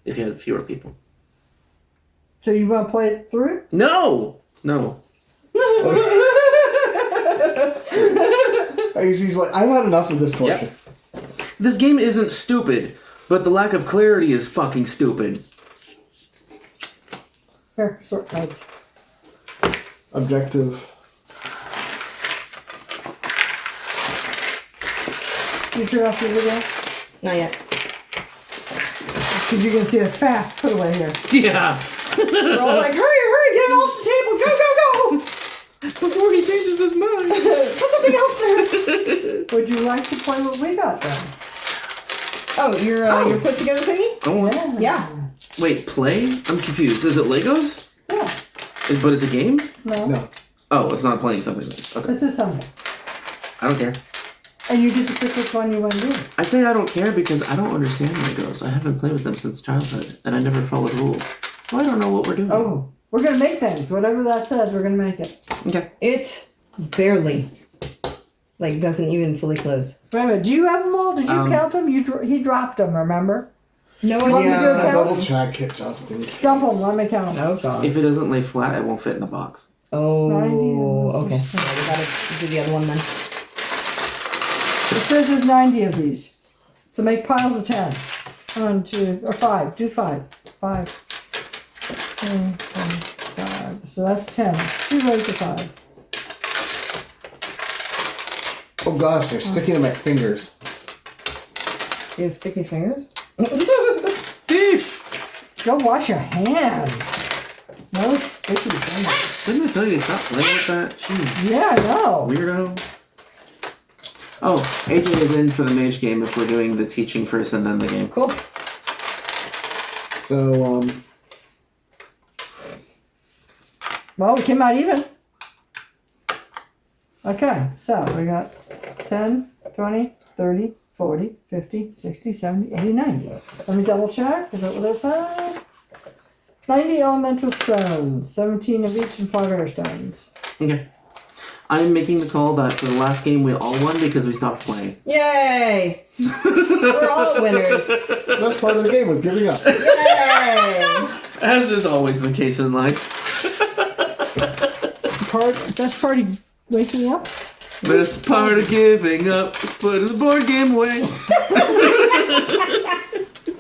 Speaker 3: If you had fewer people.
Speaker 2: So you want to play it through?
Speaker 3: No! No.
Speaker 4: He's like, I've had enough of this torture.
Speaker 3: Yep. This game isn't stupid, but the lack of clarity is fucking stupid.
Speaker 2: Here, sort cards.
Speaker 4: Objective.
Speaker 2: You turn off your video?
Speaker 1: Not yet.
Speaker 2: Because you're going to see a fast put away here.
Speaker 3: Yeah!
Speaker 1: We're all like, hurry, get it off the table, go!
Speaker 3: Before he changes his mind.
Speaker 1: Put something else there.
Speaker 2: Would you like to play what we got then?
Speaker 1: Oh, your put together thingy?
Speaker 3: Go on.
Speaker 1: Yeah.
Speaker 3: Wait, play? I'm confused. Is it Legos?
Speaker 2: Yeah.
Speaker 3: But it's a game?
Speaker 2: No.
Speaker 4: No.
Speaker 3: Oh, it's not playing something. Okay.
Speaker 2: It's a something.
Speaker 3: I don't care.
Speaker 2: And you get to pick which one you want to do.
Speaker 3: I say I don't care because I don't understand Legos. I haven't played with them since childhood, and I never followed rules. So I don't know what we're doing.
Speaker 2: Oh, we're going to make things. Whatever that says, we're going to make it.
Speaker 3: Okay.
Speaker 1: It barely, like, doesn't even fully close.
Speaker 2: Wait a minute. Do you have them all? Did you count them? He dropped them, remember?
Speaker 1: No
Speaker 2: Do you want me to do a
Speaker 1: idea.
Speaker 2: count?
Speaker 4: Double check it just in case.
Speaker 2: Dump them. Let me count them.
Speaker 1: Oh, God.
Speaker 3: If it doesn't lay flat, it won't fit in the box.
Speaker 2: 90.
Speaker 1: Okay. So we gotta do the other one then.
Speaker 2: It says there's 90 of these. So make piles of 10. 1, 2, or 5. Do 5. 5. 10, 5. So that's 10. 2 rows of 5.
Speaker 4: Oh gosh, they're sticking to my fingers.
Speaker 1: You have sticky fingers?
Speaker 3: Beef!
Speaker 2: Go wash your hands. No sticky fingers.
Speaker 3: Didn't I tell you to stop playing with that? Jeez.
Speaker 2: Yeah, I know.
Speaker 3: Weirdo. Oh, AJ is in for the mage game if we're doing the teaching first and then the game.
Speaker 1: Cool.
Speaker 4: So,
Speaker 2: Well, we came out even. Okay, so we got 10, 20, 30, 40, 50, 60, 70, 80, 90. Let me double check. Is that what this said? 90 elemental stones, 17 of each and 5 air stones.
Speaker 3: Okay. I'm making the call that for the last game we all won because we stopped playing.
Speaker 1: Yay! We're all winners.
Speaker 4: that's part of the game was giving up.
Speaker 1: Yay!
Speaker 3: As is always the case in life.
Speaker 2: Best part of waking up?
Speaker 3: Best part of giving up is putting the board game away.